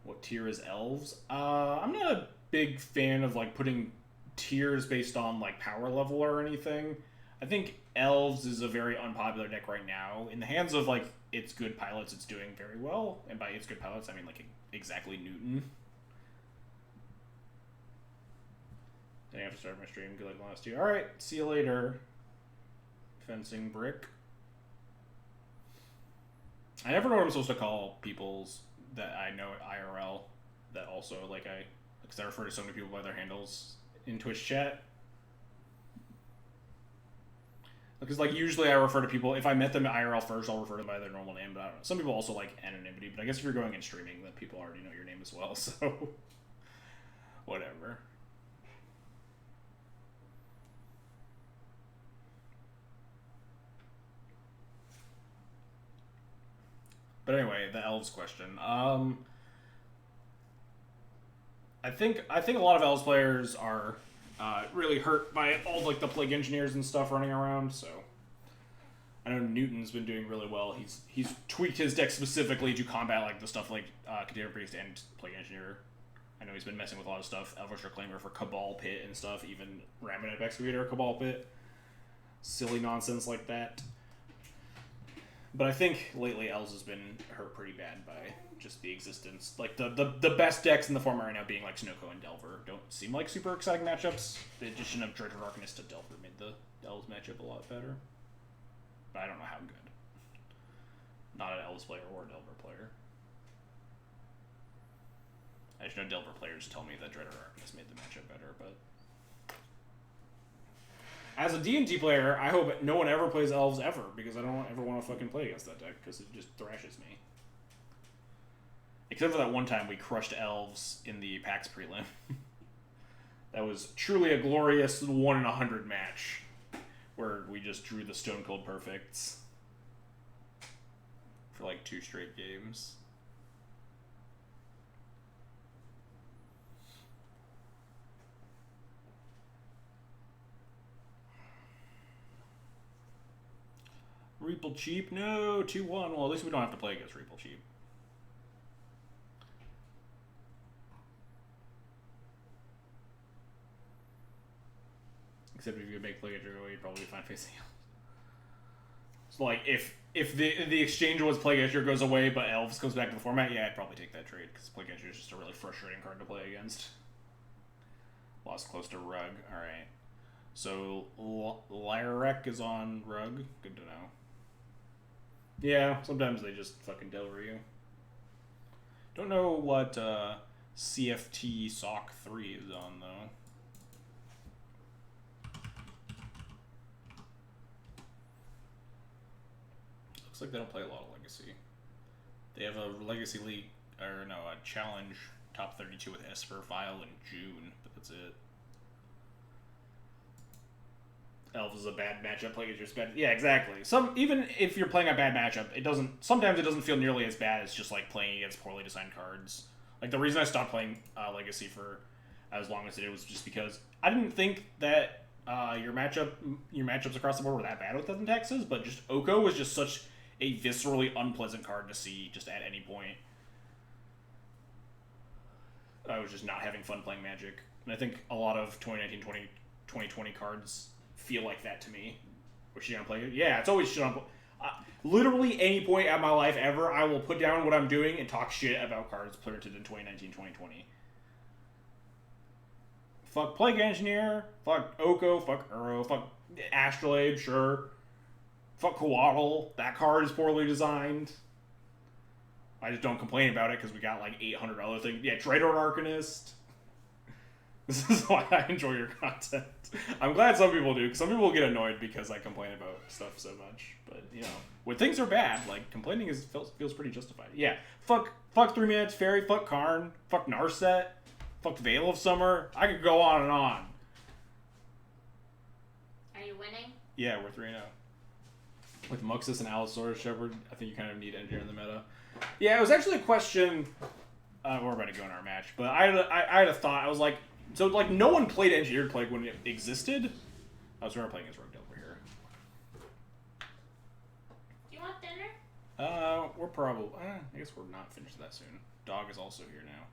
What tier is Elves? I'm not a big fan of like putting tiers based on like power level or anything. I think Elves is a very unpopular deck right now. In the hands of like its good pilots, it's doing very well, and by its good pilots I mean like exactly Newton. Then I have to start my stream. Good luck the last 2. All right, see you later. Fencing Brick. I never know what I'm supposed to call people's that I know at IRL that also like because I refer to so many people by their handles in Twitch chat. Because like usually I refer to people, if I met them at IRL first, I'll refer to them by their normal name, but I don't know. Some people also like anonymity, but I guess if you're going and streaming, then people already know your name as well, so whatever. But anyway, the elves question. I think a lot of elves players are really hurt by all like the plague engineers and stuff running around. So I know Newton's been doing really well. He's tweaked his deck specifically to combat like the stuff like Container Priest and Plague Engineer. I know he's been messing with a lot of stuff. Elvish Reclaimer for Cabal Pit and stuff. Even Ramineb Excavator Cabal Pit. Silly nonsense like that. But I think lately Elves has been hurt pretty bad by just the existence. Like the best decks in the format right now being like Snoko and Delver don't seem like super exciting matchups. The addition of Dread of Arcanist to Delver made the Elves matchup a lot better. But I don't know how good. Not an Elves player or a Delver player. I just know Delver players tell me that Dread of Arcanist made the matchup better, but as a D&D player, I hope no one ever plays Elves ever, because I don't ever want to fucking play against that deck, because it just thrashes me. Except for that one time we crushed Elves in the PAX Prelim. That was truly a glorious 1 in 100 match, where we just drew the Stone Cold Perfects for like 2 straight games. Reaple Cheap? No, 2-1. Well, at least we don't have to play against Reaple Cheap. Except if you make play at your you'd probably be fine facing Elves. So, like, if the exchange was Plague Etcher goes away, but Elves goes back to the format, yeah, I'd probably take that trade, because Plague Etcher is just a really frustrating card to play against. Lost close to Rug. Alright. So, Lyrek is on Rug. Good to know. Yeah, sometimes they just fucking Delver you. Don't know what CFT SOC 3 is on, though. Looks like they don't play a lot of Legacy. They have a Legacy League, or no, a Challenge top 32 with Esper File in June, but that's it. Elves is a bad matchup. Plague Etcher's bad. Yeah, exactly. Even if you're playing a bad matchup, sometimes it doesn't feel nearly as bad as just like playing against poorly designed cards. Like the reason I stopped playing Legacy for as long as it did was just because I didn't think that your matchups across the board were that bad with Death and Taxes, but just Oko was just such a viscerally unpleasant card to see just at any point. I was just not having fun playing Magic, and I think a lot of 2019-2020 cards feel like that to me. Which you gonna play? Yeah, it's always shit on. Literally any point at my life ever, I will put down what I'm doing and talk shit about cards printed in 2019-2020. Fuck Plague Engineer, fuck Oko, fuck Uro, fuck Astrolabe, sure. Fuck Coatl, that card is poorly designed. I just don't complain about it because we got like 800 other things. Yeah, Dreador Arcanist. This is why I enjoy your content. I'm glad some people do, because some people get annoyed because I complain about stuff so much. But, you know, when things are bad, like, complaining feels pretty justified. Yeah, fuck 3 Minutes Fairy, fuck Karn, fuck Narset, fuck Veil of Summer. I could go on and on. Are you winning? Yeah, we're 3-0. With Muxus and Allosaurus Shepherd, I think you kind of need Engineer in the meta. Yeah, it was actually a question. We're about to go in our match, but I had a thought. I was like, so like no one played Engineered Plague when it existed. I was playing as Rogue Delver here. Do you want dinner? We're probably. I guess we're not finished that soon. Dog is also here now.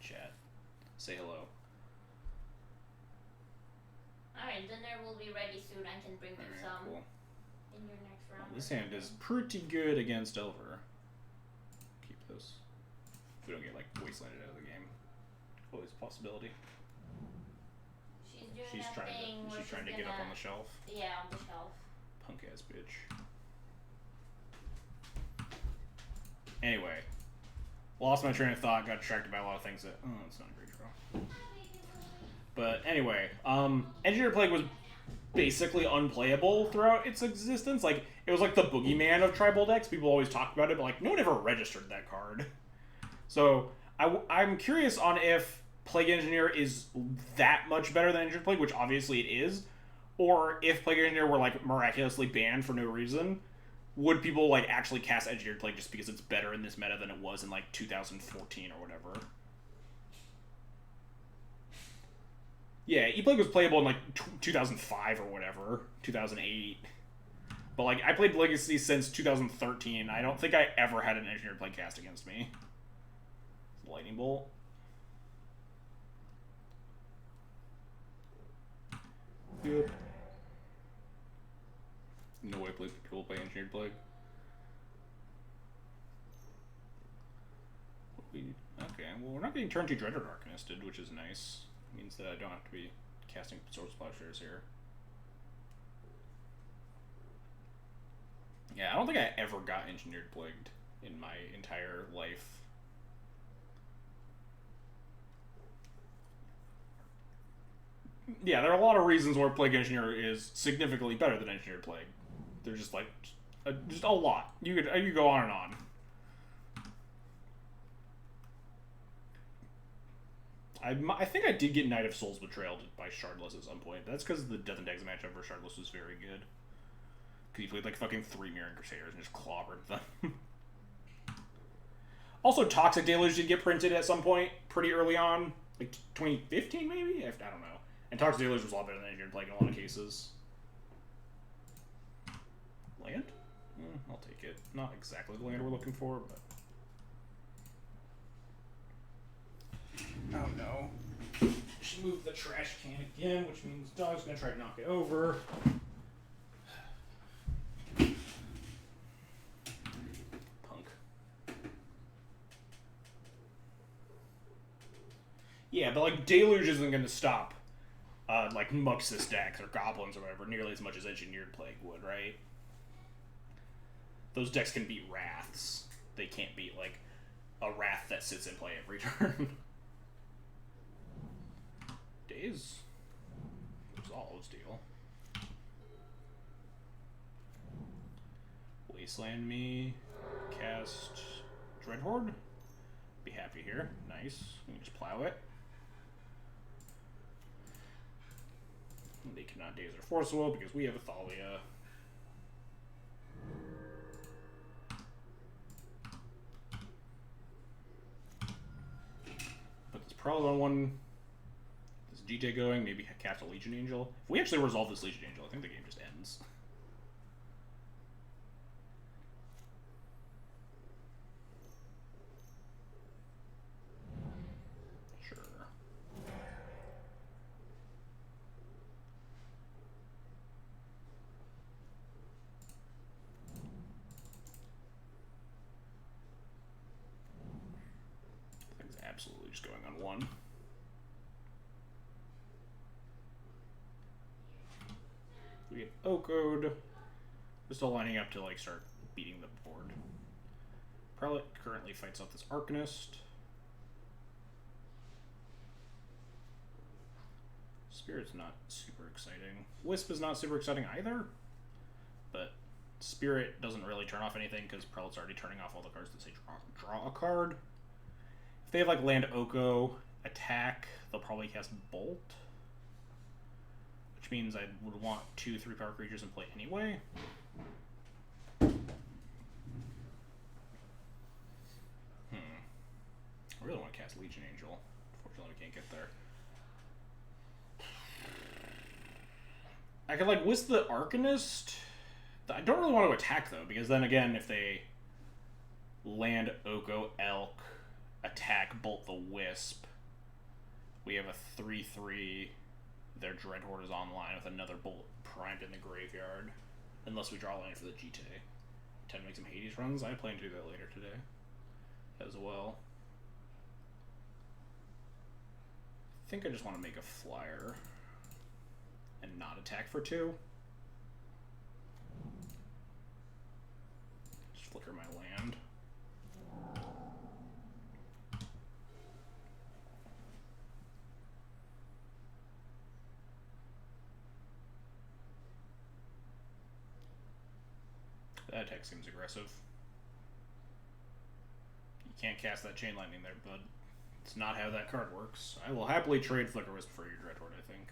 Chat. Say hello. Alright, dinner will be ready soon. I can bring you some cool. in your next round. Well, this hand is pretty good against Delver. Keep this. If we don't get like wastelanded out of the game. Always a possibility. She's trying to get up on the shelf. Yeah, on the shelf. Punk ass bitch. Anyway, lost my train of thought. Got distracted by a lot of things. It's not a great draw. But anyway, Engineer Plague was basically unplayable throughout its existence. Like it was like the boogeyman of tribal decks. People always talked about it, but like no one ever registered that card. So I'm curious on if Plague Engineer is that much better than Engineered Plague, which obviously it is, or if Plague Engineer were like miraculously banned for no reason, would people like actually cast Engineered Plague just because it's better in this meta than it was in like 2014 or whatever? Yeah, E-Plague was playable in like 2005 or whatever, 2008. But like I played Legacy since 2013. I don't think I ever had an Engineered Plague cast against me. Lightning Bolt. Yep. No way people play Engineered Plague. Okay, well we're not getting turn 2 Dreaded Arcanisted, which is nice. It means that I don't have to be casting Source Plowshares here. Yeah, I don't think I ever got Engineered Plagued in my entire life. Yeah, there are a lot of reasons why Plague Engineer is significantly better than Engineered Plague. They're just like, just a lot. You could go on and on. I think I did get Knight of Souls Betrayal by Shardless at some point. That's because the Death and Tags matchup for Shardless was very good. Because he played like fucking 3 Mirroring Crusaders and just clobbered them. Also, Toxic Deluge did get printed at some point pretty early on. Like 2015 maybe? I don't know. And Toxic Deluge was a lot better than Engineered Plague in a lot of cases. Land? I'll take it. Not exactly the land we're looking for, but... Oh no. She moved the trash can again, which means dog's gonna try to knock it over. Punk. Yeah, but like Deluge isn't gonna stop like Muxus decks or Goblins or whatever nearly as much as Engineered Plague would, right? Those decks can beat Wraths. They can't beat like a Wrath that sits in play every turn. Days Resolves deal. Wasteland me. Cast Dreadhorde. Be happy here. Nice. We can just plow it. They cannot Daze or Force Will because we have Athalia. Put this Prowler on one. This GT going. Maybe cast a Legion Angel. If we actually resolve this Legion Angel, I think the game just ends. Absolutely just going on one. We get Oakode. We're still lining up to like start beating the board. Prelate currently fights off this Arcanist. Spirit's not super exciting. Wisp is not super exciting either. But Spirit doesn't really turn off anything because Prelate's already turning off all the cards that say draw a card. If they have like land Oko attack, they'll probably cast Bolt. Which means I would want 2 3-power creatures in play anyway. I really want to cast Legion Angel. Unfortunately, we can't get there. I could like Wisp the Arcanist. I don't really want to attack though, because then again, if they land Oko Elk, attack Bolt the Wisp, we have a 3/3. Their Dreadhorde is online with another Bolt primed in the graveyard. Unless we draw land for the GT. Time to make some Hades runs. I plan to do that later today as well. I think I just want to make a flyer and not attack for 2. Just flicker my land. That attack seems aggressive. You can't cast that Chain Lightning there, bud. It's not how that card works. I will happily trade Flicker Wisp for your Dreadhorde, I think.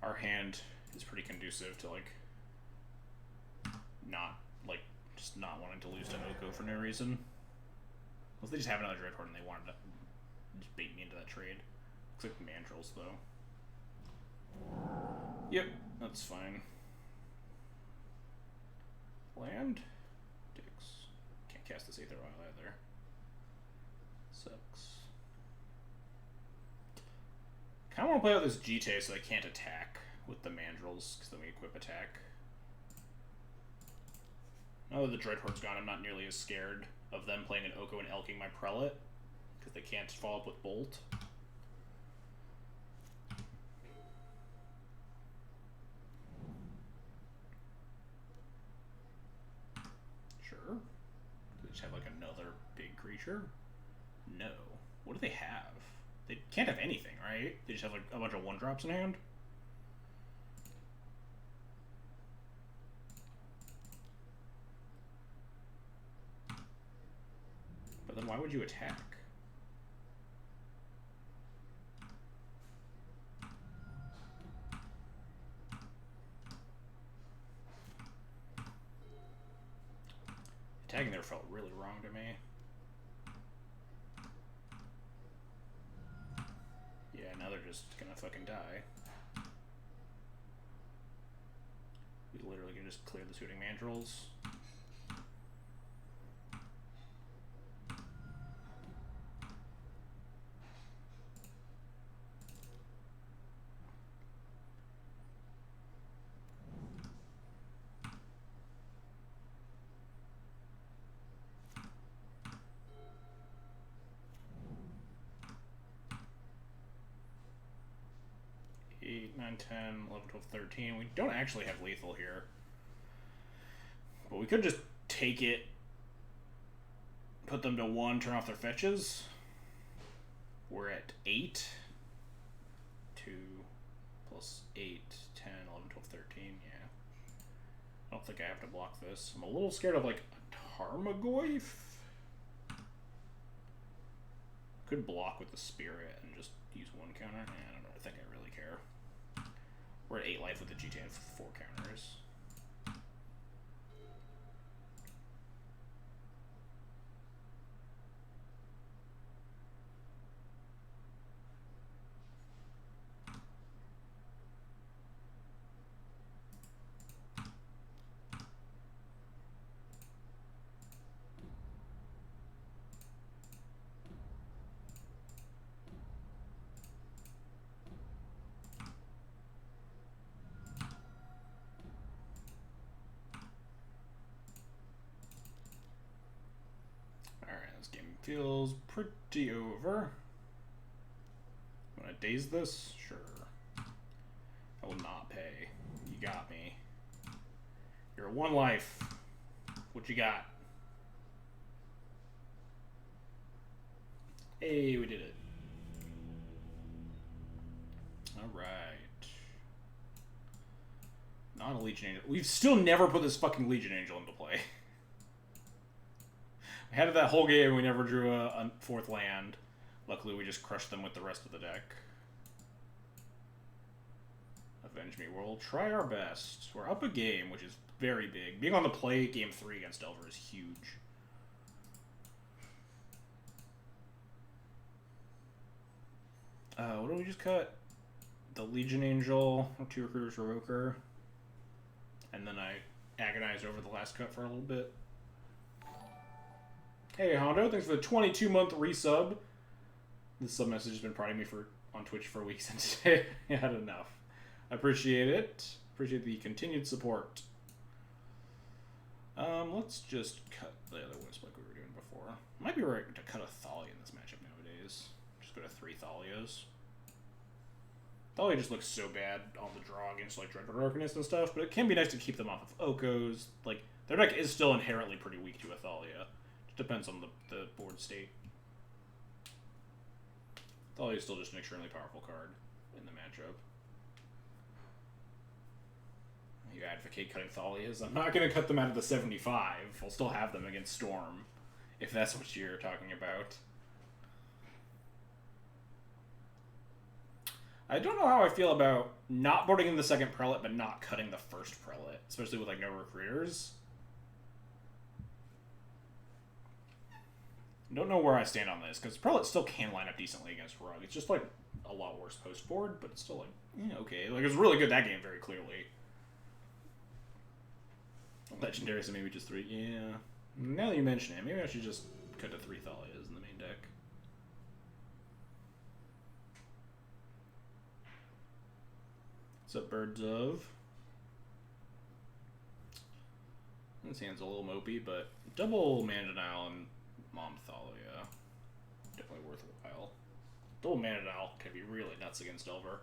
Our hand is pretty conducive to, like, not like, just not wanting to lose to Oko for no reason. Unless they just have another Dreadhorde and they wanted to just bait me into that trade. Looks like Mandrills, though. Yep, that's fine. Land? Dicks. Can't cast this Aether Vial either. Sucks. Kinda wanna play out this GT so I can't attack with the Mandrills, because then we equip attack. Now that the Dreadhorde's gone, I'm not nearly as scared of them playing an Oko and elking my Prelate, because they can't follow up with Bolt. Sure. They just have like another big creature? No. What do they have? They can't have anything, right? They just have like a bunch of 1-drops in hand? But then why would you attack? Attacking there felt really wrong to me. Yeah, now they're just gonna fucking die. We literally can just clear the Suiting Mandrills. Eight, 9, 10, 11, 12, 13. We don't actually have lethal here. But we could just take it, put them to 1, turn off their fetches. We're at 8. 2 plus 8, 10, 11, 12, 13. Yeah. I don't think I have to block this. I'm a little scared of, like, a Tarmogoyf. Could block with the Spirit and just use 1 counter. I don't know. I think I really care. We're at 8 life with the GT and 4 counters. This game feels pretty over. Want to daze this? Sure. I will not pay. You got me. You're 1 life. What you got? Hey, we did it. Alright. Not a Legion Angel. We've still never put this fucking Legion Angel into play. We had it that whole game, we never drew a 4th land. Luckily, we just crushed them with the rest of the deck. Avenge me. We'll try our best. We're up a game, which is very big. Being on the play game 3 against Delver is huge. What do we just cut? The Legion Angel, 2 Recruiters Revoker. And then I agonized over the last cut for a little bit. Hey Hondo, thanks for the 22-month resub. This sub message has been prodding me on Twitch for weeks, and today I had enough. I appreciate it. Appreciate the continued support. Let's just cut the other Wisp like we were doing before. Might be right to cut a Thalia in this matchup nowadays. Just go to 3 Thalias. Thalia just looks so bad on the draw against like Dreadhorde Arcanist and stuff, but it can be nice to keep them off of Okos. Like, their deck is still inherently pretty weak to a Thalia. Just depends on the board state. Thalia is still just an extremely powerful card in the matchup. You advocate cutting Thalias? I'm not going to cut them out of the 75. I'll still have them against Storm, if that's what you're talking about. I don't know how I feel about not boarding in the second Prelate, but not cutting the first Prelate, especially with like no recruiters. Don't know where I stand on this, because Prelate still can line up decently against Rug. It's just, like, a lot worse post-forward, but it's still, like, yeah, okay. Like, it was really good that game, very clearly. Legendary, so maybe just 3. Yeah. Now that you mention it, maybe I should just cut to 3 Thalias in the main deck. What's up, Birds of? This hand's a little mopey, but double Mana Denial and Mom Thalia. Definitely worthwhile. Double Mana Denial can be really nuts against Delver.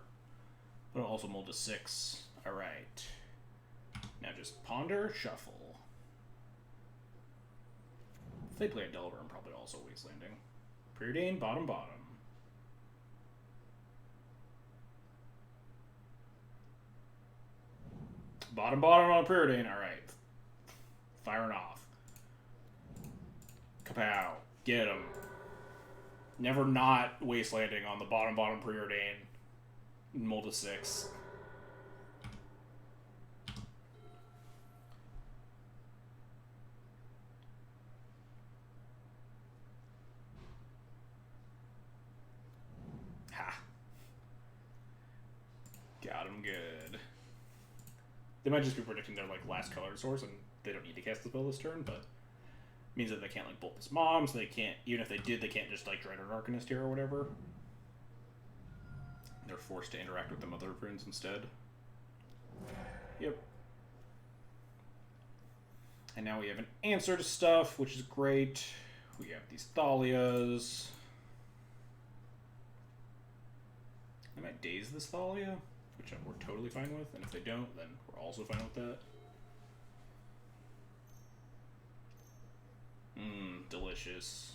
But it'll also mold to 6. Alright. Now just Ponder, Shuffle. If they play a Delver, I'm probably also Wastelanding. Preordain, bottom. Bottom on a Preordain. Alright. Firing off. Kapow. Get him. Never not Wastelanding on the bottom Preordain. Mold to 6. Ha. Got him good. They might just be predicting their, like, last color source, and they don't need to cast the spell this turn, but means that they can't, like, bolt this Mom, so they can't, even if they did, they can't just, like, Dreaded Arcanist here or whatever. They're forced to interact with the Mother of Runes instead. Yep. And now we have an answer to stuff, which is great. We have these Thalias. They might daze this Thalia, which we're totally fine with, and if they don't, then we're also fine with that. Delicious.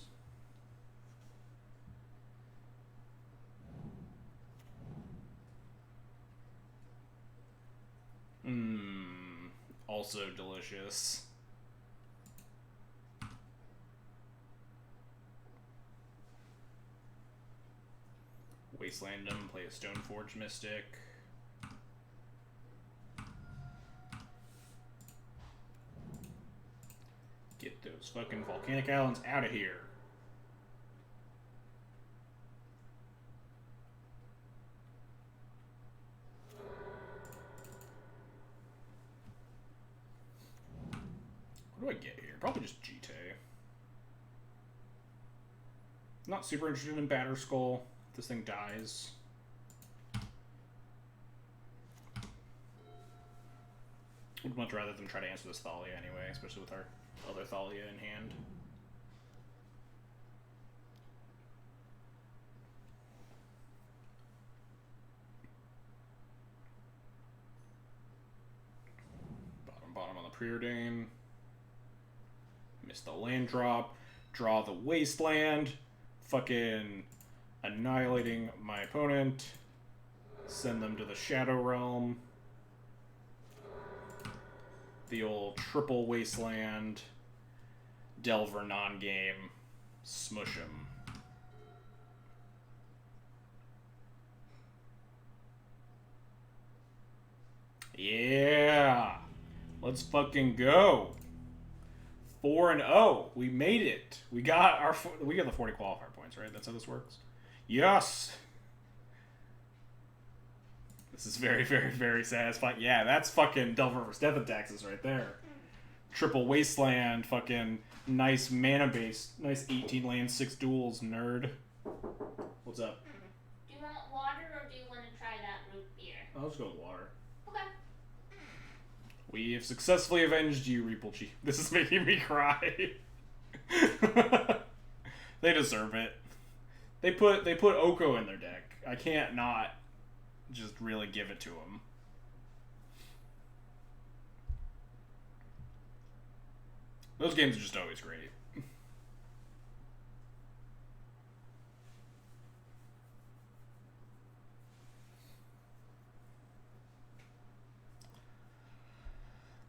Also delicious. Wasteland them, play a Stoneforge Mystic. Get those fucking volcanic islands out of here. What do I get here? Probably just Jite. Not super interested in Batter Skull. If this thing dies. Would much rather than try to answer this Thalia anyway, especially with our other Thalia in hand. Bottom on the Preordain. Miss the land drop. Draw the Wasteland. Fucking annihilating my opponent. Send them to the Shadow Realm. The old triple Wasteland. Delver non-game. Smush him. Yeah! Let's fucking go! 4-0. We made it. We got the 40 qualifier points, right? That's how this works. Yes. This is very, very, very satisfying. Yeah, that's fucking Delver vs. Death and Taxes right there. Triple Wasteland, fucking nice mana base, nice 18 land, 6 duels, nerd. What's up? Do you want water or do you want to try that root beer? I'll just go with water. Okay. We have successfully avenged you, Reaplechi. This is making me cry. They deserve it. They put Oko in their deck. I can't not just really give it to them. Those games are just always great.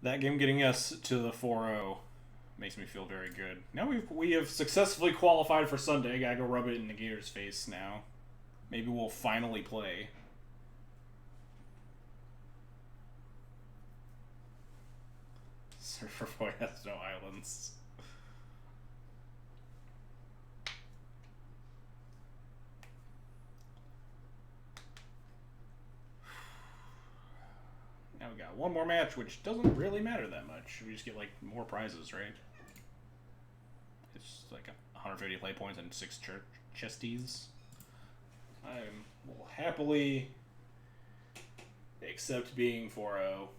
That game getting us to the 4-0 makes me feel very good. Now we have successfully qualified for Sunday. Gotta go rub it in the Gator's face now. Maybe we'll finally play. Surfer Boy has no islands. got one more match, which doesn't really matter that much. We just get, like, more prizes, right? It's like 150 play points and 6 chesties. I will happily accept being 4-0.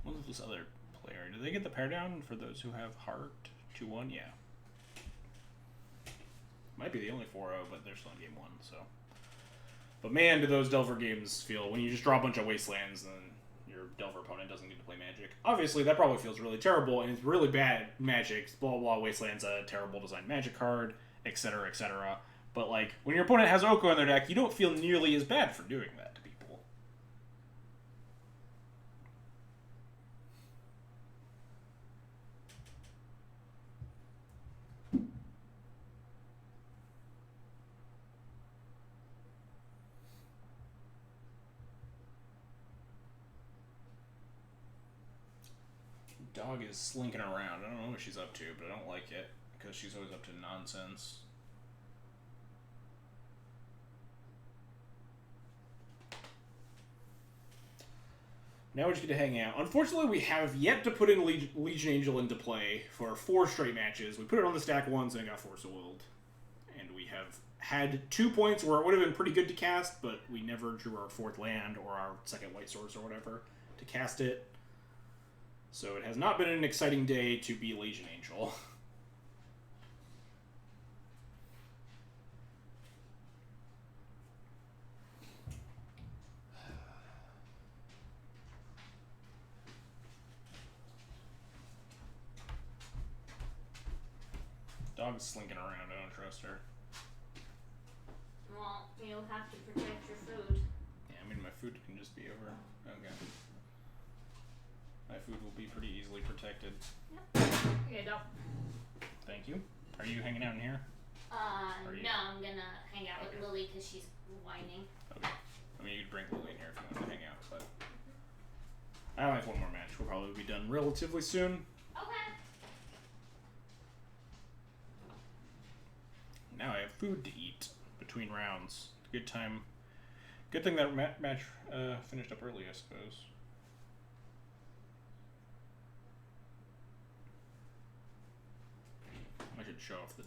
What was this other player? Do they get the pair down for those who have heart? 2-1? Yeah. Might be the only 4-0, but they're still in game 1, so. But man, do those Delver games feel when you just draw a bunch of Wastelands and your Delver opponent doesn't get to play Magic. Obviously, that probably feels really terrible, and it's really bad Magic. Blah, blah, Wasteland's a terrible designed Magic card, etc., etc. But, like, when your opponent has Oko in their deck, you don't feel nearly as bad for doing that to people. Dog is slinking around. I don't know what she's up to, but I don't like it because she's always up to nonsense. Now we just get to hang out. Unfortunately, we have yet to put in Legion Angel into play for 4 straight matches. We put it on the stack once and it got Force of Willed. And we have had 2 points where it would have been pretty good to cast, but we never drew our 4th land or our 2nd white source or whatever to cast it. So it has not been an exciting day to be Legion Angel. Dog's slinking around. I don't trust her. Well, you'll have to protect your food. Yeah, I mean, my food can just be over. Okay. My food will be pretty easily protected. Yep. Okay, go. Thank you. Are you hanging out in here? No, I'm gonna hang out with Lily because she's whining. Okay. I mean, you could bring Lily in here if you want to hang out, but I only have one more match. We'll probably be done relatively soon. Okay. Now I have food to eat between rounds. Good time. Good thing that match finished up early, I suppose. I should show off the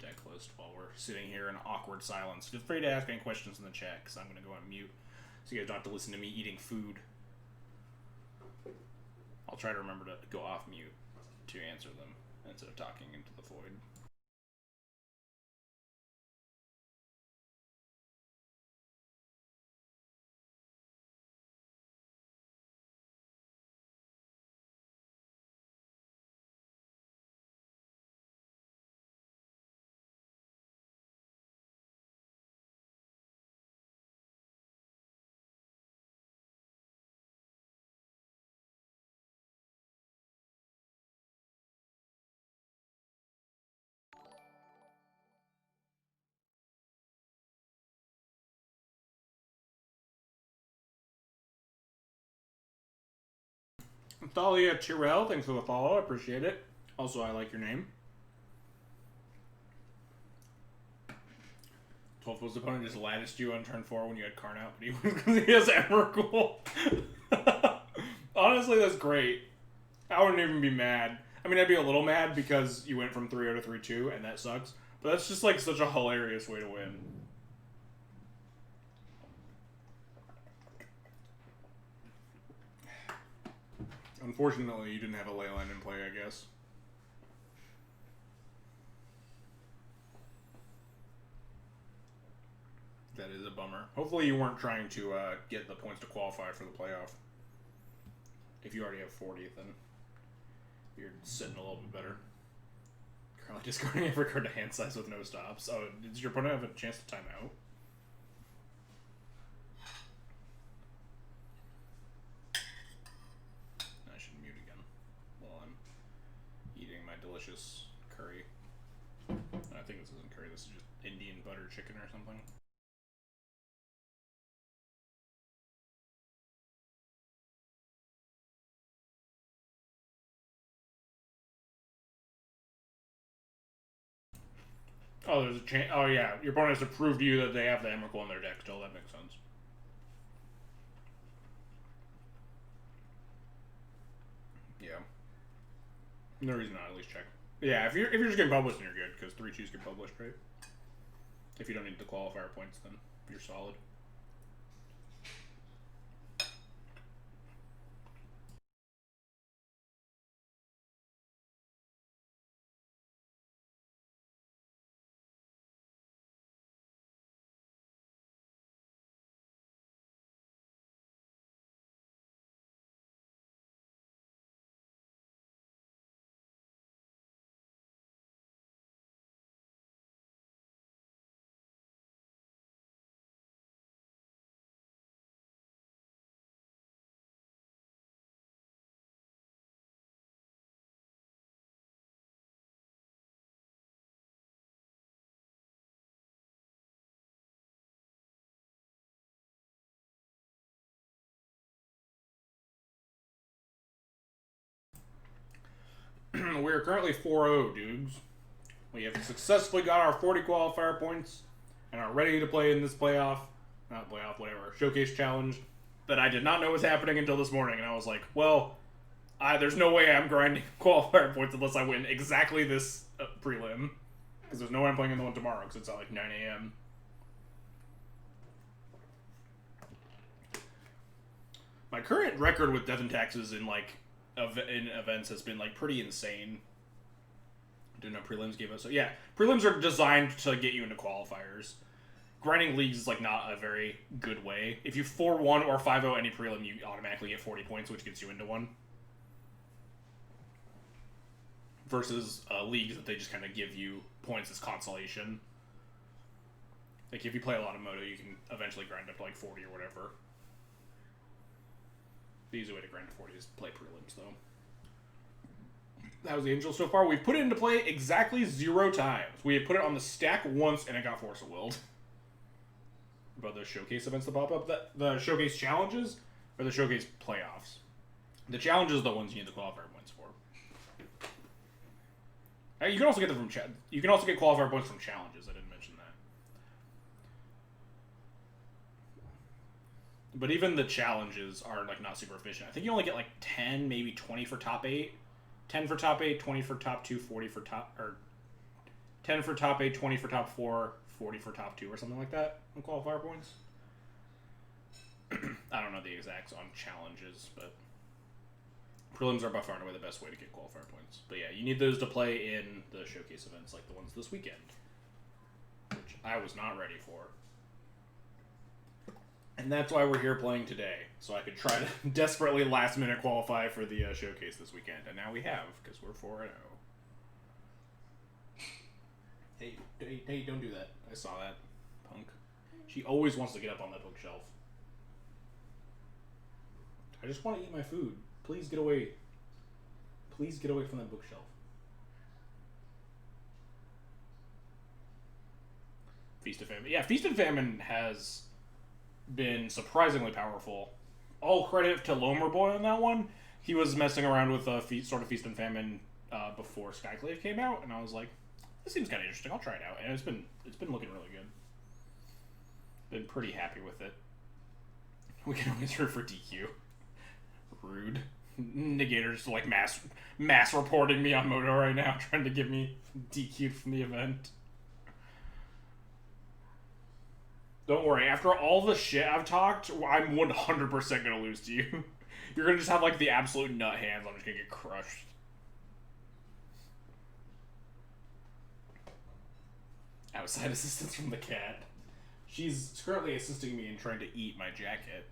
deck list while we're sitting here in awkward silence. Feel free to ask any questions in the chat, because I'm going to go on mute, so you guys don't have to listen to me eating food. I'll try to remember to go off mute to answer them, instead of talking into the void. Thalia Tyrell, thanks for the follow. I appreciate it. Also, I like your name. 12th was opponent just latticed you on turn 4 when you had Karn out, but he has Emrakul. Honestly, that's great. I wouldn't even be mad. I mean, I'd be a little mad because you went from 3-0 to 3-2, and that sucks. But that's just like such a hilarious way to win. Unfortunately, you didn't have a Leyline in play, I guess. That is a bummer. Hopefully you weren't trying to get the points to qualify for the playoff. If you already have 40, then you're sitting a little bit better. Currently discarding every card to hand size with no stops. Oh, does your opponent have a chance to time out? I should mute again while I'm eating my delicious curry. I think this isn't curry, this is just Indian butter chicken or something. Oh, there's a chance. Oh, yeah. Your opponent has to prove to you that they have the Emrakul in their deck still. That makes sense. Yeah. No reason not at least check. Yeah, if you're just getting published, then you're good, because 3-2s get published, right? If you don't need the qualifier points, then you're solid. We are currently 4-0, dudes. We have successfully got our 40 qualifier points and are ready to play in this showcase challenge that I did not know was happening until this morning. And I was like, well, there's no way I'm grinding qualifier points unless I win exactly this prelim. Because there's no way I'm playing in the one tomorrow because it's at like 9 a.m. My current record with death and taxes in events has been like pretty insane. I didn't know prelims gave us. So yeah, prelims are designed to get you into qualifiers. Grinding leagues is like not a very good way. If you 4-1 or 5-0 any prelim, you automatically get 40 points, which gets you into one. Versus leagues that they just kind of give you points as consolation. Like if you play a lot of Moto, you can eventually grind up to like 40 or whatever. The easy way to grind to 40 is play prelims, though. That was the Angel so far. We've put it into play exactly 0 times. We have put it on the stack once, and it got Force of Willed. About the showcase events that pop up. The showcase challenges or the showcase playoffs. The challenges are the ones you need the qualifier points for. You can also get them from you can also get qualifier points from challenges. I didn't mention that. But even the challenges are like not super efficient. I think you only get like 10, maybe 20 for top 8. 10 for top 8, 20 for top 2, 40 for top... Or 10 for top 8, 20 for top 4, 40 for top 2, or something like that on qualifier points. I don't know the exacts on challenges, but... Prelims are by far and away the best way to get qualifier points. But yeah, you need those to play in the showcase events like the ones this weekend. Which I was not ready for. And that's why we're here playing today, so I could try to desperately last-minute qualify for the showcase this weekend. And now we have, because we're 4-0. Hey, don't do that. I saw that, punk. She always wants to get up on that bookshelf. I just want to eat my food. Please get away. Please get away from that bookshelf. Feast of Famine. Yeah, Feast and Famine has... been surprisingly powerful. All credit to Lomer Boy on that one. He was messing around with sort of Feast and Famine before Skyclave came out, and I was like, this seems kind of interesting. I'll try it out, and it's been looking really good. Been pretty happy with it. We can always root for DQ. Rude. Negator just like mass reporting me on Moto right now, trying to get me DQ'd from the event. Don't worry, after all the shit I've talked, I'm 100% going to lose to you. You're going to just have, like, the absolute nut hands. I'm just going to get crushed. Outside assistance from the cat. She's currently assisting me in trying to eat my jacket.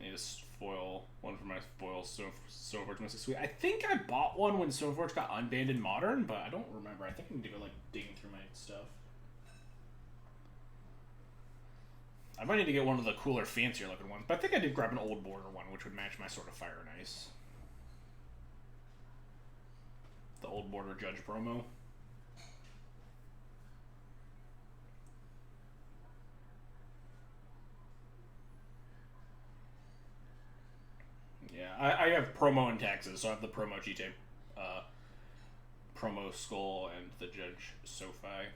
I need to foil one for my foil Stoneforge Mystic Suite. I think I bought one when Stoneforge got unbanned in Modern, but I don't remember. I think I need to go, like, digging through my stuff. I might need to get one of the cooler, fancier looking ones, but I think I did grab an old border one, which would match my Sword of Fire and Ice. The old border Judge promo. Yeah, I have promo and taxes, so I have the promo G-Tape, promo Skull, and the Judge Sophie.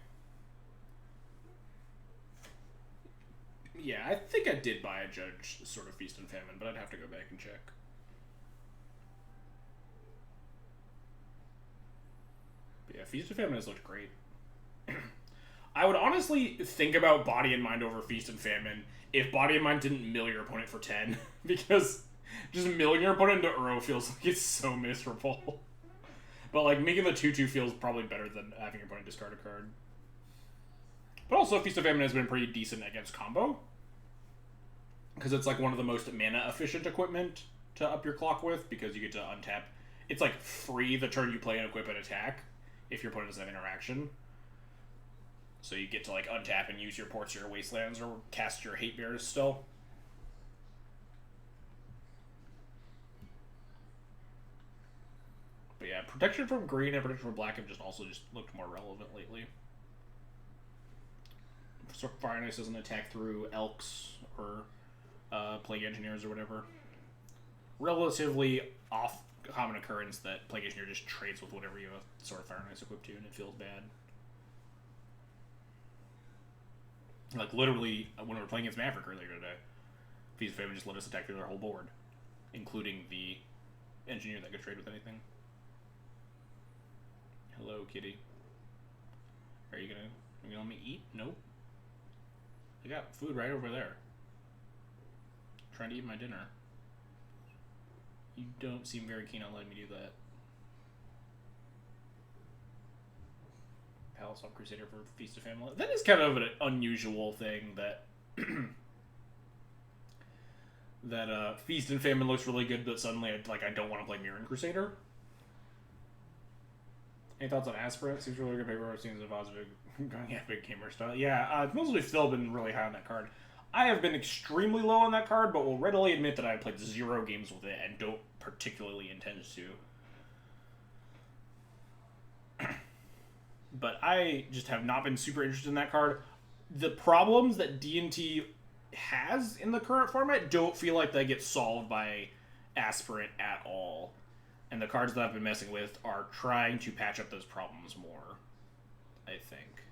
Yeah, I think I did buy a Judge sort of Feast and Famine, but I'd have to go back and check. Feast of Famine has looked great. I would honestly think about Body and Mind over Feast and Famine if Body and Mind didn't mill your opponent for 10, because just milling your opponent into Uro feels like it's so miserable. But, like, making the 2-2 feels probably better than having your opponent discard a card. But also, Feast of Famine has been pretty decent against combo, because it's, like, one of the most mana-efficient equipment to up your clock with, because you get to untap. It's, like, free the turn you play and equip and attack, if your opponent doesn't have interaction. So you get to, like, untap and use your ports or your wastelands, or cast your hate bears still. But yeah, protection from green and protection from black have just looked more relevant lately. So Fire Ice doesn't attack through Elks or Plague Engineers or whatever. Relatively off common occurrence that Plague Engineer just trades with whatever you have a Sword of Fire and Ice equipped to, and it feels bad. Like, literally, when we were playing against Maverick earlier today, Feast of Famine just let us attack through their whole board, including the engineer that could trade with anything. Hello, kitty. Are you gonna let me eat? Nope. I got food right over there. I'm trying to eat my dinner. You don't seem very keen on letting me do that. Palace of Crusader for Feast of Famine. That is kind of an unusual thing that that Feast and Famine looks really good, but suddenly I don't want to play Mirren Crusader. Any thoughts on Aspirant? Seems really good paper. I've seen as a positive going epic gamer style. Yeah, mostly still been really high on that card. I have been extremely low on that card, but will readily admit that I've played 0 games with it and don't particularly intend to. But I just have not been super interested in that card. The problems that D&T has in the current format don't feel like they get solved by Aspirant at all. And the cards that I've been messing with are trying to patch up those problems more, I think.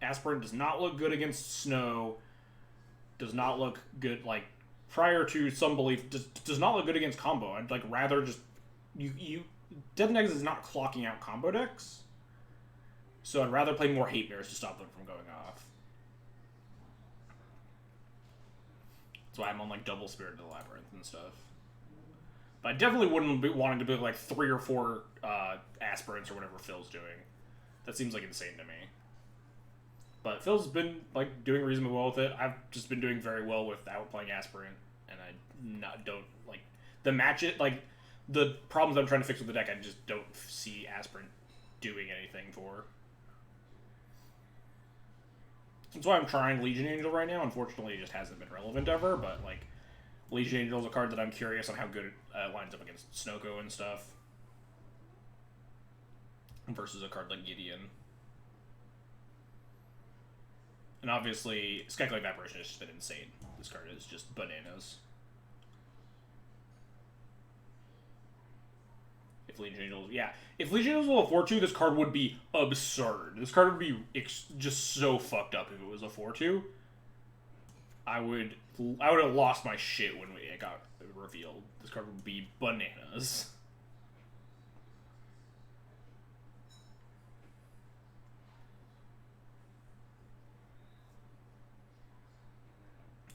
Aspirant does not look good against Snow. Does not look good, like, prior to some belief, does not look good against combo. I'd, like, rather just... Death Negs is not clocking out combo decks. So I'd rather play more Hate Bears to stop them from going off. That's why I'm on, like, double Spirited Labyrinth and stuff. But I definitely wouldn't be wanting to be, like, 3 or 4 Aspirants or whatever Phil's doing. That seems, like, insane to me. But Phil's been, like, doing reasonably well with it. I've just been doing very well without playing Aspirant. And I don't, like... the problems I'm trying to fix with the deck, I just don't see Aspirant doing anything for. That's why I'm trying Legion Angel right now. Unfortunately, it just hasn't been relevant ever, but, like, Legion Angel is a card that I'm curious on how good it lines up against Snoko and stuff. Versus a card like Gideon. And obviously, Skyclave Apparition has just been insane. This card is just bananas. If Legion Angels... Yeah. If Legion Angels was a 4-2, this card would be absurd. This card would be just so fucked up if it was a 4-2. I would have lost my shit when it got revealed. This card would be bananas.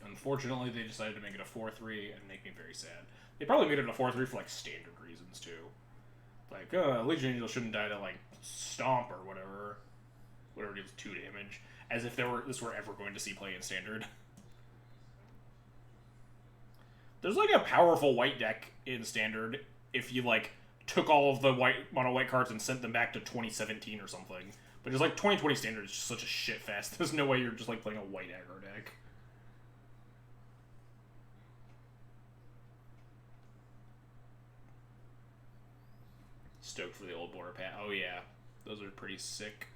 Unfortunately, they decided to make it a 4-3 and make me very sad. They probably made it a 4-3 for, like, standard reasons, too. Like, Legion Angel shouldn't die to, like, Stomp or whatever. Whatever deals 2 damage. As if this were ever going to see play in standard. There's, like, a powerful white deck in standard if you, like, took all of the mono-white cards and sent them back to 2017 or something. But just, like, 2020 standard is just such a shit fest. There's no way you're just, like, playing a white aggro deck. Stoked for the old border path. Oh, yeah. Those are pretty sick.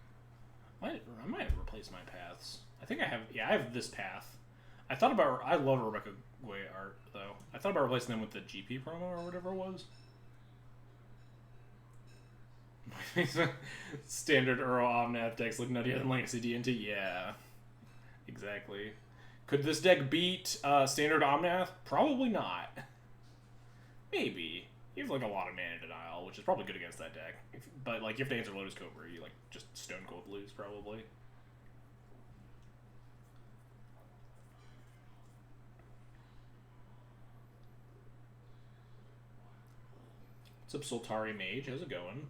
I might have replaced my paths. I think I have... Yeah, I have this path. I thought about... I love Rebecca Guay art, though. I thought about replacing them with the GP promo or whatever it was. Standard Earl Omnath decks look nuttier than Legacy D&T. Yeah. Exactly. Could this deck beat Standard Omnath? Probably not. Maybe. You have like a lot of mana denial, which is probably good against that deck. But like, if they answer Lotus Cobra, you like just stone cold lose probably. What's up, Soltari Mage? How's it going?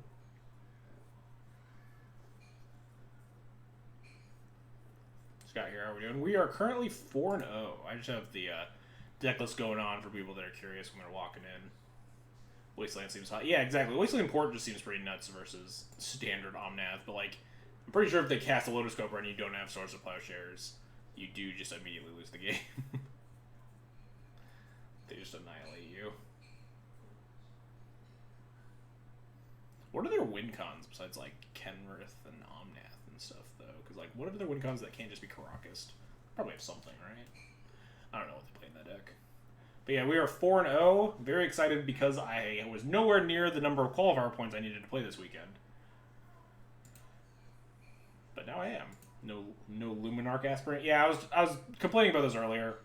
Scott here, how are we doing? We are currently 4-0. I just have the deck list going on for people that are curious when they're walking in. Wasteland seems hot. Yeah, exactly. Wasteland Port just seems pretty nuts versus standard Omnath, but like, I'm pretty sure if they cast a Lotus Cobra and you don't have Swords of Plowshares, you do just immediately lose the game. They just annihilate you. What are their win cons besides like Kenrith and Omnath and stuff though? Because like, what are their win cons that can't just be Karakas? Probably have something, right? I don't know what they play in that deck. But yeah, we are 4-0. Very excited because I was nowhere near the number of qualifier points I needed to play this weekend. But now I am. No Luminarch Aspirant. Yeah, I was complaining about this earlier.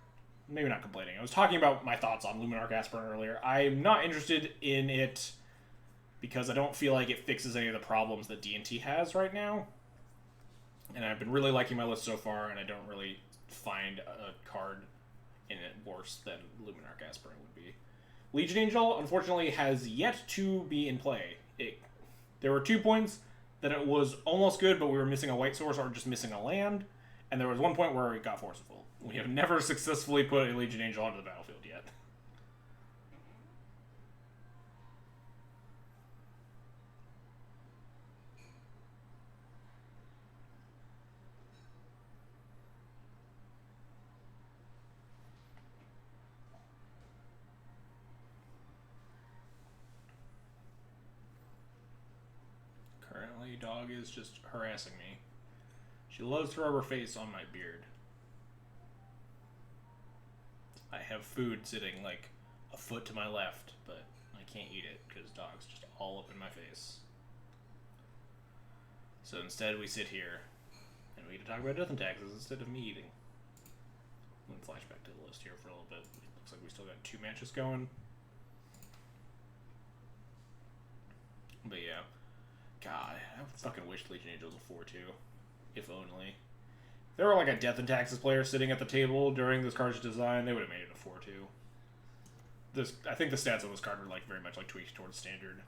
Maybe not complaining. I was talking about my thoughts on Luminarch Aspirant earlier. I'm not interested in it because I don't feel like it fixes any of the problems that D&T has right now. And I've been really liking my list so far, and I don't really find a card in it worse than Luminarch Aspirant would be. Legion Angel, unfortunately, has yet to be in play. There were 2 points that it was almost good, but we were missing a white source or just missing a land, and there was 1 point where it got forceful. We have never successfully put a Legion Angel onto the battlefield yet. Currently, dog is just harassing me. She loves to rub her face on my beard. I have food sitting like a foot to my left, but I can't eat it because dog's just all up in my face. So instead we sit here and we get to talk about death and taxes instead of me eating. Let me flash back to the list here for a little bit. Looks like we still got 2 matches going. But yeah. God, I fucking wish Legion Angel was a 4-2. If only. If there were like a Death and Taxes player sitting at the table during this card's design, they would have made it a 4-2. I think the stats on this card were like very much like tweaked towards standard.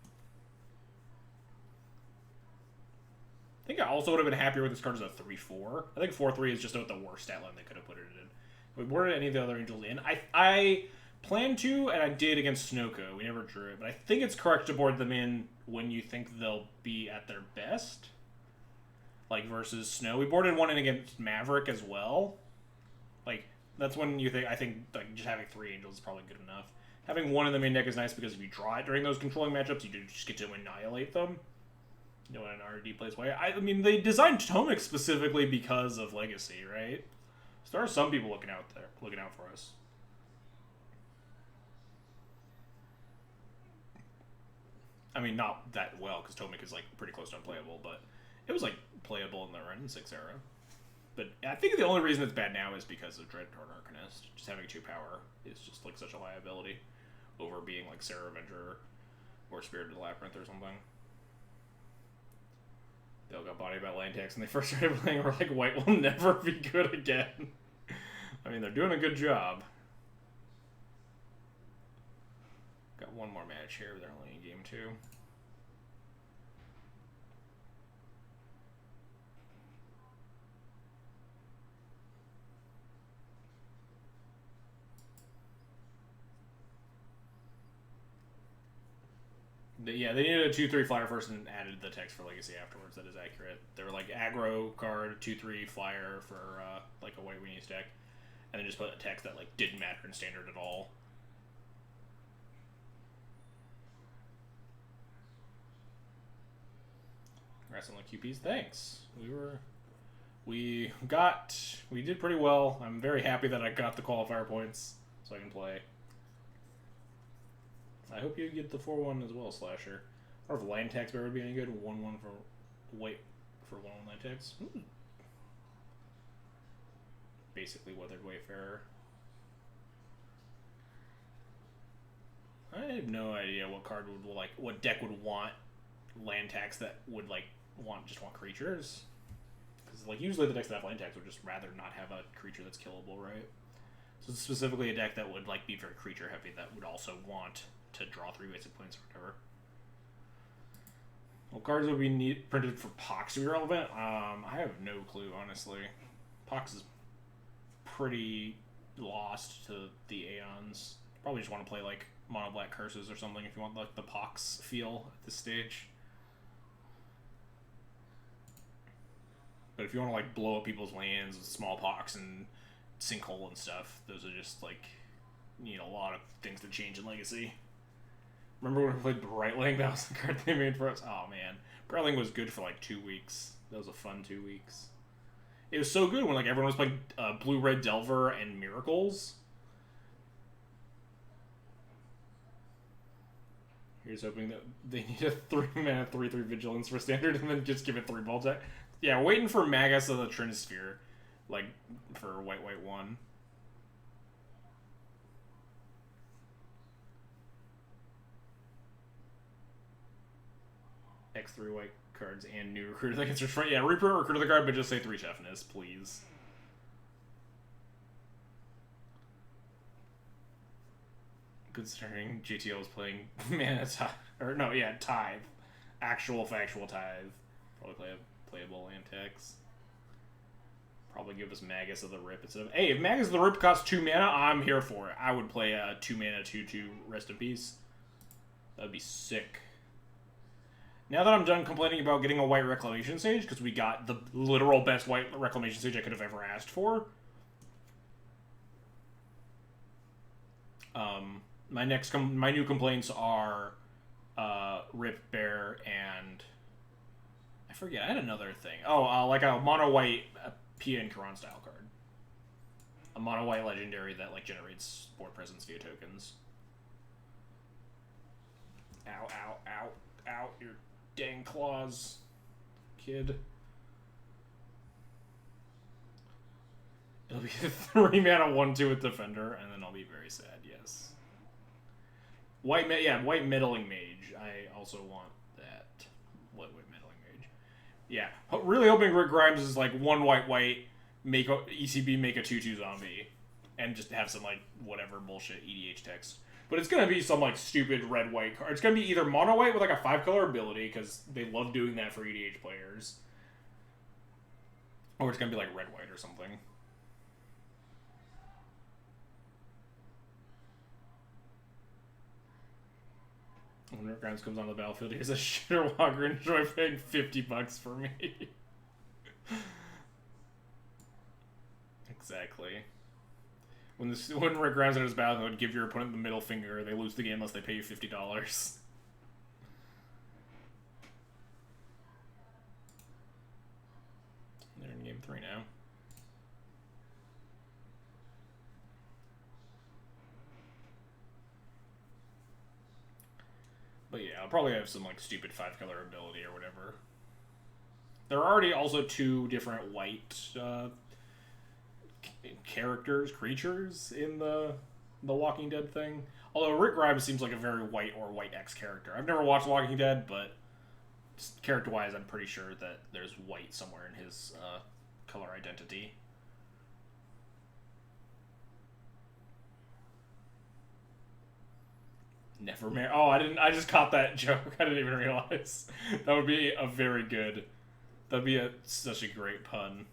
I think I also would have been happier with this card as a 3-4. I think 4-3 is just about the worst stat line they could have put it in. We boarded any of the other angels in. I plan to, and I did against Snoko. We never drew it, but I think it's correct to board them in when you think they'll be at their best. Like versus Snow. We boarded one in against Maverick as well. Like, that's when you think, I think like just having 3 angels is probably good enough. Having one in the main deck is nice because if you draw it during those controlling matchups, you do just get to annihilate them. You know, in an RD plays way. I mean, they designed Tomic specifically because of Legacy, right? So there are some people looking out for us. I mean, not that well, because Tomic is, like, pretty close to unplayable, but it was, like, playable in the Ren 6 era. But I think the only reason it's bad now is because of Dreadnought Arcanist. Just having 2 power is just, like, such a liability over being, like, Sarah Avenger or Spirited Labyrinth or something. They all got bodied by land tax, and they first started playing, we're like, white will never be good again. I mean, they're doing a good job. Got one more match here, but they're only in game 2. Yeah, they needed a 2/3 flyer first and added the text for Legacy afterwards. That is accurate. They were like aggro card, 2/3 flyer for like a white weenie deck, and then just put a text that like didn't matter in standard at all. Congrats on the QPs. Thanks. We did pretty well. I'm very happy that I got the qualifier points so I can play. I hope you get the 4-1 as well, Slasher. Or if land tax bear would be any good. 1-1 for white for 1-1 land tax. Basically Weathered Wayfarer. I have no idea what card would what deck would want land tax that would want creatures. Because usually the decks that have land tax would just rather not have a creature that's killable, right? So it's specifically a deck that would be very creature heavy that would also want to draw 3 basic points or whatever. What cards would be printed for Pox to be relevant? I have no clue, honestly. Pox is pretty lost to the Aeons. Probably just want to play Mono Black Curses or something if you want the Pox feel at this stage. But if you want to blow up people's lands with Smallpox and Sinkhole and stuff, those are just need a lot of things to change in Legacy. Remember when we played Brightling? That was the card they made for us. Oh man, Brightling was good for 2 weeks. That was a fun 2 weeks. It was so good when everyone was playing Blue Red Delver and Miracles. Here's hoping that they need a 3-mana 3/3 Vigilance for standard and then just give it 3 ball tech. Yeah, waiting for Magus of the Trinisphere, for white 1. X3 white cards and new recruiter that gets reprint. Yeah, reprint recruiter the card, but just say 3 toughness, please. Considering GTO is playing Mana Tithe, or no, yeah, Tithe, actual factual Tithe. Probably play a playable Antex. Probably give us Magus of the Rip instead of. Hey, if Magus of the Rip costs 2 mana, I'm here for it. I would play a 2 mana 2/2 Rest in Peace. That'd be sick. Now that I'm done complaining about getting a white Reclamation Sage, because we got the literal best white Reclamation Sage I could have ever asked for. My new complaints are Rip Bear and I forget. I had another thing. Oh, a mono white Pia and Karan style card. A mono white legendary that generates board presence via tokens. Ow! Ow! Ow! Ow! Your dang claws, kid. It'll be a 3 mana 1/2 with Defender, and then I'll be very sad. Yes. White Meddling Mage. I also want that. White Meddling Mage. Yeah. Really hoping Rick Grimes is 1 white, make ECB make a 2/2 zombie, and just have some whatever bullshit EDH text. But it's gonna be some stupid red white card. It's gonna be either mono white with a 5-color ability because they love doing that for EDH players, or it's gonna be red white or something. When Rick Grimes comes on the battlefield, here's a shitter walker. Enjoy paying $50 for me. Exactly. When Rick Grimes enters battle, would give your opponent the middle finger. They lose the game unless they pay you $50. They're in game 3 now. But yeah, I'll probably have some stupid 5-color ability or whatever. There are already also 2 different white creatures in the Walking Dead thing. Although Rick Grimes seems like a very white or white X character. I've never watched Walking Dead, but character-wise, I'm pretty sure that there's white somewhere in his color identity. Never marry. Oh, I just caught that joke. I didn't even realize. That would be a very good. That'd be such a great pun.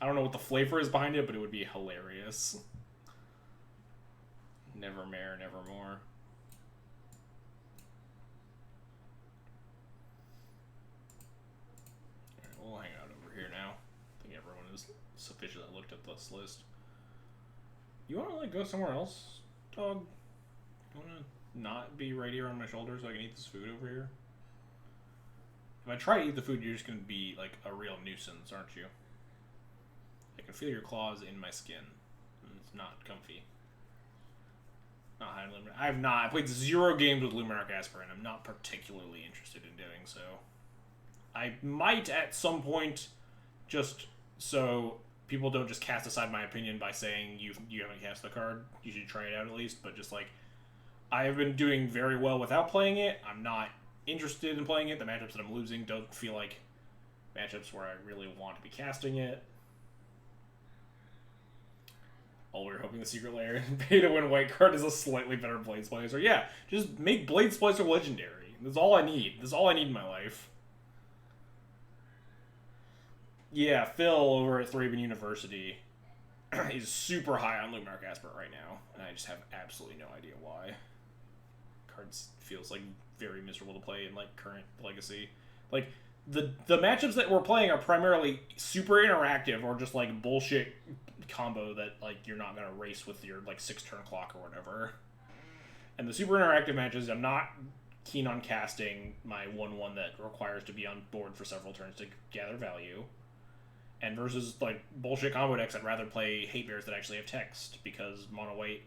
I don't know what the flavor is behind it, but it would be hilarious. Never mayor, nevermore. Alright, we'll hang out over here now. I think everyone is sufficiently looked at this list. You want to go somewhere else, dog? You want to not be right here on my shoulder so I can eat this food over here? If I try to eat the food, you're just going to be a real nuisance, aren't you? I can feel your claws in my skin. It's not comfy. Not high limit. I played 0 games with Luminarch Aspirant. I'm not particularly interested in doing so. I might at some point, just so people don't just cast aside my opinion by saying you haven't cast the card. You should try it out at least. But just like, I have been doing very well without playing it. I'm not interested in playing it. The matchups that I'm losing don't feel like matchups where I really want to be casting it. Oh, we're hoping the Secret Lair and pay to win white card is a slightly better Blade Splicer. Yeah, just make Blade Splicer legendary. That's all I need. That's all I need in my life. Yeah, Phil over at Thraben University is super high on Luminarch Aspirant right now, and I just have absolutely no idea why. Cards feels like very miserable to play in like current Legacy. Like the matchups that we're playing are primarily super interactive or just like bullshit combo that like you're not gonna race with your like 6-turn clock or whatever. And the super interactive matches, I'm not keen on casting my 1/1 that requires to be on board for several turns to gather value. And versus like bullshit combo decks, I'd rather play Hate Bears that actually have text because mono white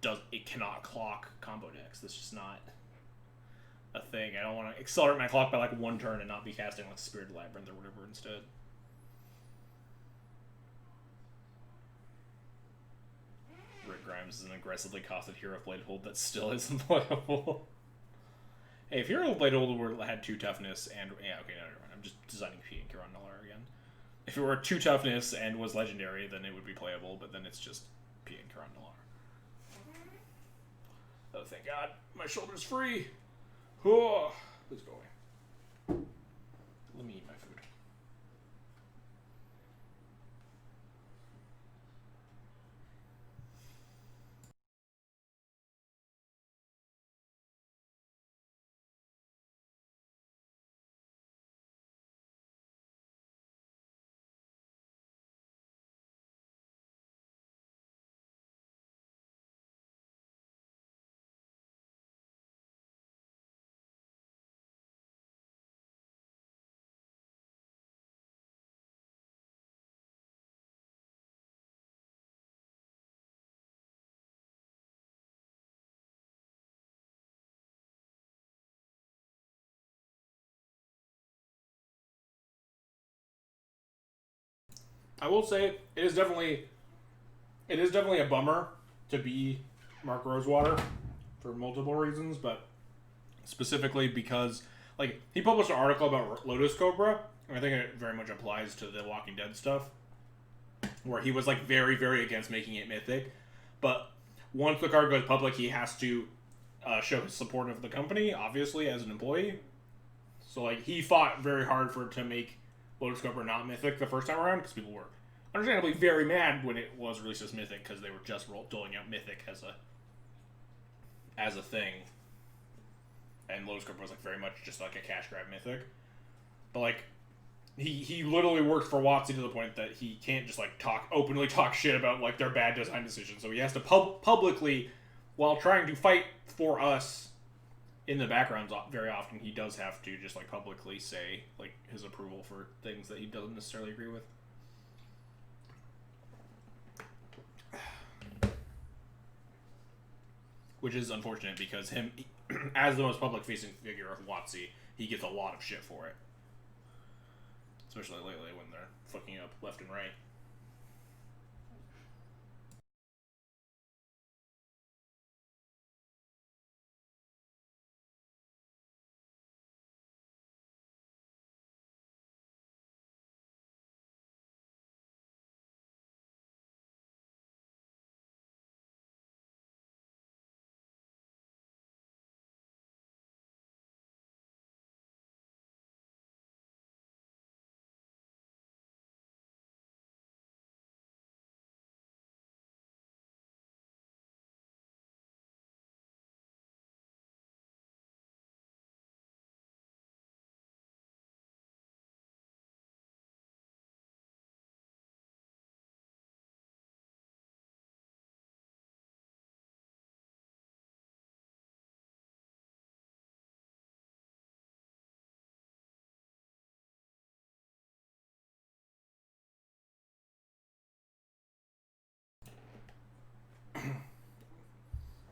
just cannot clock combo decks. That's just not a thing. I don't want to accelerate my clock by like 1 turn and not be casting like Spirited Labyrinth or whatever instead. Rick Grimes is an aggressively costed Hero of Bladehold that still isn't playable. Hey, if Hero of Bladehold had 2 toughness and yeah, okay, no, never mind. I'm just designing P and Kiran Nullar again. If it were 2 toughness and was legendary, then it would be playable, but then it's just P and Kiran Nullar. Oh, thank God. My shoulder's free. Oh, let's go away. Let me eat my food. I will say it is definitely a bummer to be Mark Rosewater for multiple reasons, but specifically because like he published an article about Lotus Cobra, and I think it very much applies to the Walking Dead stuff, where he was like very, very against making it mythic, but once the card goes public, he has to show his support of the company, obviously as an employee. So like he fought very hard to make Lotus Cobra not mythic the first time around because people were understandably very mad when it was released as mythic because they were just doling out mythic as a thing, and Lotus Cobra was like very much just like a cash grab mythic. But like he literally worked for WotC to the point that he can't just like openly talk shit about like their bad design decisions. So he has to publicly, while trying to fight for us in the background, very often he does have to just like publicly say like his approval for things that he doesn't necessarily agree with. Which is unfortunate because him, as the most public-facing figure of WotC, he gets a lot of shit for it. Especially lately when they're fucking up left and right.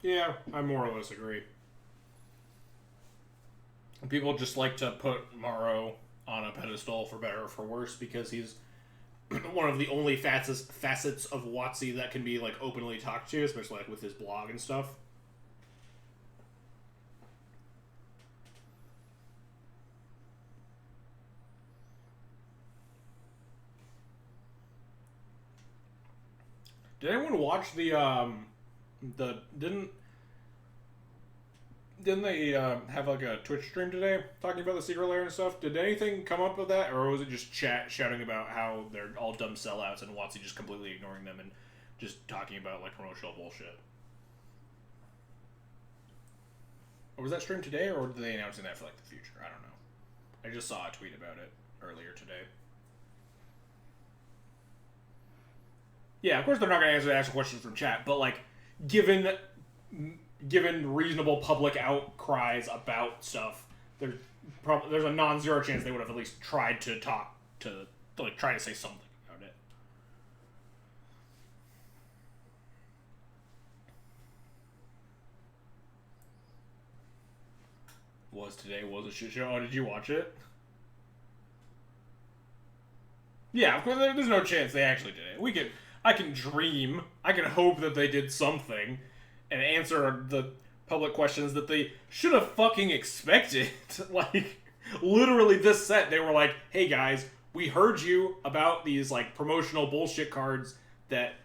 Yeah, I more or less agree. People just like to put Morrow on a pedestal for better or for worse because he's one of the only facets of WotC that can be like openly talked to, especially like with his blog and stuff. Did anyone watch the didn't they have like a Twitch stream today talking about the secret lair and stuff? Did anything come up with that, or was it just chat shouting about how they're all dumb sellouts and WotC just completely ignoring them and just talking about like promotional bullshit? Or was that stream today, or were they announcing that for like the future? I don't know. I just saw a tweet about it earlier today. Yeah, of course they're not going to answer the actual questions from chat, but like, given reasonable public outcries about stuff, there's a non-zero chance they would have at least tried to talk to like try to say something about it. Was a shit show? Oh, did you watch it? Yeah, of course. There's no chance they actually did it. I can dream. I can hope that they did something and answer the public questions that they should have fucking expected. Like, literally this set, they were like, hey guys, we heard you about these, like, promotional bullshit cards that,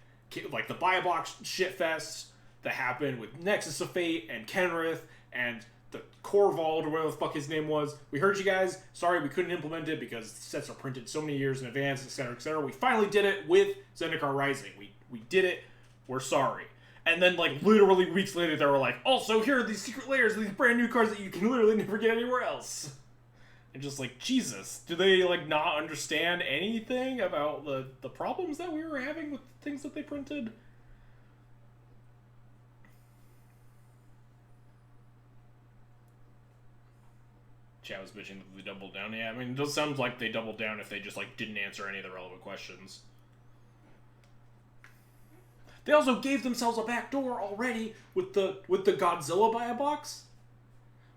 like, the buy a box shitfest that happened with Nexus of Fate and Kenrith and the Corvald or whatever the fuck his name was. We heard you guys. Sorry we couldn't implement it because sets are printed so many years in advance, etc., etc. We finally did it with Zendikar Rising. We did it. We're sorry. And then, like, literally weeks later, they were like, also, here are these secret layers, these brand new cards that you can literally never get anywhere else. And just like, Jesus, do they, like, not understand anything about the problems that we were having with things that they printed? Chat was bitching that they doubled down. Yeah, I mean, it does sound like they doubled down if they just, like, didn't answer any of the relevant questions. They also gave themselves a backdoor already with the Godzilla buy a box,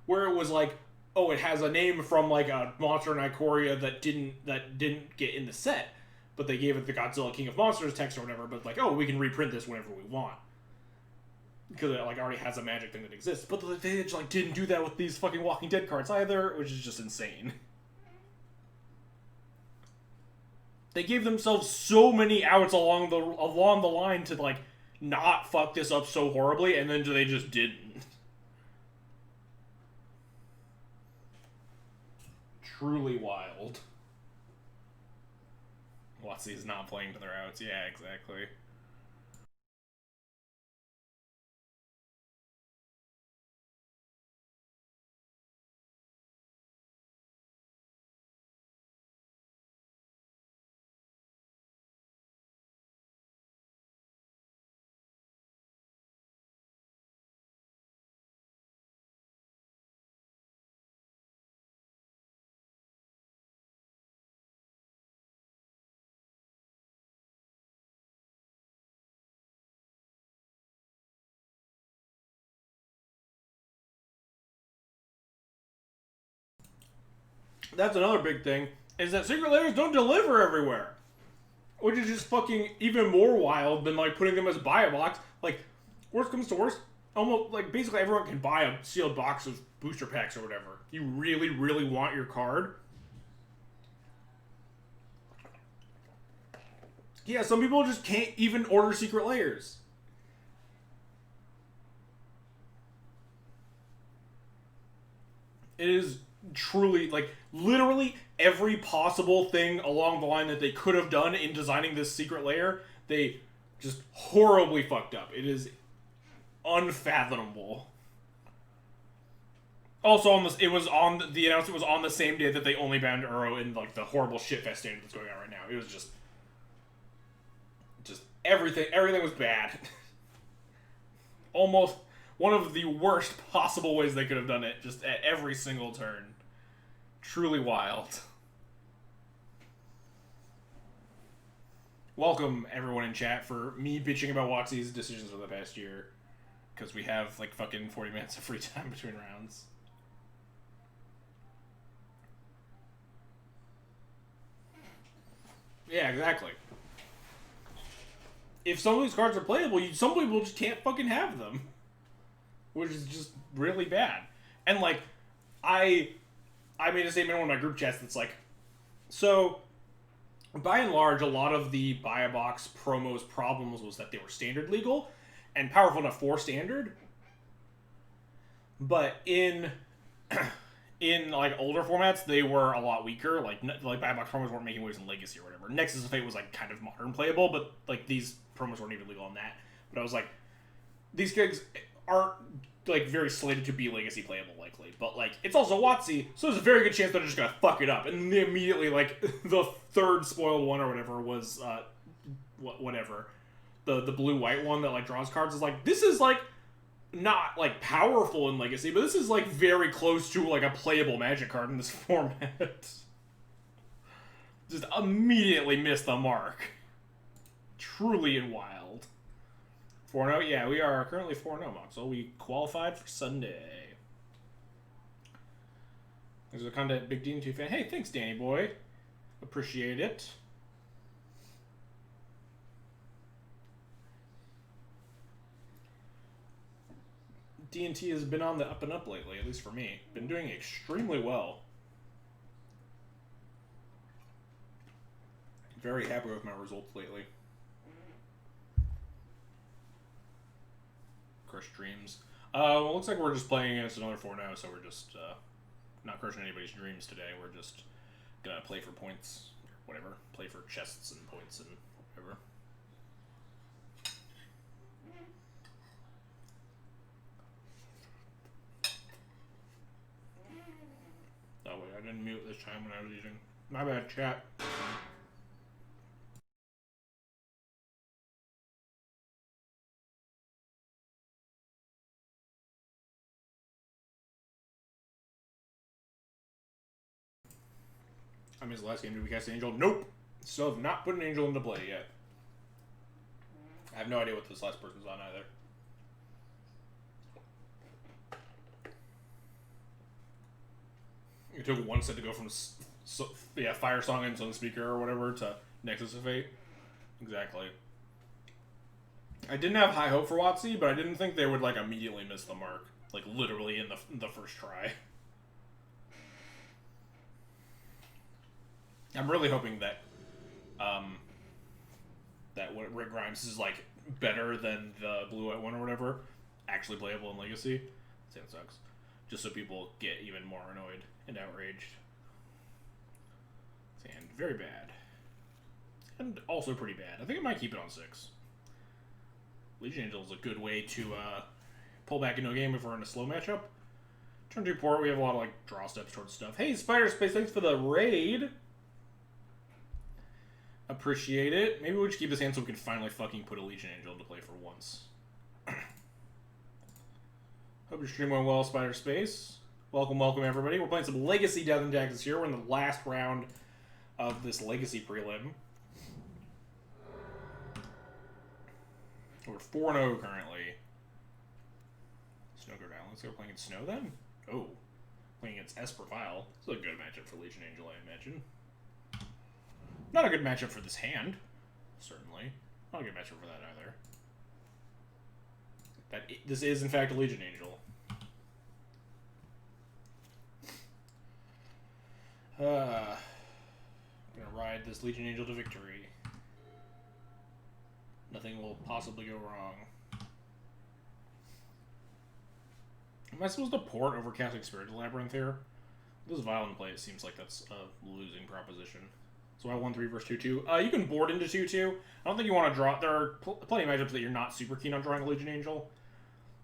where it was like, oh, it has a name from like a monster in Ikoria that didn't get in the set, but they gave it the Godzilla King of Monsters text or whatever. But like, oh, we can reprint this whenever we want because it like already has a magic thing that exists. But they just like didn't do that with these fucking Walking Dead cards either, which is just insane. They gave themselves so many outs along the line to like not fuck this up so horribly, and then they just didn't. Truly wild. WotC is not playing to their outs. Yeah, exactly. That's another big thing, is that secret layers don't deliver everywhere. Which is just fucking even more wild than, like, putting them as buy-a box. Like, worst comes to worst, almost, like, basically everyone can buy a sealed box of booster packs or whatever. You really, really want your card. Yeah, some people just can't even order secret layers. It is truly, like, literally every possible thing along the line that they could have done in designing this secret layer, they just horribly fucked up. It is unfathomable. Also, the announcement was on the same day that they only banned Uro in, like, the horrible shitfest standard that's going on right now. It was just everything was bad. Almost one of the worst possible ways they could have done it, just at every single turn. Truly wild. Welcome, everyone in chat, for me bitching about WotC's decisions over the past year. Because we have, like, fucking 40 minutes of free time between rounds. Yeah, exactly. If some of these cards are playable, some people just can't fucking have them. Which is just really bad. And, like, I made a statement in one of my group chats that's like, so, by and large, a lot of the buy a box promos problems was that they were standard legal and powerful enough for standard. But in like older formats, they were a lot weaker. Like buy a box promos weren't making waves in Legacy or whatever. Nexus of Fate was like kind of modern playable, but like these promos weren't even legal on that. But I was like, these gigs aren't like very slated to be Legacy playable likely. But like it's also WotC, so there's a very good chance they're just gonna fuck it up. And they immediately like the third spoiled one or whatever was whatever. The blue-white one that like draws cards is like, this is like not like powerful in Legacy, but this is like very close to like a playable Magic card in this format. Just immediately missed the mark. Truly wild. 4-0? Yeah, we are currently 4-0, so we qualified for Sunday. There's a kind of big D&T fan. Hey, thanks, Danny boy. Appreciate it. D&T has been on the up and up lately, at least for me. Been doing extremely well. Very happy with my results lately. Crush dreams. Well, looks like we're just playing against another 4-0, so we're just not crushing anybody's dreams today. We're just gonna play for points, or whatever. Play for chests and points and whatever. Oh wait, I didn't mute this time when I was using. My bad, chat. I missed the last game. Did we cast an Angel? Nope. Still have not put an Angel into play yet. I have no idea what this last person's on either. It took one set to go from Fire Song and Sun Speaker or whatever to Nexus of Fate. Exactly. I didn't have high hope for WotC, but I didn't think they would like immediately miss the mark, like literally in the first try. I'm really hoping that that what Rick Grimes is like better than the blue-white one or whatever, actually playable in Legacy. That sucks. Just so people get even more annoyed and outraged. And very bad. And also pretty bad. I think I might keep it on 6. Legion Angel is a good way to pull back into a game if we're in a slow matchup. Turn 2 port, we have a lot of like draw steps towards stuff. Hey, Spider Space, thanks for the raid. Appreciate it. Maybe we'll just keep this hand so we can finally fucking put a Legion Angel into play for once. Hope your stream went well, Spider Space. Welcome, welcome, everybody. We're playing some Legacy Death and Taxes here. We're in the last round of this Legacy Prelim. We're 4-0 currently. Snow Guard Island. So we're playing against Snow then? Oh. Playing against Esper Vile. This is a good matchup for Legion Angel, I imagine. Not a good matchup for this hand, certainly. Not a good matchup for that either. This is, in fact, a Legion Angel. I'm gonna ride this Legion Angel to victory. Nothing will possibly go wrong. Am I supposed to port over casting Spiritual Labyrinth here? This is violent play. It seems like that's a losing proposition. So I 1-3 versus 2-2. You can board into 2-2. I don't think you want to draw. There are plenty of matchups that you're not super keen on drawing a Legion Angel.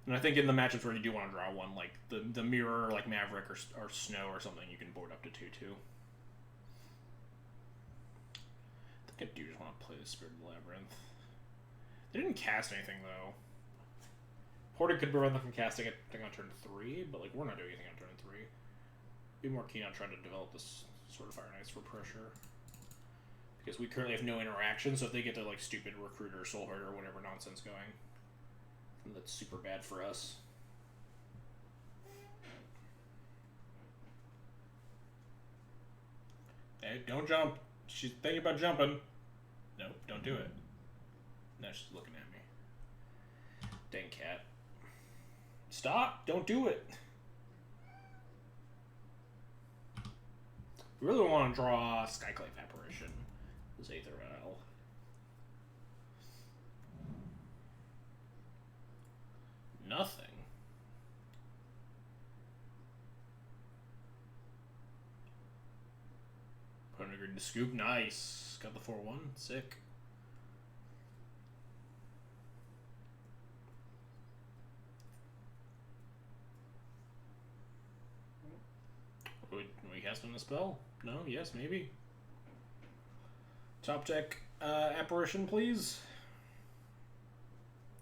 And I think in the matchups where you do want to draw one, like the Mirror, like Maverick or Snow or something, you can board up to 2-2. I think I do just want to play the Spirit of the Labyrinth. They didn't cast anything, though. Porting could prevent them from casting it, I think, on turn 3, but like we're not doing anything on turn 3. Be more keen on trying to develop this sort of Fire Knights for pressure. Because we currently have no interaction, so if they get their like stupid Recruiter, Soul Herder, or whatever nonsense going, then that's super bad for us. Hey, don't jump. She's thinking about jumping. Nope, don't do it. Now she's looking at me. Dang cat. Stop! Don't do it! We really want to draw Skyclave Apparition. This Aether Vial. Nothing. Put agreed to scoop. Nice. Got the 4-1. Sick. We casting the spell? No? Yes? Maybe? Top deck apparition, please.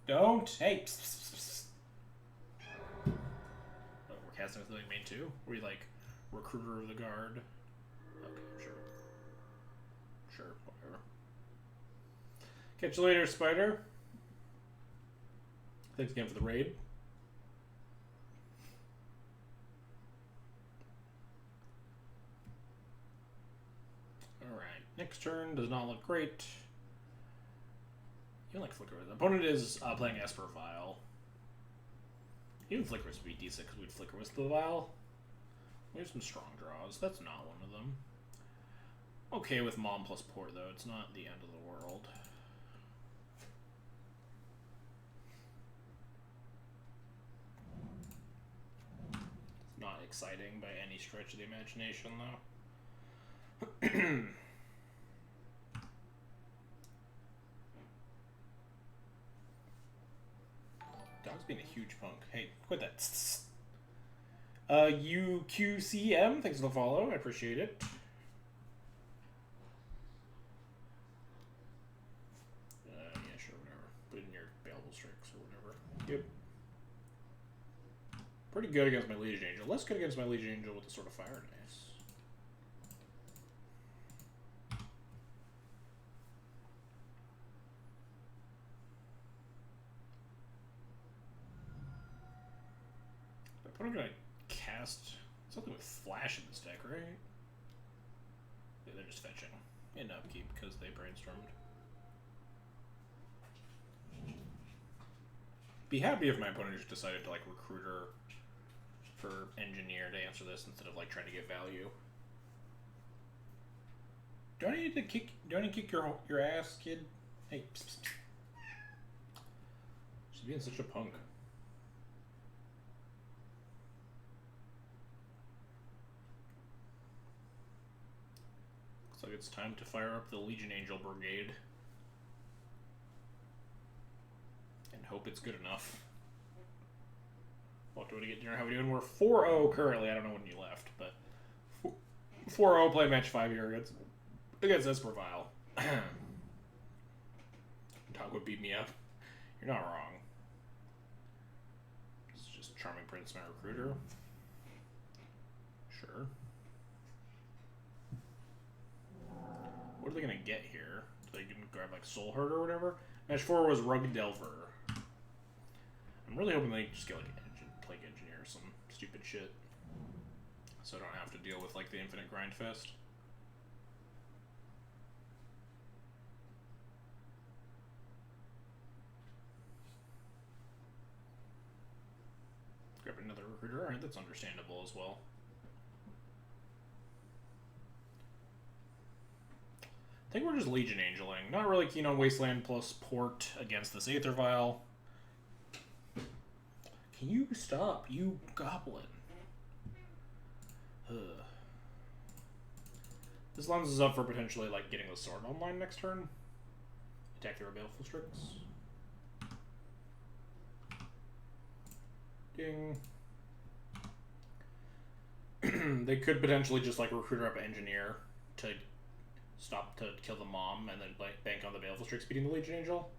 Don't. Hey. Psst, psst, psst. Oh, we're casting with the main 2? Were you like recruiter of the guard? Okay, sure. Sure, whatever. Catch you later, Spider. Thanks again for the raid. Alright, next turn does not look great. You don't like Flicker. The opponent is playing Esper Vial. Even Flicker would be decent because we'd Flicker with the Vial. We have some strong draws. That's not one of them. Okay with Mom plus Port, though. It's not the end of the world. It's not exciting by any stretch of the imagination, though. Dog's being a huge punk. Hey, quit that. UQCM, thanks for the follow. I appreciate it. Yeah, sure, whatever. Put in your Baleful Strix or whatever. Yep. Pretty good against my Legion Angel. Less good against my Legion Angel with the Sword of Fire. Nice. I'm gonna cast something with Flash in this deck, right? Yeah, they're just fetching in upkeep because they brainstormed. Be happy if my opponent just decided to like Recruiter for Engineer to answer this instead of like trying to get value. Do I need to kick? Do I need to kick your ass, kid? Hey, psst, psst. She's being such a punk. Looks like it's time to fire up the Legion Angel Brigade. And hope it's good enough. What do we get dinner? How are we doing? We're 4-0 currently. I don't know when you left, but 4-0 play match 5 here against Esper Vial. Dog would beat me up. You're not wrong. It's just Charming Prince, my recruiter. Sure. What are they gonna get here? So they can grab like Soul Herd or whatever. Match 4 was Rugged Delver. I'm really hoping they just get like Plague Engineer or some stupid shit, so I don't have to deal with like the Infinite Grind Fest. Grab another recruiter. Alright, that's understandable as well. I think we're just Legion Angeling. Not really keen on Wasteland plus Port against this Aether Vial. Can you stop, you goblin? Ugh. This lines us up for potentially like getting the sword online next turn. Attack your Baleful Strix. Ding. They could potentially just like recruiter up Engineer to stop to kill the mom and then bank on the Baleful Strix beating the Legion Angel.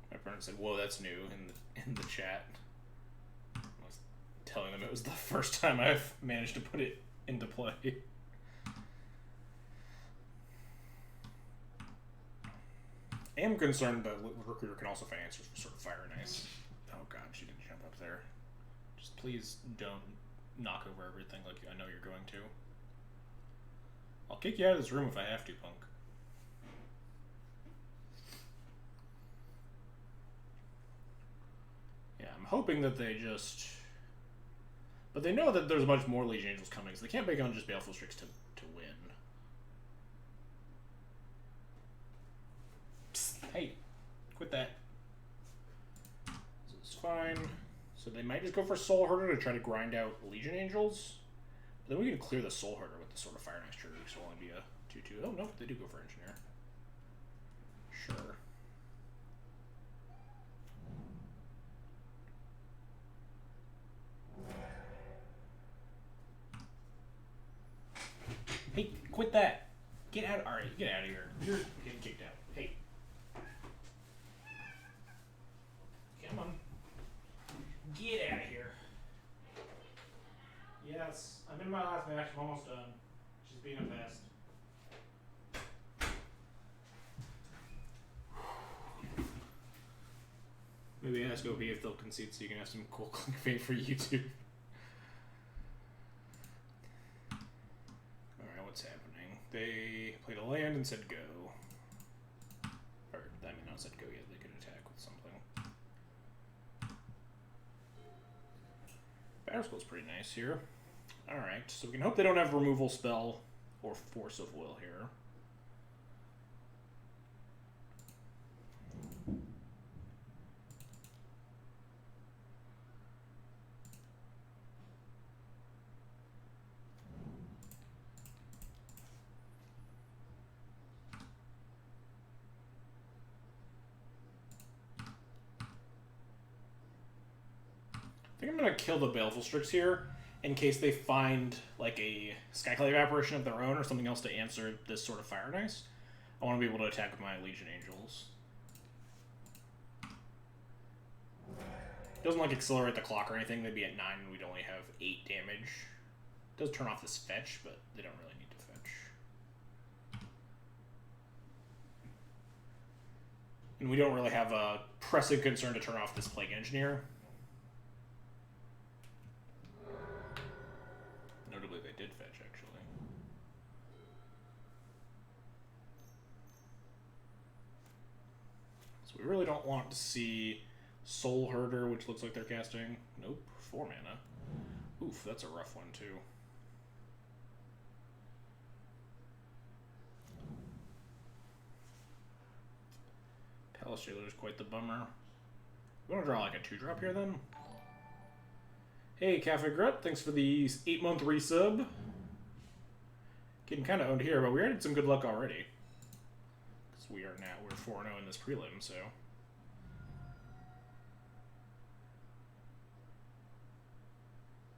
My opponent said, "Whoa, that's new," in the chat. I was telling them it was the first time I've managed to put it into play. I am concerned that Recruiter can also find answers for Sword of Fire. Nice. Oh God, she didn't jump up there. Just please don't knock over everything like I know you're going to. I'll kick you out of this room if I have to, punk. Yeah, I'm hoping that they just... But they know that there's much more Legion Angels coming, so they can't bank on just Baleful Strix to win. Psst, hey, quit that. This is fine. So they might just go for Soul Herder to try to grind out Legion Angels. But then we can clear the Soul Herder with the Sword of Fire next trigger, so it'll only be a 2-2. Oh, no, they do go for Engineer. Sure. Hey, quit that. Get out. Alright, get out of here. You're getting kicked out. Hey. Come on. Get out of here. Yes, I'm in my last match. I'm almost done. She's being a pest. Maybe ask OP if they'll concede so you can have some cool clickbait for YouTube. Alright, what's happening? They played a land and said go. Or, I mean, not said go yet. They could attack with something. Battle Skull's pretty nice here. Alright, so we can hope they don't have removal spell or force of will here. I think I'm going to kill the Baleful Strix here in case they find like a Skyclave apparition of their own or something else to answer this sort of Fire and Ice. I want to be able to attack with my Legion Angels. Doesn't like accelerate the clock or anything. They'd be at 9 and we'd only have 8 damage. It does turn off this fetch, but they don't really need to fetch. And we don't really have a pressing concern to turn off this Plague Engineer. Notably, they did fetch, actually. So we really don't want to see Soul Herder, which looks like they're casting. Nope, 4 mana. Oof, that's a rough one, too. Palace Jailer is quite the bummer. We want to draw like a 2-drop here, then? Hey, Cafe Grut, thanks for the 8-month resub. Getting kind of owned here, but we already had some good luck already. Because we're 4-0 in this prelim, so...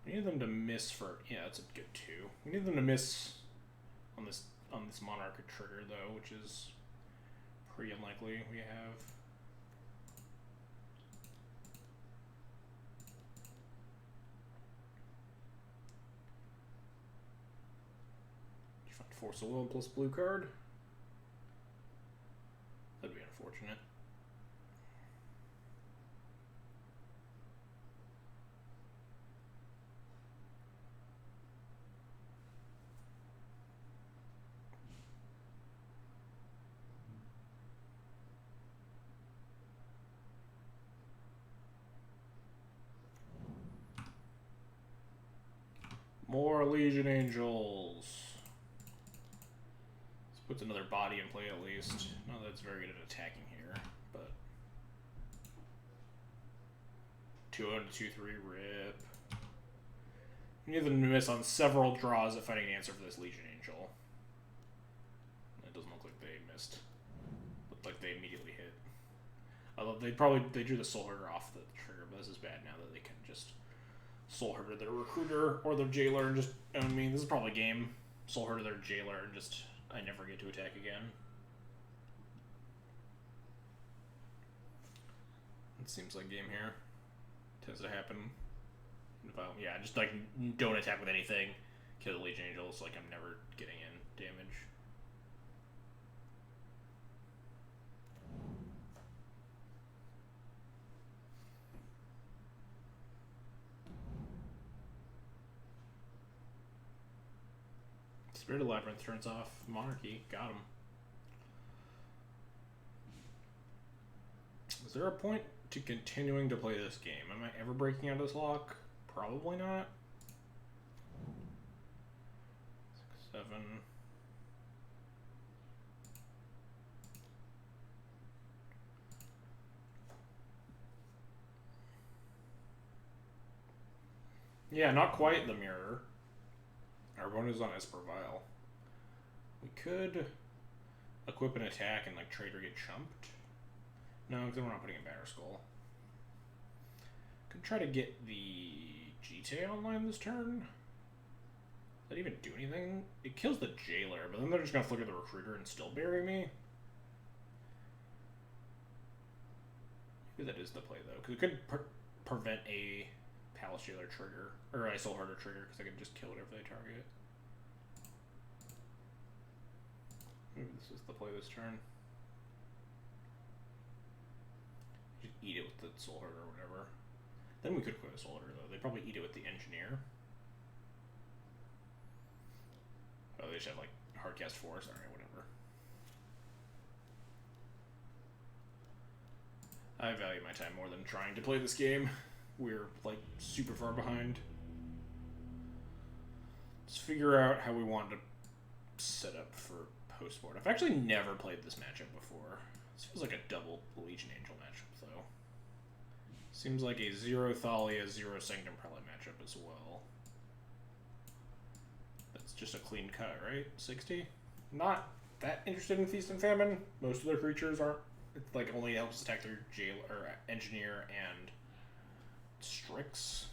We need them to miss for... Yeah, that's a good 2. We need them to miss on this Monarch trigger, though, which is pretty unlikely. We have... Force of Will plus blue card. That'd be unfortunate. More Legion Angels. Puts another body in play at least. Not that it's very good at attacking here, but 2-0 to 2-3 rip. We need them to miss on several draws at finding an answer for this Legion Angel. It doesn't look like they missed. Looked like they immediately hit. Although they drew the Soul Herder off the trigger, but this is bad now that they can just Soul Herder their Recruiter or their Jailer and just own me. This is probably game. Soul Herder their Jailer and just I never get to attack again. It seems like game here. Tends to happen. Yeah, just like don't attack with anything. Kill the Legion Angels, like I'm never getting in damage. Spirited Labyrinth turns off Monarchy. Got him. Is there a point to continuing to play this game? Am I ever breaking out of this lock? Probably not. 6, 7. Yeah, not quite the mirror. Our bonus is on Esper Vial. We could equip an attack and like trade or get chumped. No, because we're not putting in Batter Skull. Could try to get the GTA online this turn. Does that even do anything? It kills the Jailer, but then they're just gonna flicker the Recruiter and still bury me. Maybe that is the play though, because it could prevent a Palace Jailer trigger, or a Soul Herder trigger, because I can just kill whatever they target. Maybe this is the play this turn. Just eat it with the Soul Herder or whatever. Then we could quit a Soul Herder though. They probably eat it with the Engineer. Oh, they just have like Hardcast Force. Alright, whatever. I value my time more than trying to play this game. We're like super far behind. Let's figure out how we want to set up for post-board. I've actually never played this matchup before. This feels like a double Legion Angel matchup, though. Seems like a 0 Thalia, 0 Sanctum Prelate matchup as well. That's just a clean cut, right? 60? Not that interested in Feast and Famine. Most of their creatures aren't. It like only helps attack their jail or Engineer and Strix.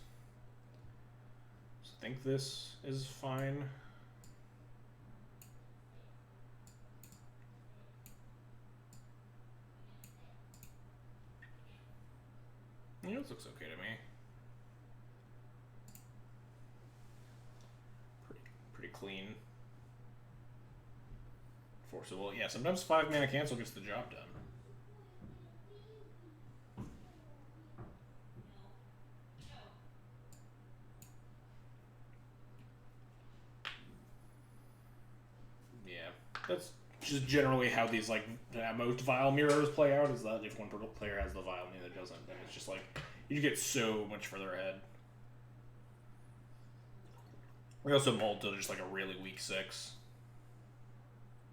So I think this is fine. Yeah, this looks okay to me. Pretty clean. Forcible. Yeah, sometimes 5 mana cancel gets the job done. Yeah, that's just generally how these like most Vial mirrors play out. Is that if one player has the Vial and the other doesn't, then it's just like you get so much further ahead. We also mulled to just like a really weak 6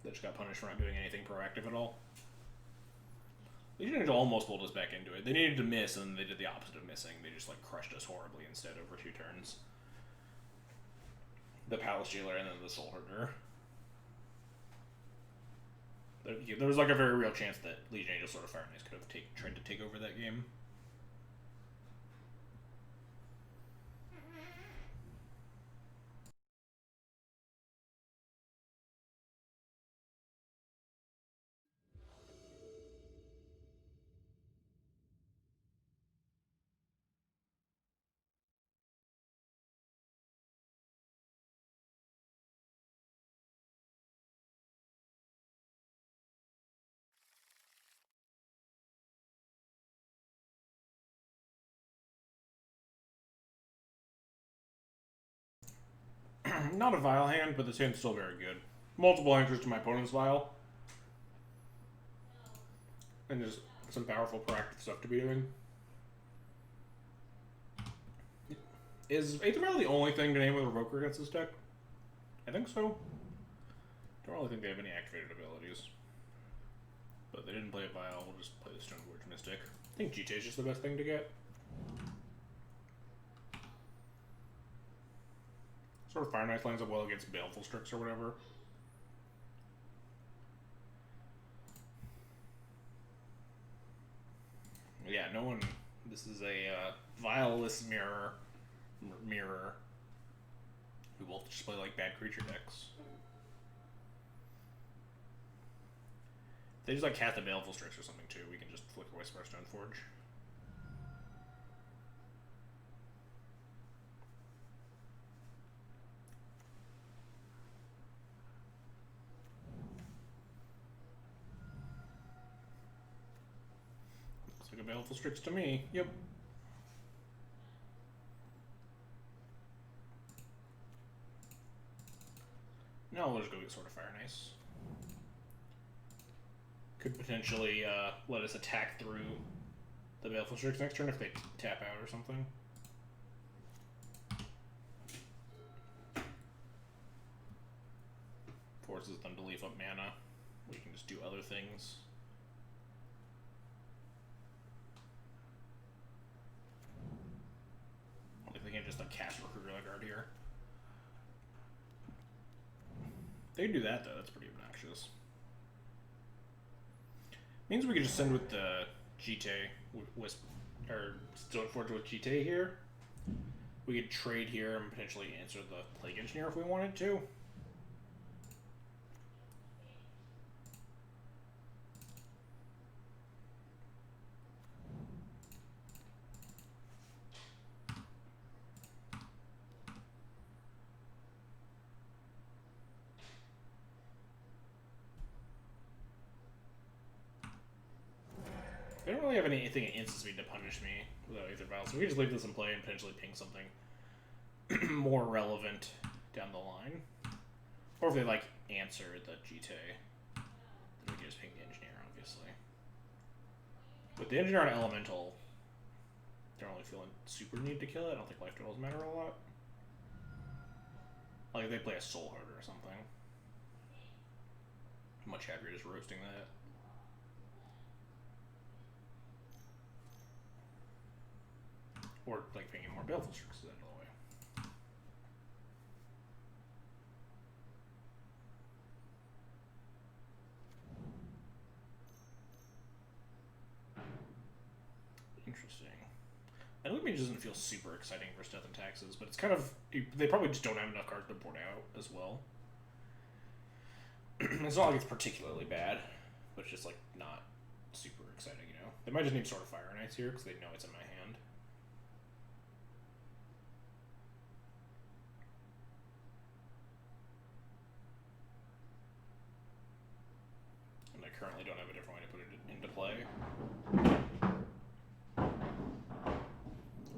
that just got punished for not doing anything proactive at all. Legion Angel almost pulled us back into it. They needed to miss, and they did the opposite of missing. They just like crushed us horribly instead over 2 turns. The Palace Jailer and then the Soul Herder. There was like a very real chance that Legion Angel sort of Fire Knights could have tried to take over that game. Not a Vial hand, but this hand's still very good. Multiple entries to my opponent's Vial. And just some powerful proactive stuff to be doing. Is Aether Vial the only thing to name with Revoker against this deck? I think so. Don't really think they have any activated abilities. But they didn't play a Vial, we'll just play the Stoneforge Mystic. I think GTA is just the best thing to get. Sort of Fire Knight lines up well against Baleful Strix or whatever. Yeah, no one. This is a Vial-less mirror. We will just play like bad creature decks. If they just like cast a Baleful Strix or something too, we can just flick away Stoneforge. Like a Baleful Strix to me. Yep. No, we'll just go get Sword of Fire and Ice. Could potentially let us attack through the Baleful Strix next turn if they tap out or something. Forces them to leave up mana. We can just do other things. I don't think they can just like cast Recruiter like Guard here. They can do that though, that's pretty obnoxious. Means we can just send with the GT Wisp, or Stone Forge with GT here. We could trade here and potentially answer the Plague Engineer if we wanted to. They don't really have anything in instant speed to punish me without Aether Vial, so we can just leave this in play and potentially ping something more relevant down the line. Or if they like answer the GT, then we can just ping the Engineer, obviously. With the Engineer on Elemental, they're only feeling super need to kill it. I don't think life totals matter a lot. Like if they play a Soul Harder or something. I'm much happier just roasting that. Or like pinging more Baleful Strixes out of the way. Interesting. And Loot Mage doesn't feel super exciting for Death and Taxes, but it's kind of... They probably just don't have enough cards to board out as well. It's not like it's particularly bad, but it's just like not super exciting, you know? They might just need Sword of Fire and Ice here because they know it's in my hand. And I currently don't have a different way to put it into play.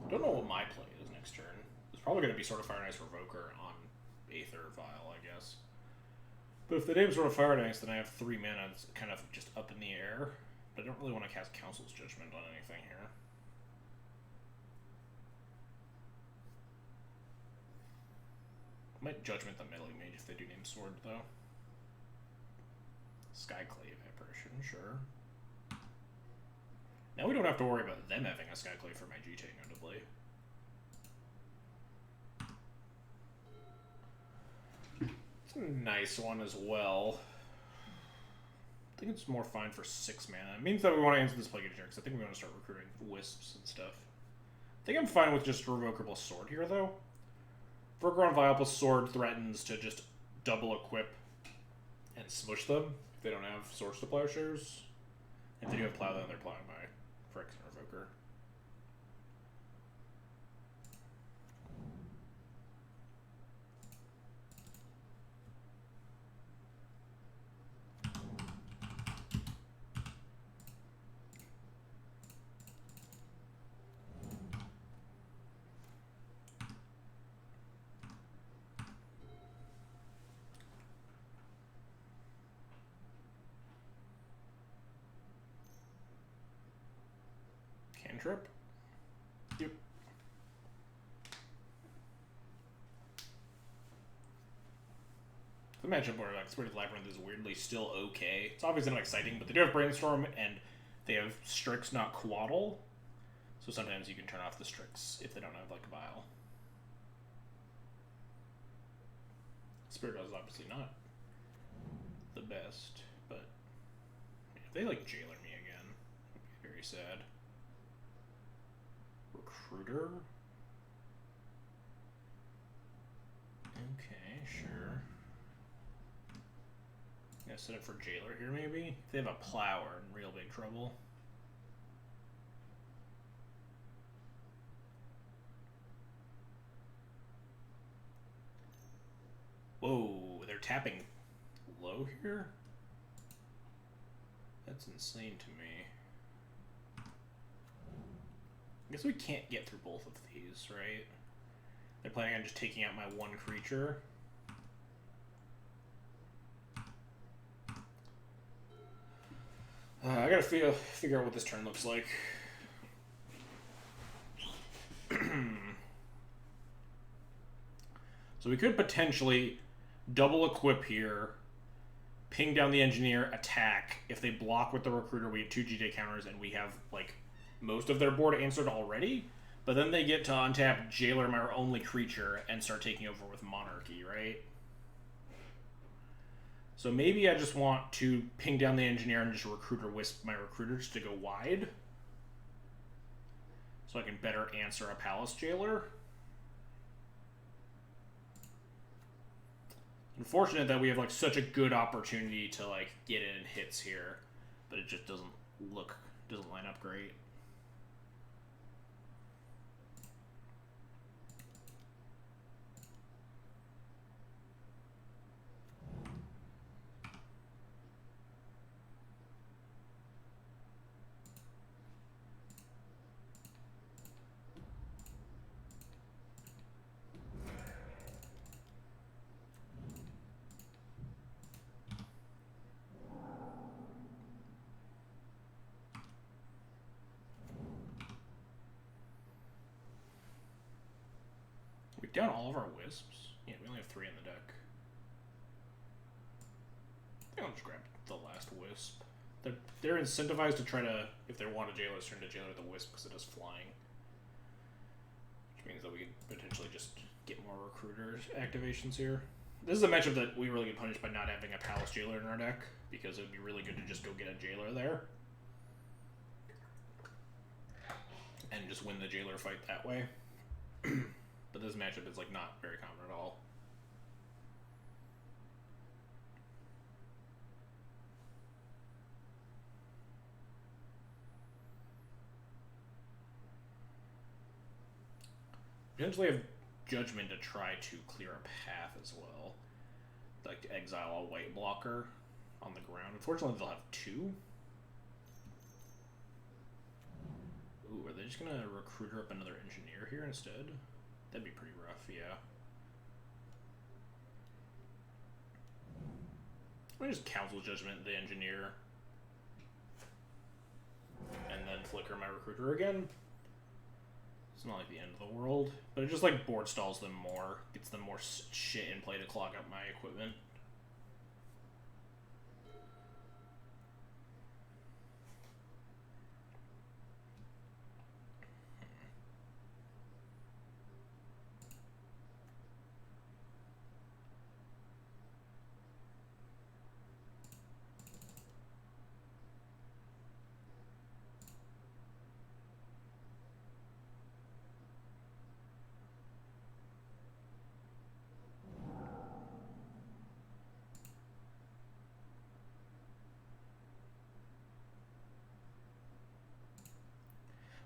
Don't know what my play is next turn. It's probably going to be Sword of Fire and Ice Revoker on Aether Vial, I guess. But if the name's Sword of Fire and Ice, then I have 3 mana. It's kind of just up in the air. But I don't really want to cast Council's Judgment on anything here. I might Judgment the Melee Mage if they do name Sword, though. Skyclave Apparition, sure. Now we don't have to worry about them having a Skyclave for my GT, notably. It's a nice one as well. I think it's more fine for 6 mana. It means that we want to answer this Plague Engineer, because I think we want to start recruiting Wisps and stuff. I think I'm fine with just Revoker plus Sword here, though. Revoker on Vial plus Sword threatens to just double equip and smush them if they don't have Swords to Plowshares. If they do have Plow, then they're plowing my Phyrexian Revoker. Cantrip? Yep. The matchup where like Spirit of Labyrinth is weirdly still okay. It's obviously not exciting, but they do have Brainstorm and they have Strix, not Quaddle. So sometimes you can turn off the Strix if they don't have like a Vial. Spirit is obviously not the best, but if they like Jailer me again, I'd be very sad. Recruiter? Okay, sure. Gonna set up for Jailer here, maybe? If they have a Plow, we're in real big trouble. Whoa, they're tapping low here? That's insane to me. I guess we can't get through both of these, right? They're planning on just taking out my one creature. I gotta figure out what this turn looks like. So we could potentially double equip here, ping down the engineer, attack. If they block with the recruiter, we have 2 GJ counters, and we have like most of their board answered already. But then they get to untap Jailer, my only creature, and start taking over with Monarchy, right? So maybe I just want to ping down the engineer and just recruiter wisp my recruiters to go wide, so I can better answer a Palace Jailer. Unfortunate that we have like such a good opportunity to like get in hits here, but it just doesn't line up great. We've down all of our wisps. Yeah, we only have 3 in the deck. I think I'll just grab the last wisp. They're incentivized to try to, if they want a Jailer, turn to Jailer the wisp because it is flying. Which means that we can potentially just get more recruiter activations here. This is a matchup that we really get punished by not having a Palace Jailer in our deck, because it would be really good to just go get a Jailer there. And just win the Jailer fight that way. But this matchup is like not very common at all. Potentially have Judgment to try to clear a path as well. Like to exile a white blocker on the ground. Unfortunately, they'll have 2. Ooh, are they just gonna recruiter up another engineer here instead? That'd be pretty rough, yeah. Let me just Council Judgment the engineer. And then flicker my recruiter again. It's not like the end of the world, but it just like board stalls them more. Gets them more shit in play to clog up my equipment.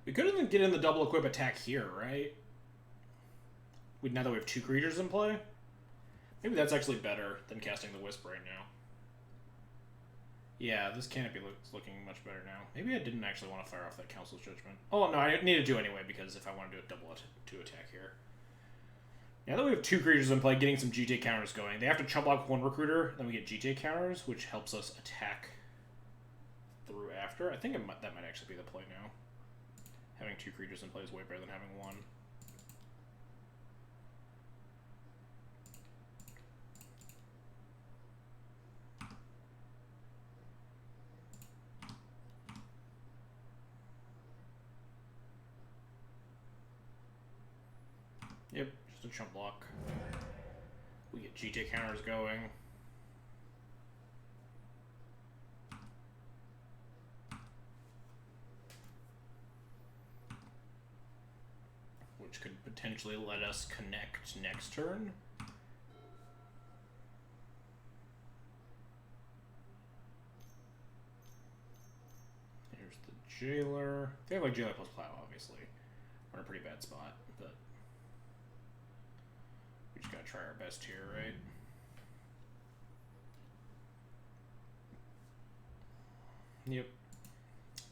We could even get in the double equip attack here, right? Now that we have 2 creatures in play? Maybe that's actually better than casting the Wisp right now. Yeah, this canopy looks looking much better now. Maybe I didn't actually want to fire off that Council's Judgment. Oh, no, I needed to anyway, because if I want to do a double 2 attack here. Now that we have 2 creatures in play, getting some GJ counters going. They have to chump block 1 recruiter, then we get GJ counters, which helps us attack through after. I think that might actually be the play now. Having 2 creatures in play is way better than having 1. Yep, just a chump block. We get GJ counters going. Which could potentially let us connect next turn. Here's the Jailer. They have like Jailer plus Plow, obviously. We're in a pretty bad spot, but we just gotta try our best here, right? Yep.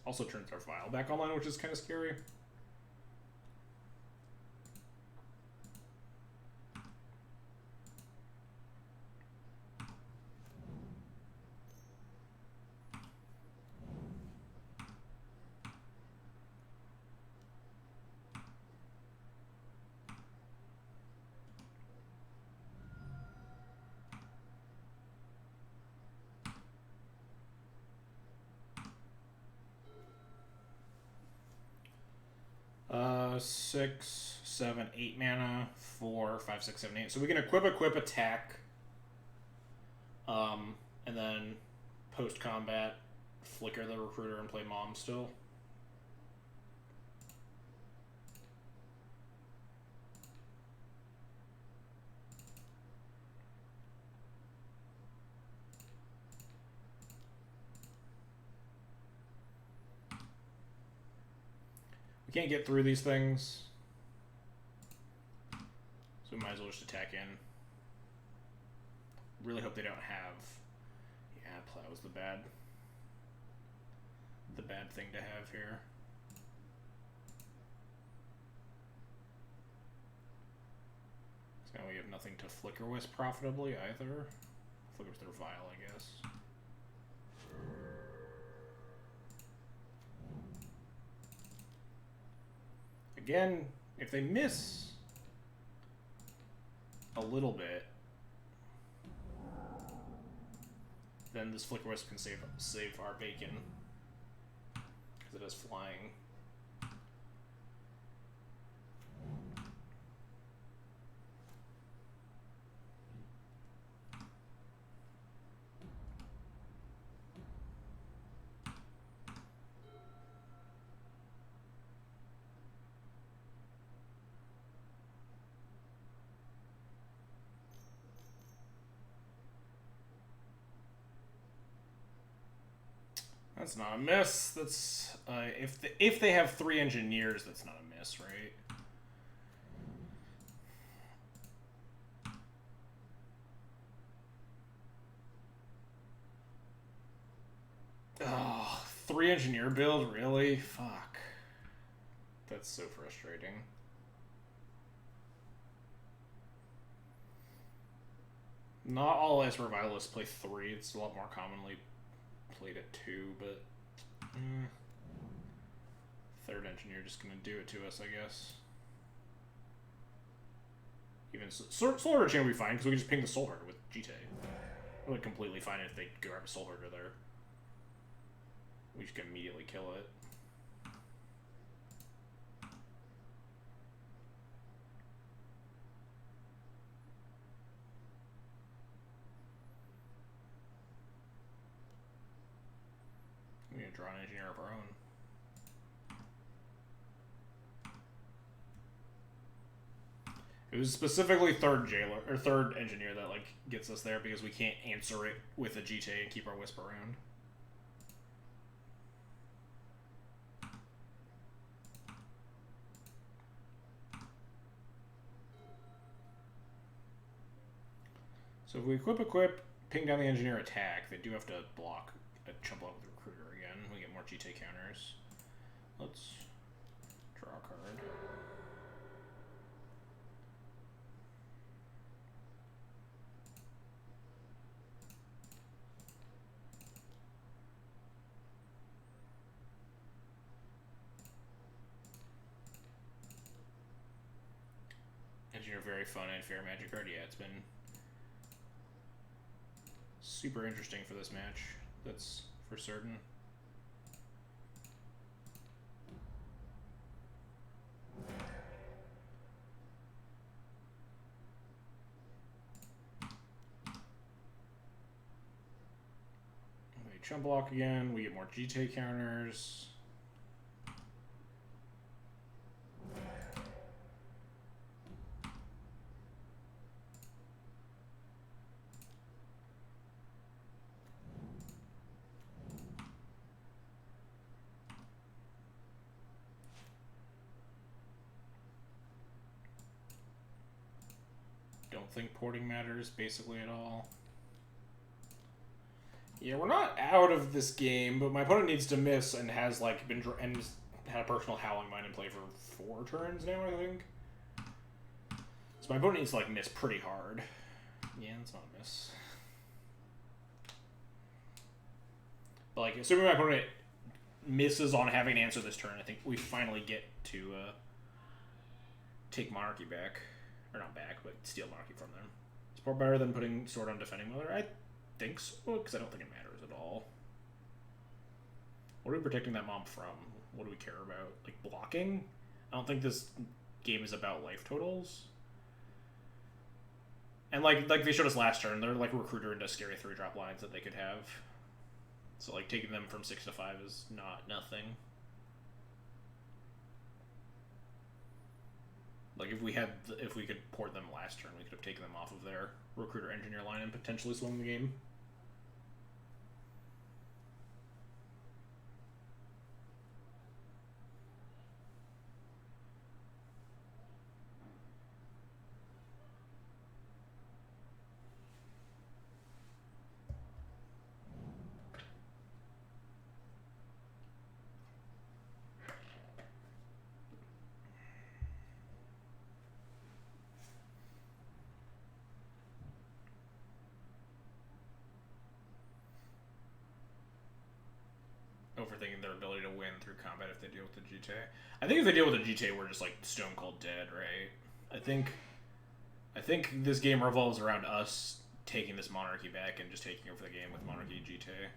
Also turns our file back online, which is kind of scary. 6, 7, 8 mana, 4, 5, 6, 7, 8. So we can equip, attack, and then post-combat, flicker the recruiter and play Mom still. We can't get through these things, so we might as well just attack in. Really hope they don't have... Yeah, Plow's the bad thing to have here. So now we have nothing to flicker with profitably either. Flicker with their Vial, I guess. Again, if they miss a little bit, then this Flicker Wisp can save our bacon, because it is flying. That's not a miss. That's if they have 3 engineers, that's not a miss, right? Oh, 3 engineer build, really? Fuck. That's so frustrating. Not all Ice Revitalists play 3. It's a lot more commonly played at 2, but third engineer just gonna do it to us, I guess. Even Soul Herder Chain would be fine because we can just ping the Soul Herder with GT. It would completely fine if they grab a Soul Herder there. We just can immediately kill it. We need to draw an engineer of our own. It was specifically third engineer that like gets us there because we can't answer it with a GTA and keep our Wisp around. So if we equip, ping down the engineer attack, they do have to block a chump block with the recruiter again. We get more GTA counters. Let's draw a card. Engineer, very fun and fair magic card. Yeah, it's been super interesting for this match. That's for certain. We chump block again. We get more GTA counters. Don't think porting matters basically at all. Yeah, we're not out of this game, but my opponent needs to miss and has like been and had a personal Howling Mine in play for 4 turns now, I think. So my opponent needs to like miss pretty hard. Yeah, that's not a miss. But like, assuming my opponent misses on having to answer this turn, I think we finally get to take Monarchy back. Or not back, but steal Monarchy from them. It's more better than putting Sword on Defending Mother. I think so, because I don't think it matters at all. What are we protecting that mom from? What do we care about? Like, blocking? I don't think this game is about life totals. And like they showed us last turn, they're like recruiter into scary 3-drop lines that they could have. So like taking them from 6 to 5 is not nothing. Like if we could port them last turn, we could have taken them off of their recruiter engineer line and potentially swung the game. Overthinking their ability to win through combat if they deal with the GTA. I think if they deal with the GTA, we're just like stone cold dead, right? I think this game revolves around us taking this monarchy back and just taking over the game with monarchy GTA.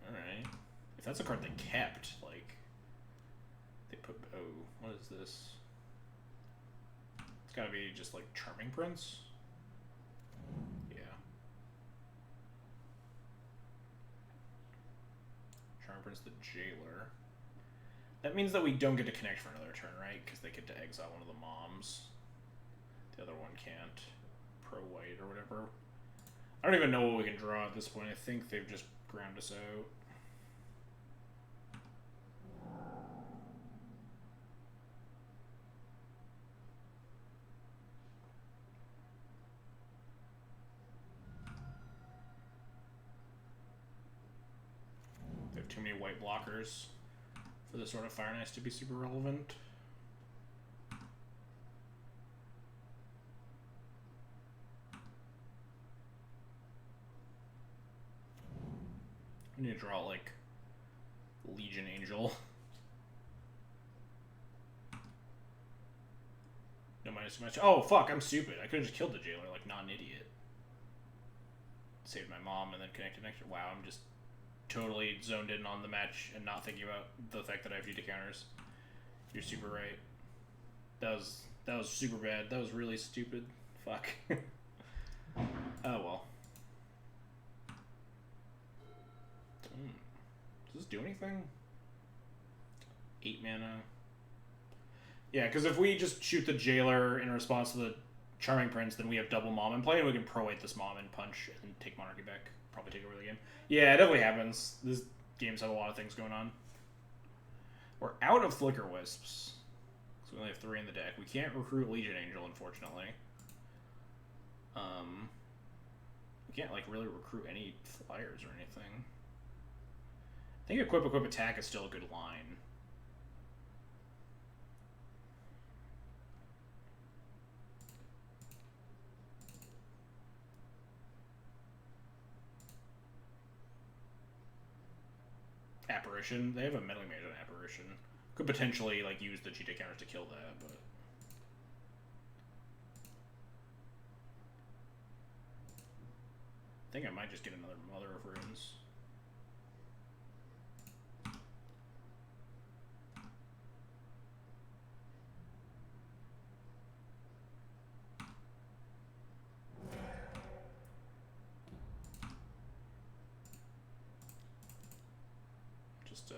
All right, if that's a card they kept, like they put. Oh, what is this? It's got to be just like Charming Prince. Prince the Jailer. That means that we don't get to connect for another turn, right? Because they get to exile one of the moms. The other one can't. Pro-white or whatever. I don't even know what we can draw at this point. I think they've just ground us out. Too many white blockers for this sort of Fire Nice to be super relevant. I need to draw like Legion Angel. No minus too much. Oh fuck, I'm stupid. I could have just killed the jailer like not an idiot. Saved my mom and then connected next. Wow, I'm just totally zoned in on the match and not thinking about the fact that I have GT counters. You're super right. That was super bad. That was really stupid. Fuck. Oh well. Does this do anything? 8 mana. Yeah, because if we just shoot the jailer in response to the Charming Prince, then we have double mom in play, and we can pro-8 this mom and punch and take monarchy back. Probably take over the game. Yeah, it definitely happens. These games have a lot of things going on. We're out of Flicker Wisps. So we only have 3 in the deck. We can't recruit Legion Angel, unfortunately. We can't, like, really recruit any flyers or anything. I think Equip Attack is still a good line. Apparition. They have a meddling mage on Apparition. Could potentially like use the GT counters to kill that, but I think I might just get another Mother of Runes. Just to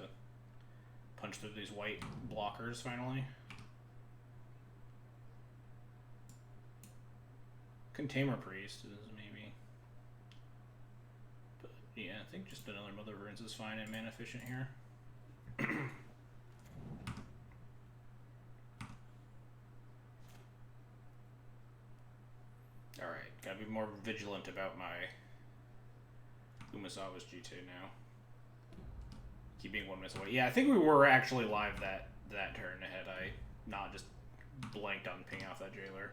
punch through these white blockers finally. Container Priest is maybe. But yeah, I think just another Mother of Runes is fine and mana efficient here. Alright, gotta be more vigilant about my Umasawa's GT now. Keep being 1 miss away. Yeah, I think we were actually live that turn had I not just blanked on pinging off that jailer.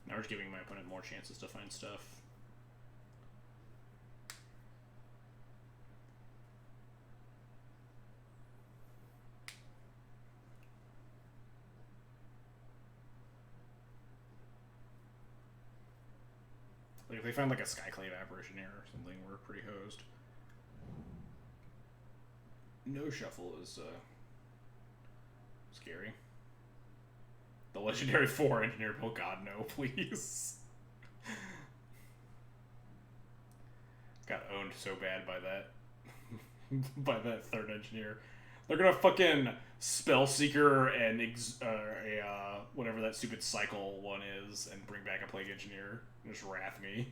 Now we're just giving my opponent more chances to find stuff. Like, if they find, like, a Skyclave apparition here or something, we're pretty hosed. No shuffle is, scary. The legendary 4 engineer. Oh god, no, please. Got owned so bad by that. by that third engineer. They're gonna fucking Spellseeker and whatever that stupid cycle one is and bring back a Plague Engineer and just wrath me.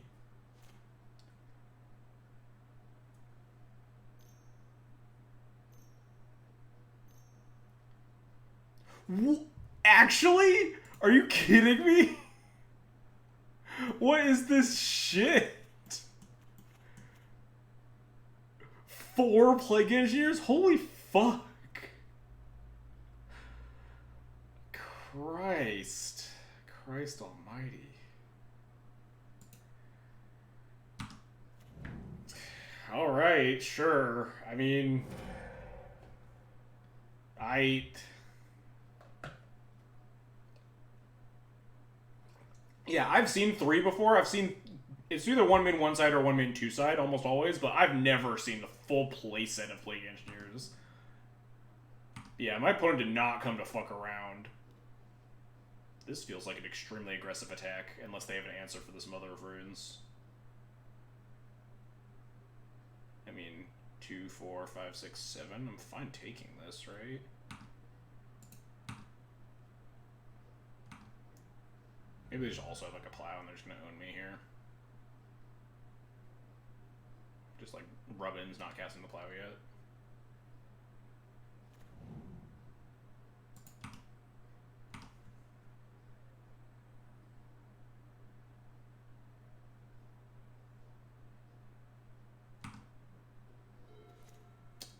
Actually? Are you kidding me? What is this shit? 4 Plague Engineers? Holy fuck. Christ. Christ almighty. Alright, sure. I mean... Yeah, I've seen 3 before. I've seen... It's either 1 main 1 side or 1 main 2 side, almost always, but I've never seen the full playset of Plague Engineers. Yeah, my opponent did not come to fuck around. This feels like an extremely aggressive attack, unless they have an answer for this Mother of Runes. I mean, 2, 4, 5, 6, 7. I'm fine taking this, right? Maybe they just also have like a plow and they're just gonna own me here. Just like Rubbin's not casting the plow yet.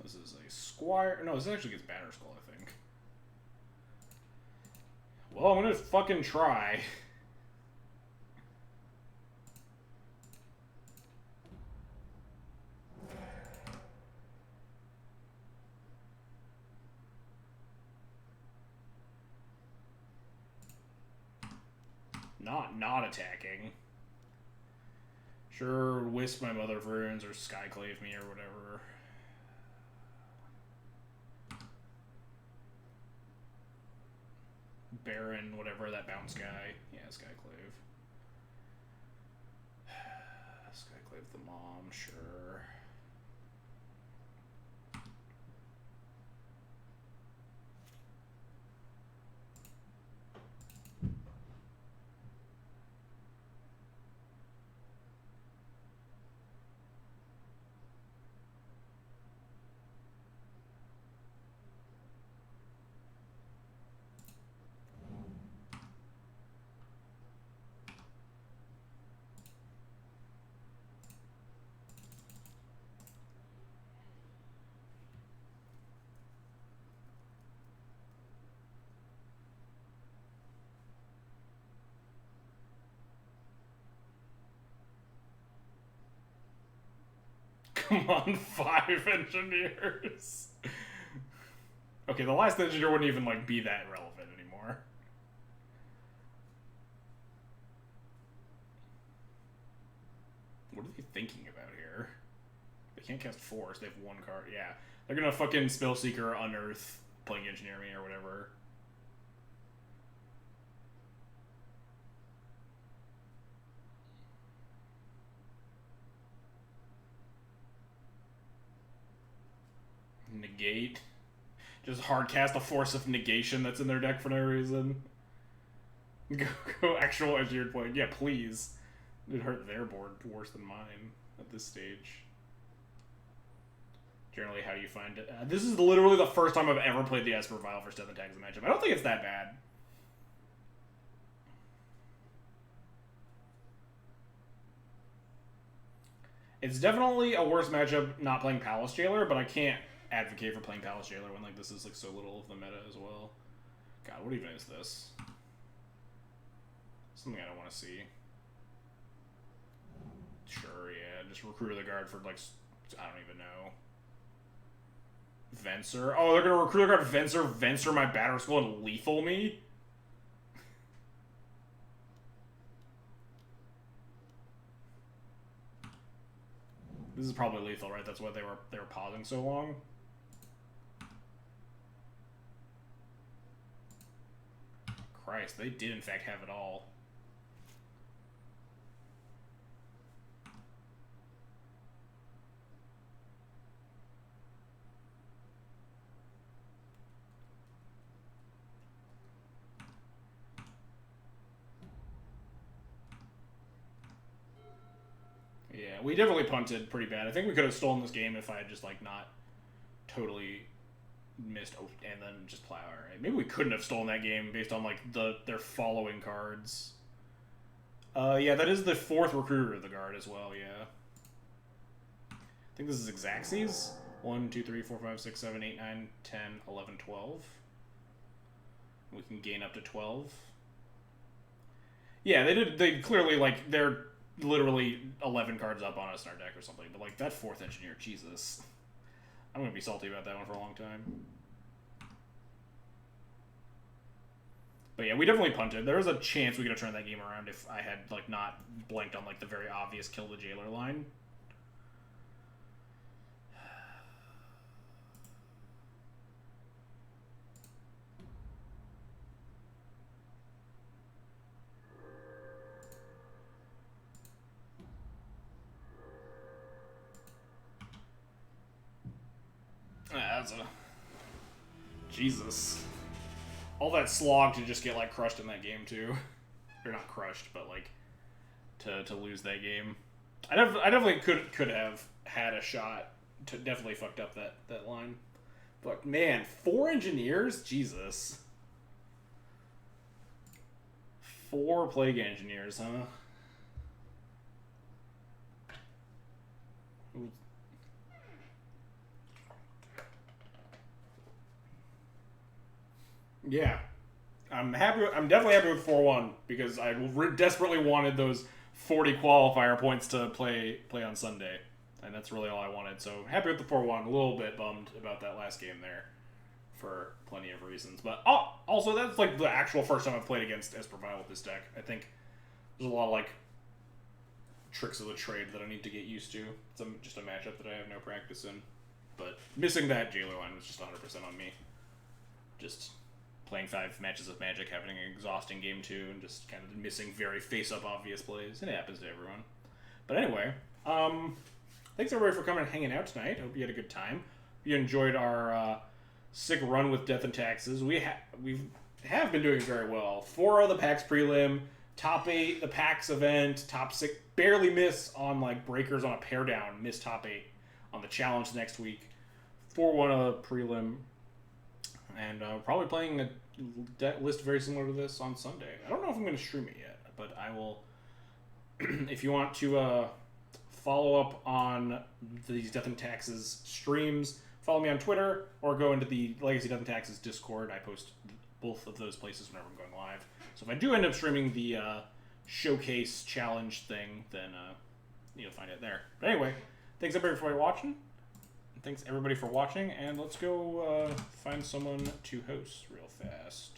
This is a Squire. No, this actually gets Batterskull, I think. Well, I'm gonna fucking try. Not attacking. Sure, wisp my Mother of Runes or Skyclave me or whatever. Baron, whatever, that bounce guy. Yeah, Skyclave. Skyclave the mom, sure. Come on, 5 engineers. Okay, the last engineer wouldn't even like be that relevant anymore. What are they thinking about here? They can't cast Force. They have 1 card. Yeah, they're gonna fucking Spellseeker, Unearth, Plague Engineer me or whatever. Negate. Just hard cast a Force of Negation that's in their deck for no reason. Go actual engineered point. Yeah, please. It hurt their board worse than mine at this stage. Generally, how do you find it? This is literally the first time I've ever played the Esper Vial for Death and Tags in matchup. I don't think it's that bad. It's definitely a worse matchup not playing Palace Jailer, but I can't advocate for playing Palace Jailer when like this is like so little of the meta as well. God, what even is this? Something I don't want to see. Sure, yeah, just Recruiter the Guard for like I don't even know. Venser. Oh, they're gonna Recruiter Guard Venser my Batterskull and lethal me. This is probably lethal, right? That's why they were pausing so long. Christ, they did in fact have it all. Yeah, we definitely punted pretty bad. I think we could have stolen this game if I had just, like, not totally missed. Oh, and then just plow. Alright, maybe we couldn't have stolen that game based on, like, their following cards. Yeah, that is the 4th recruiter of the guard as well, yeah. I think this is Xaxes. 1, 2, 3, 4, 5, 6, 7, 8, 9, 10, 11, 12. We can gain up to 12. Yeah, they clearly, like, they're literally 11 cards up on us in our deck or something. But, like, that 4th engineer, Jesus. I'm going to be salty about that one for a long time. But yeah, we definitely punted. There was a chance we could have turned that game around if I had, like, not blanked on, like, the very obvious kill the jailer line. That's a... Jesus. All that slog to just get, like, crushed in that game, too. Or not crushed, but, like, to lose that game. I definitely could have had a shot. Definitely fucked up that line. But, man, 4 engineers? Jesus. 4 plague engineers, huh? Ooh. Yeah, I'm happy. I'm definitely happy with 4-1 because I desperately wanted those 40 qualifier points to play on Sunday, and that's really all I wanted. So happy with the 4-1. A little bit bummed about that last game there, for plenty of reasons. But also that's like the actual first time I've played against Espravile with this deck. I think there's a lot of like tricks of the trade that I need to get used to. It's just a matchup that I have no practice in. But missing that jailer line was just 100% on me. Just playing 5 matches of Magic, having an exhausting game 2, and just kind of missing very face-up obvious plays. It happens to everyone. But anyway, thanks everybody for coming and hanging out tonight. Hope you had a good time. You enjoyed our sick run with Death and Taxes. We have been doing very well. 4 of the PAX Prelim, top 8 the PAX event, top 6, barely miss on like breakers on a pair down, miss top 8 on the challenge next week. 4-1 of the Prelim. And probably playing a list very similar to this on Sunday. I don't know if I'm going to stream it yet, but I will. If you want to follow up on these Death and Taxes streams, follow me on Twitter or go into the Legacy Death and Taxes Discord. I post both of those places whenever I'm going live. So if I do end up streaming the showcase challenge thing, then you'll find it there. But anyway, thanks everybody for watching. Thanks everybody for watching, and let's go find someone to host real fast.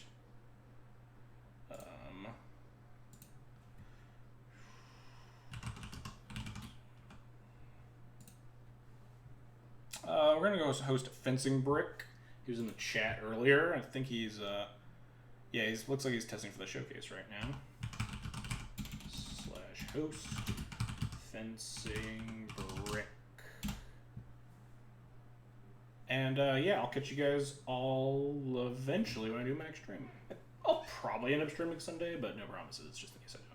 We're gonna go host Fencing Brick. He was in the chat earlier. I think he's yeah, looks like he's testing for the showcase right now. /host Fencing Brick. And yeah, I'll catch you guys all eventually when I do my next stream. I'll probably end up streaming Sunday, but no promises, just in case I do.